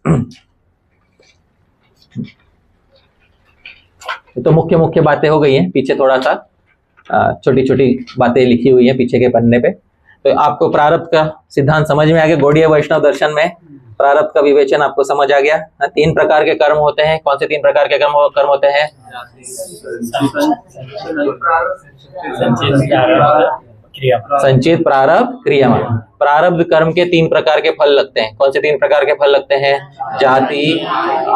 तो मुख्य बातें हो गई हैं। पीछे थोड़ा सा छोटी छोटी बातें लिखी हुई हैं पीछे के पन्ने पे। तो आपको प्रारब्ध का सिद्धांत समझ में आ गया। गौड़ीय वैष्णव दर्शन में प्रारब्ध का विवेचन आपको समझ आ गया। 3 प्रकार के कर्म होते हैं। कौन से 3 प्रकार के कर्म होते हैं? संचित, प्रारब्ध, क्रियामान। प्रारब्ध कर्म के 3 प्रकार के फल लगते हैं। कौन से 3 प्रकार के फल लगते हैं? जाति,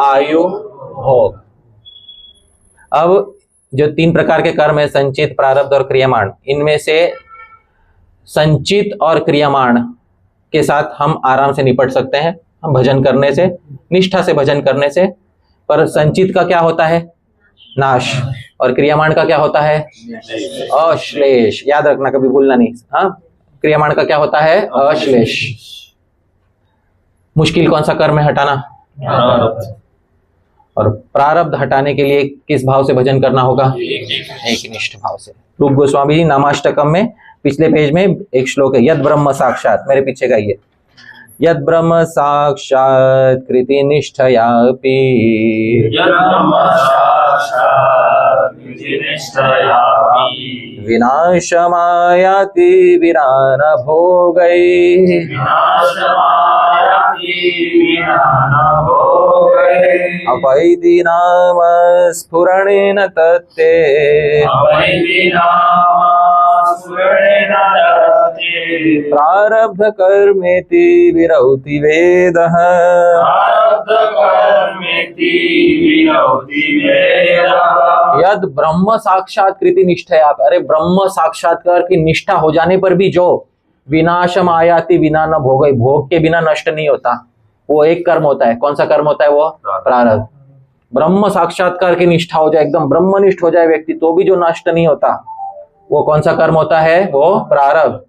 आयु, भोग। अब जो 3 प्रकार के कर्म है, संचित, प्रारब्ध और क्रियामाण, इनमें से संचित और क्रियामाण के साथ हम आराम से निपट सकते हैं, हम भजन करने से, निष्ठा से भजन करने से। पर संचित का क्या होता है? नाश। और क्रियमाण का क्या होता है? अश्लेष। याद रखना, कभी भूलना नहीं। हाँ, क्रियमाण का क्या होता है? अश्लेष। मुश्किल कौन सा कर्म है हटाना? और प्रारब्ध हटाने के लिए किस भाव से भजन करना होगा? एकनिष्ठ भाव से। रूप गोस्वामी जी नामाष्टकम में पिछले पेज में एक श्लोक है, यद ब्रह्म साक्षात, मेरे पीछे का ये, यद ब्रह्म साक्षात कृति निष्ठयापि विनाशमायाति विरान भोगै अपैति नाम स्फुरणेन तत्ते प्रारब्ध कर्मेति विरौति वेदः। यद ब्रह्म साक्षात्कृति निष्ठया, अरे ब्रह्म साक्षात्कार की निष्ठा हो जाने पर भी जो विनाशम आयाति विना न भोग, भोग के बिना नष्ट नहीं होता, वो एक कर्म होता है। कौन सा कर्म होता है वो? प्रारब्ध। ब्रह्म साक्षात्कार की निष्ठा हो जाए, एकदम ब्रह्मनिष्ठ हो जाए व्यक्ति, तो भी जो नष्ट नहीं होता, वो कौन सा कर्म होता है? वो प्रारब्ध।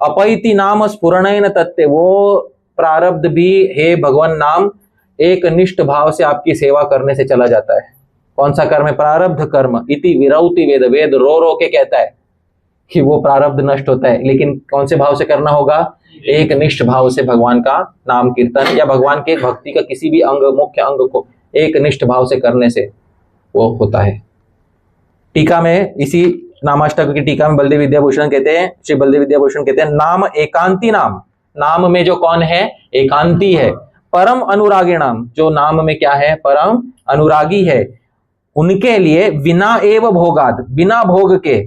अपैति नाम स्फुरणेन तत्ते, वो प्रारब्ध भी हे भगवान नाम एक निष्ठ भाव से आपकी सेवा करने से चला जाता है। कौन सा कर्म है? प्रारब्ध कर्म। इति विरौति वेद, वेद रो रो के कहता है कि वो प्रारब्ध नष्ट होता है, लेकिन कौन से भाव से करना होगा? एक निष्ठ भाव से भगवान का नाम कीर्तन या भगवान के भक्ति का किसी भी अंग, मुख्य अंग को एक निष्ठ भाव से करने से वो होता है। टीका में, इसी नामाष्टक की टीका में बलदेव विद्याभूषण कहते हैं, श्री बलदेव विद्याभूषण कहते हैं, नाम एकांती नाम, नाम में जो कौन है? एकांती है। परम अनुरागी नाम, जो नाम में क्या है? परम अनुरागी है, उनके लिए विना एव भोगाद, बिना भोग के,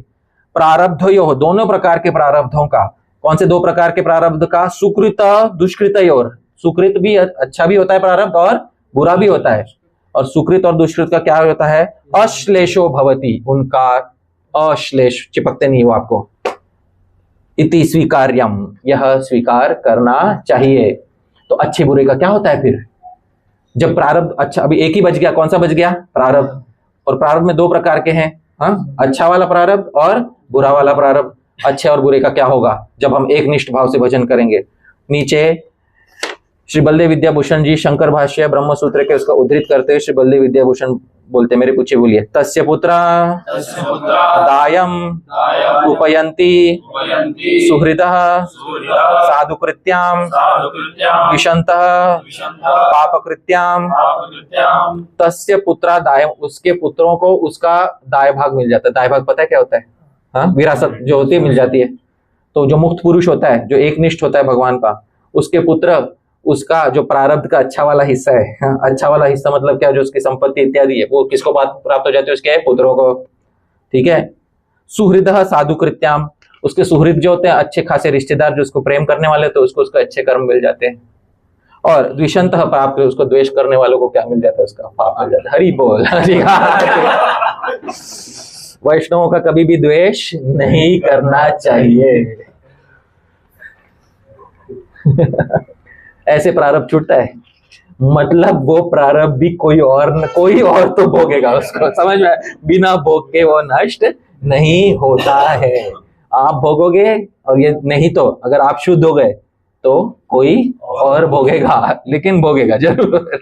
प्रारब्धयो, दोनों प्रकार के प्रारब्धों का। कौन से दो प्रकार के प्रारब्ध का? सुकृत दुष्कृतयोर। सुकृत भी अच्छा भी होता है प्रारब्ध और बुरा भी होता है, और सुकृत और दुष्कृत का क्या होता है? अश्लेषो भवति, उनका अश्लेष, चिपकते नहीं वो आपको। इति स्वीकार्यम, यह स्वीकार करना चाहिए। तो अच्छे बुरे का क्या होता है फिर? जब प्रारब्ध अच्छा, अभी एक ही बच गया, कौन सा बच गया? प्रारब्ध। और प्रारब्ध में दो प्रकार के हैं, हाँ, अच्छा वाला प्रारब्ध और बुरा वाला प्रारब्ध। अच्छे और बुरे का क्या होगा जब हम एक निष्ठ भाव से भजन करेंगे? नीचे श्री बलदेव विद्याभूषण जी शंकर भाष्य ब्रह्म सूत्र के उसका उद्धृत करते हुए श्री बलदेव विद्याभूषण बोलते, मेरे पूछे बोलिए, तस्य पुत्रा दायम उपयन्ति सुहृदः साधुकृत्याम विशन्तः पापकृत्याम। तस्य पुत्रा दायम, उसके पुत्रों को उसका दाय भाग मिल जाता है। दाय भाग पता है क्या होता है? हाँ, विरासत जो होती है मिल जाती है। तो जो मुक्त पुरुष होता है, जो एक निष्ठ होता है भगवान का, उसके पुत्र, उसका जो प्रारब्ध का अच्छा वाला हिस्सा है, हाँ, अच्छा वाला हिस्सा मतलब क्या? जो उसकी संपत्ति इत्यादि है, वो किसको प्राप्त हो जाती है? उसके पुत्रों को। ठीक है। सुहृदः साधुकृत्याम, उसके सुहृद जो होते हैं, अच्छे खासे रिश्तेदार जो उसको प्रेम करने वाले होते हैं, उसको उसका अच्छे कर्म मिल जाते हैं। और द्विषंतः पाप, उसको द्वेष करने वालों को क्या मिल जाता है? उसका पाप मिल जाता है। हरि बोल। वैष्णवों का कभी भी द्वेष नहीं करना चाहिए। ऐसे प्रारब्ध छूटता है, मतलब वो प्रारब्ध भी कोई और तो भोगेगा उसको, समझ में? बिना भोग के वो नष्ट नहीं होता है। आप भोगोगे, और ये नहीं तो अगर आप शुद्ध हो गए तो कोई और भोगेगा, लेकिन भोगेगा जरूर।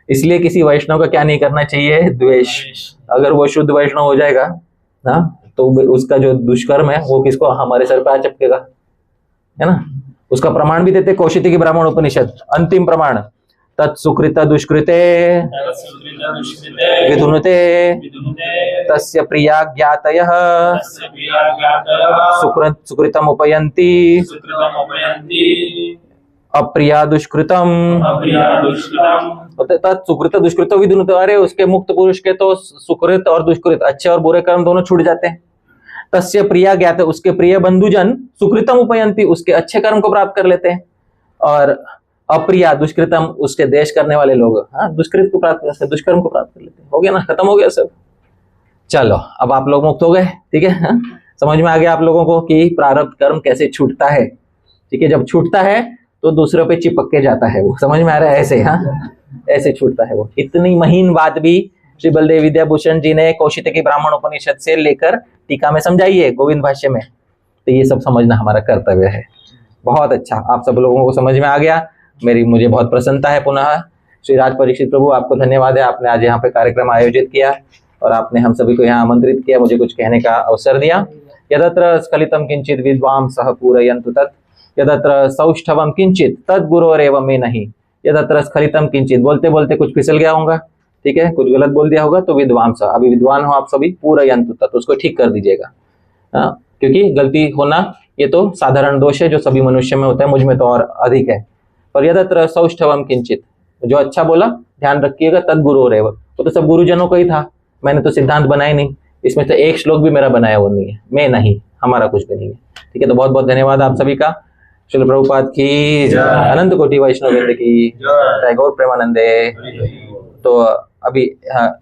इसलिए किसी वैष्णव का क्या नहीं करना चाहिए? द्वेष। अगर वो शुद्ध वैष्णव हो जाएगा ना, तो उसका जो दुष्कर्म है वो किसको? हमारे सर पे आ चपकेगा, है ना? उसका प्रमाण भी देते कौशिकी की ब्राह्मण उपनिषद, अंतिम प्रमाण, तत्सुकृत दुष्कृते विधुनुते तस्य प्रिया ज्ञातयः सुकृतम उपयन्ति अप्रिया दुष्कृतम। तत्सुकृत दुष्कृत विधुनुते, अरे उसके मुक्त पुरुष के तो सुकृत और दुष्कृत, अच्छे और बुरे कर्म दोनों छूट जाते हैं। तस्य प्रिया ज्ञात, उसके प्रिय बंधुजन सुकृतम उपयंती, उसके अच्छे कर्म को प्राप्त कर लेते हैं। और अप्रिया दुष्कृतम, उसके देश करने वाले लोग, हाँ, दुष्कृत को प्राप्त करते हैं, दुष्कर्म को प्राप्त कर लेते हैं। हो गया ना, खत्म हो गया सब। चलो, अब आप लोग मुक्त हो गए। ठीक है, हाँ? समझ में आ गया आप लोगों को कि प्रारब्ध कर्म कैसे छूटता है। ठीक है, जब छूटता है तो दूसरों पे चिपक के जाता है वो, समझ में आ रहा है? ऐसे, हाँ, ऐसे छूटता है वो। इतनी महीन बात भी श्री बलदेव विद्याभूषण जी ने कौशितकी ब्राह्मण उपनिषद से लेकर टीका में समझाई है, गोविंद भाष्य में। तो ये सब समझना हमारा कर्तव्य है। बहुत अच्छा, आप सब लोगों को समझ में आ गया। मुझे बहुत प्रसन्नता है। पुनः श्री राज परीक्षित प्रभु, आपको धन्यवाद है, आपने आज यहाँ पे कार्यक्रम आयोजित किया और आपने हम सभी को यहाँ आमंत्रित किया, मुझे कुछ कहने का अवसर दिया। यदत्र स्खलितम किंचित विद्वांसः पूरयन्तु तत्, यदत्र सौष्ठवम किंचित तद गुरोरेव में नहीं, यदत्र स्खलितम किंचित, बोलते बोलते कुछ फिसल गया होगा, ठीक है, कुछ गलत बोल दिया होगा, तो विद्वांस, अभी विद्वान हो आप सभी, पूरयन्तु तत्, उसको ठीक कर दीजिएगा। क्योंकि गलती होना ये तो साधारण दोष है जो सभी मनुष्य में होता है, मुझ में तो और अधिक है। पर यदत्र सौष्ठवम किंचित, जो अच्छा बोला ध्यान रखिएगा, तद गुरोरेव, वो तो सब गुरुजनों का ही था, मैंने तो सिद्धांत बनाए नहीं, इसमें से एक श्लोक भी मेरा बनाया वो नहीं है, मैं नहीं, हमारा कुछ भी नहीं है, ठीक है। तो बहुत बहुत धन्यवाद आप सभी का। श्रील प्रभुपाद की जय, अनंत कोटि वैष्णव वृंद की जय, गौर प्रेमानंदे। तो अभी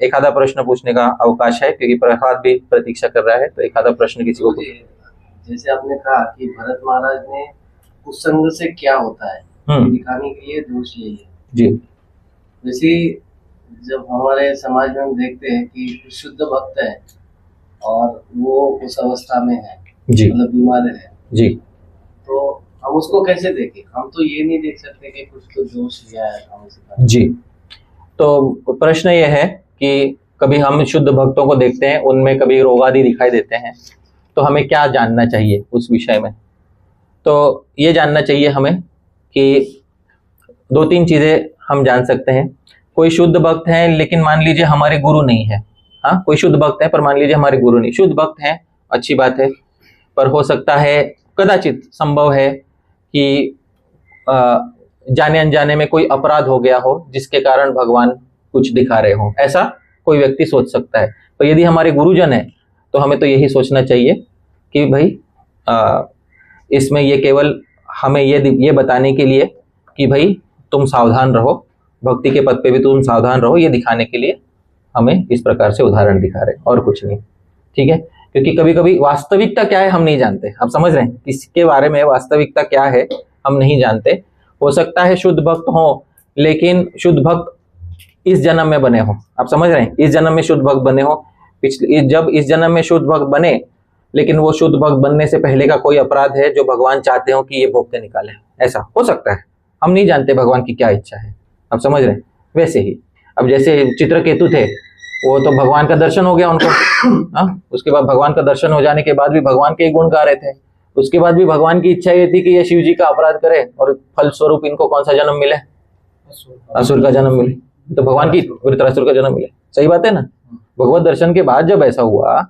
एक आधा प्रश्न पूछने का अवकाश है, क्योंकि प्रहलाद भी प्रतीक्षा कर रहा है, तो एक आधा प्रश्न किसी को। जैसे आपने कहा कि भरत महाराज ने कुसंग से क्या होता है दिखाने के लिए दोष यही है जी। वैसे जब हमारे समाज में हम देखते हैं कि शुद्ध भक्त है और वो उस अवस्था में है जी, मतलब बीमार है जी, तो हम उसको कैसे देखें? हम तो ये नहीं देख सकते कि कुछ तो दोष लिया है हमें जी। तो प्रश्न ये है कि कभी हम शुद्ध भक्तों को देखते हैं, उनमें कभी रोगादि दिखाई देते हैं, तो हमें क्या जानना चाहिए उस विषय में? तो ये जानना चाहिए हमें कि दो तीन चीजें हम जान सकते हैं। कोई शुद्ध भक्त है लेकिन मान लीजिए हमारे गुरु नहीं है, हाँ, कोई शुद्ध भक्त है पर मान लीजिए हमारे गुरु नहीं, शुद्ध भक्त है, अच्छी बात है, पर हो सकता है कदाचित संभव है कि जाने अनजाने में कोई अपराध हो गया हो जिसके कारण भगवान कुछ दिखा रहे हो, ऐसा कोई व्यक्ति सोच सकता है। तो यदि हमारे गुरुजन है तो हमें तो यही सोचना चाहिए कि भाई इसमें ये केवल हमें ये बताने के लिए कि भाई तुम सावधान रहो, भक्ति के पद पे भी तुम सावधान रहो, ये दिखाने के लिए हमें इस प्रकार से उदाहरण दिखा रहे, और कुछ नहीं, ठीक है। क्योंकि कभी कभी वास्तविकता क्या है हम नहीं जानते, आप समझ रहे हैं, किसके बारे में वास्तविकता क्या है हम नहीं जानते। हो सकता है शुद्ध भक्त हो लेकिन शुद्ध भक्त इस जन्म में बने हो, आप समझ रहे हैं, इस जन्म में शुद्ध भक्त बने हो, जब इस जन्म में शुद्ध भक्त बने लेकिन वो शुद्ध भक्त बनने से पहले का कोई अपराध है जो भगवान चाहते हो कि ये भोग के निकाले, ऐसा हो सकता है, हम नहीं जानते भगवान की क्या इच्छा है, आप समझ रहे हैं। वैसे ही अब जैसे चित्रकेतु थे, वो तो भगवान का दर्शन हो गया उनको, उसके बाद भगवान का दर्शन हो जाने के बाद भी भगवान के गुण गा रहे थे, उसके बाद भी भगवान की इच्छा ये थी कि ये शिव जी का अपराध करे और फल स्वरूप इनको कौन सा जन्म मिले, असुर का जन्म मिले, तो भगवान की वृत्रासुर का जन्म मिले, सही बात है ना। भगवत दर्शन के बाद जब ऐसा हुआ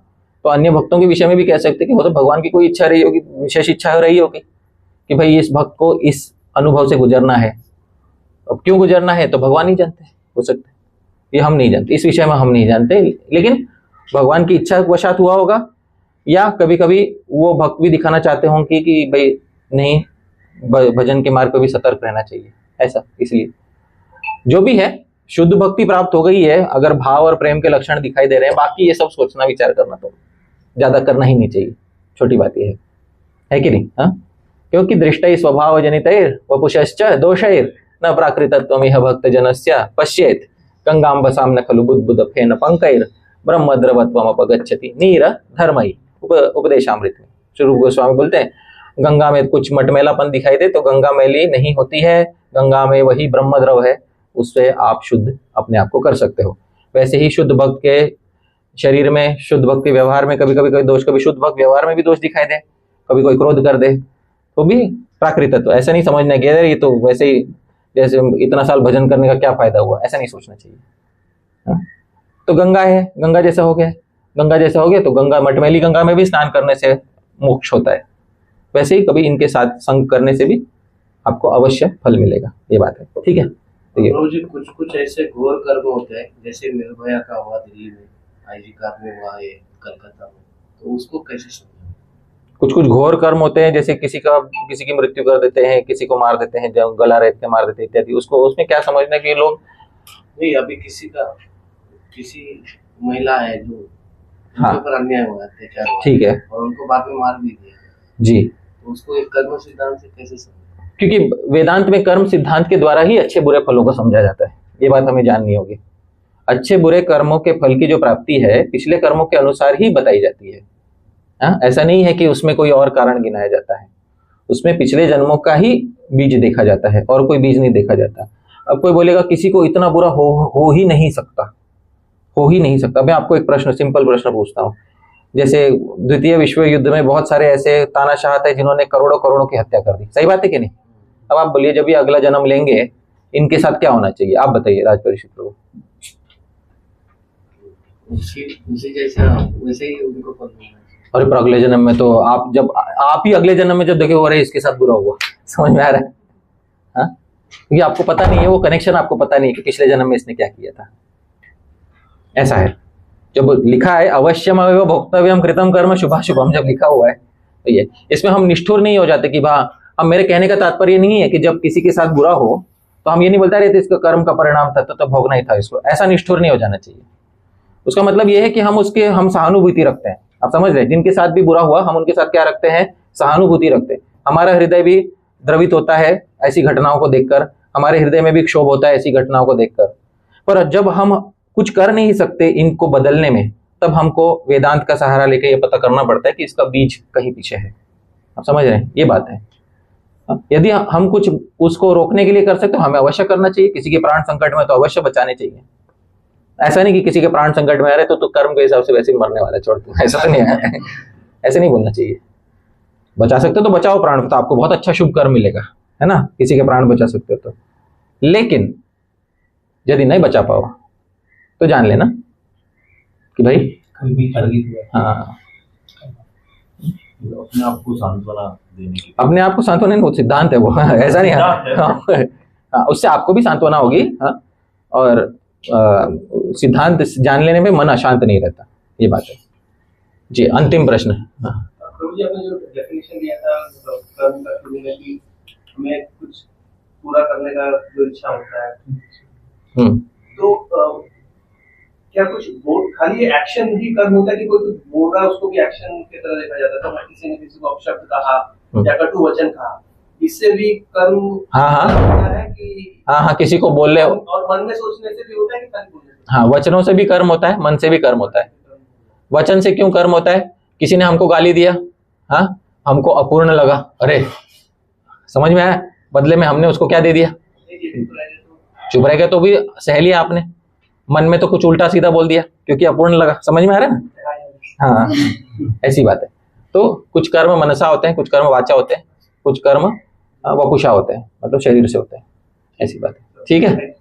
तो अन्य भक्तों के विषय में भी कह सकते कि वो तो भगवान की कोई इच्छा रही होगी, विशेष इच्छा हो रही होगी कि भाई इस भक्त को इस अनुभव से गुजरना है। अब क्यों गुजरना है तो भगवान ही जानते, हो सकता है, ये हम नहीं जानते, इस विषय में हम नहीं जानते, लेकिन भगवान की इच्छा वशात हुआ होगा, या कभी कभी वो भक्त भी दिखाना चाहते होंगे कि भाई नहीं, भजन के मार्ग पर भी सतर्क रहना चाहिए, ऐसा। इसलिए जो भी है, शुद्ध भक्ति प्राप्त हो गई है अगर भाव और प्रेम के लक्षण दिखाई दे रहे हैं, बाकी ये सब सोचना विचार करना तो ज्यादा करना ही नहीं चाहिए, छोटी बात ये है कि नहीं, हाँ। क्योंकि दृष्टि स्वभाव जनितैर वपुषश्च दोषैर न प्राकृतत्वमिह भक्त जनस्य पश्येत गंगांबसाम न खलु बुद्बुद फेन पंकैर ब्रह्मद्रवत्वम अपगच्छति नीर धर्मई उपदेशामृत में श्री रूप गोस्वामी बोलते हैं, गंगा में कुछ मटमैलापन दिखाई दे तो गंगा मैली नहीं होती है, गंगा में वही ब्रह्मद्रव है, उससे आप शुद्ध अपने आप को कर सकते हो। वैसे ही शुद्ध भक्त के शरीर में, शुद्ध भक्त के व्यवहार में कभी कभी कोई दोष, कभी शुद्ध भक्त व्यवहार में भी दोष दिखाई दे, कभी कोई क्रोध कर दे, तो भी प्राकृतत्व, ऐसा नहीं समझना कि ये तो वैसे ही जैसे इतना साल भजन करने का क्या फायदा हुआ, ऐसा नहीं सोचना चाहिए, हाँ? तो गंगा है, गंगा जैसा हो गया, गंगा जैसा हो गया तो गंगा, मटमैली गंगा में भी स्नान करने से मोक्ष होता है, वैसे ही कभी इनके साथ संग करने से भी आपको अवश्य फल मिलेगा, ये बात है, ठीक है। तो जी कुछ कुछ ऐसे घोर कर्म होते हैं, जैसे निर्भया का हुआ दिल्ली में, आईजी कार में हुआ ये कलकत्ता में, तो उसको कैसे समझें? कुछ कुछ घोर कर्म होते हैं, जैसे किसी की मृत्यु कर देते हैं, किसी को मार देते हैं, जब गला रेत के मार देते हैं इत्यादि, उसको उसमें क्या समझना कि लोग नहीं, अभी किसी महिला है जो हाँ, उनके ऊपर अन्याय हुआ, अत्याचार हुआ, ठीक है, और उनको बाद में मार भी दिया जी, तो उसको एक कर्म सिद्धांत से कैसे समझें? क्योंकि वेदांत में कर्म सिद्धांत के द्वारा ही अच्छे बुरे फलों को समझा जाता है, ये बात हमें जाननी होगी। अच्छे बुरे कर्मों के फल की जो प्राप्ति है पिछले कर्मों के अनुसार ही बताई जाती है। हाँ, ऐसा नहीं है कि उसमें कोई और कारण गिनाया जाता है, उसमें पिछले जन्मों का ही बीज देखा जाता है और कोई बीज नहीं देखा जाता। अब कोई बोलेगा किसी को इतना बुरा हो ही नहीं सकता, हो ही नहीं सकता। मैं आपको एक प्रश्न, सिंपल प्रश्न पूछता हूँ। जैसे द्वितीय विश्व युद्ध में बहुत सारे ऐसे तानाशाह थे जिन्होंने करोड़ों करोड़ों की हत्या कर दी, सही बात है कि नहीं? अब आप बोलिए जब ये अगला जन्म लेंगे इनके साथ क्या होना चाहिए, आप बताइए राज परिषद प्रभु। उसी जैसा वैसे ही उनको फल मिलना चाहिए। और पर अगले जन्म में तो आप ही अगले जन्म में जब देखो अरे इसके साथ बुरा हुआ, समझ में आ रहा है? हाँ, क्योंकि आपको पता नहीं है, वो कनेक्शन आपको पता नहीं है कि पिछले जन्म में इसने क्या किया था। ऐसा है, जब लिखा है अवश्यमेव भोक्तव्यम कृतम कर्म शुभाशुभम, जब लिखा हुआ है तो ये, इसमें हम निष्ठुर नहीं हो जाते कि हम, मेरे कहने का तात्पर्य नहीं है कि जब किसी के साथ बुरा हो तो हम ये नहीं बोलते रहे इसका कर्म का परिणाम था तो भोगना ही था इसको, ऐसा निष्ठुर नहीं हो जाना चाहिए। उसका मतलब ये है कि हम सहानुभूति रखते हैं। आप समझ रहे हैं, जिनके साथ भी बुरा हुआ हम उनके साथ क्या रखते हैं, सहानुभूति रखते हैं। हमारा हृदय भी द्रवित होता है ऐसी घटनाओं को देखकर, हमारे हृदय में भी क्षोभ होता है ऐसी घटनाओं को देखकर। पर जब हम कुछ कर नहीं सकते इनको बदलने में, तब हमको वेदांत का सहारा लेकर ये पता करना पड़ता है कि इसका बीज कहीं पीछे है। आप समझ रहे हैं, ये बात है। यदि हम कुछ उसको रोकने के लिए कर सकते तो हमें अवश्य करना चाहिए। किसी के प्राण संकट में तो अवश्य बचाने चाहिए। ऐसा नहीं कि किसी के प्राण संकट में आ रहे तो कर्म के हिसाब से वैसे ही मरने वाला छोड़ दो, ऐसा तो नहीं है। ऐसे नहीं बोलना चाहिए। बचा सकते हो तो बचाओ प्राण, तो आपको बहुत अच्छा शुभ कर्म मिलेगा, है ना, किसी के प्राण बचा सकते हो तो। लेकिन यदि नहीं बचा पाओ तो जान लेना कि भाई हाँ, अपने आप को सांत्वना देने की, अपने आप को सांत्वना नहीं, सिद्धांत है वो, ऐसा नहीं है। हाँ, उससे आपको भी सांत्वना होगी। हाँ, और सिद्धांत जान लेने में मन अशांत नहीं रहता, ये बात है जी। अंतिम प्रश्न। हाँ, प्रभु जी, आपने जो डेफिनेशन दिया था कर्म का शुरू में कि हमें कुछ पूरा करने का जो इच्छा होता है, तो क्या कुछ खाली एक्शन ही कर्म होता है कि कोई कुछ बोल रहा है उसको भी एक्शन की तरह देखा जाता है? तो किसी ने किसी को अपशब्द कहा या कटु वचन कहा, इससे भी कर्म होता है कि हाँ, किसी को बोल रहे हो और मन में सोचने से भी होता है कि खाली बोलने से? हाँ, वचनों से भी कर्म होता है, मन से भी कर्म होता है। वचन से क्यों कर्म होता है? किसी ने हमको गाली दिया, हाँ, हमको अपूर्ण लगा, अरे समझ में आया, बदले में हमने उसको क्या दे दिया, चुप रह गए तो भी सह लिया आपने। मन में तो कुछ उल्टा सीधा बोल दिया क्योंकि अपूर्ण लगा, समझ में आ रहा है ना? हाँ, ऐसी बात है। तो कुछ कर्म मनसा होते हैं, कुछ कर्म वाचा होते हैं, कुछ कर्म वपुषा होते हैं, मतलब शरीर से होते हैं, ऐसी बात है। ठीक है,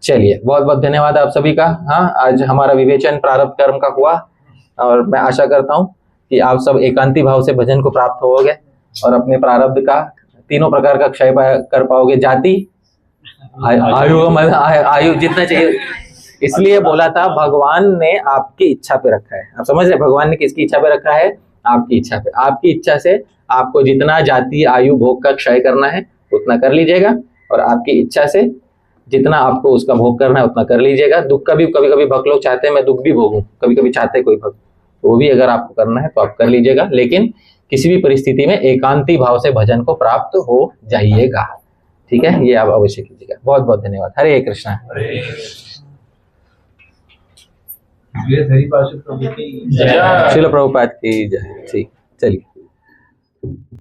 चलिए, बहुत बहुत धन्यवाद आप सभी का। हाँ, आज हमारा विवेचन प्रारब्ध कर्म का हुआ और मैं आशा करता हूँ कि आप सब एकांती भाव से भजन को प्राप्त होगे और अपने प्रारब्ध का तीनों प्रकार का क्षय कर पाओगे। जाति, आयु जितना चाहिए, इसलिए बोला था भगवान ने आपकी इच्छा पे रखा है। आप समझ रहे, भगवान ने किसकी इच्छा पे रखा है? आपकी इच्छा पे। आपकी इच्छा से आपको जितना जाति आयु भोग का क्षय करना है उतना कर लीजिएगा, और आपकी इच्छा से जितना आपको उसका भोग करना है उतना कर लीजिएगा। दुख का भी कभी कभी भक्त लोग चाहते हैं मैं दुख भी भोगूं, कभी कभी चाहते हैं कोई भक्त, तो वो भी अगर आपको करना है तो आप कर लीजिएगा। लेकिन किसी भी परिस्थिति में एकांती भाव से भजन को प्राप्त हो जाइएगा। ठीक है, ये आप अवश्य कीजिएगा। बहुत बहुत धन्यवाद। हरे कृष्णा। श्रील प्रभुपाद की जय। ठीक, चलिए।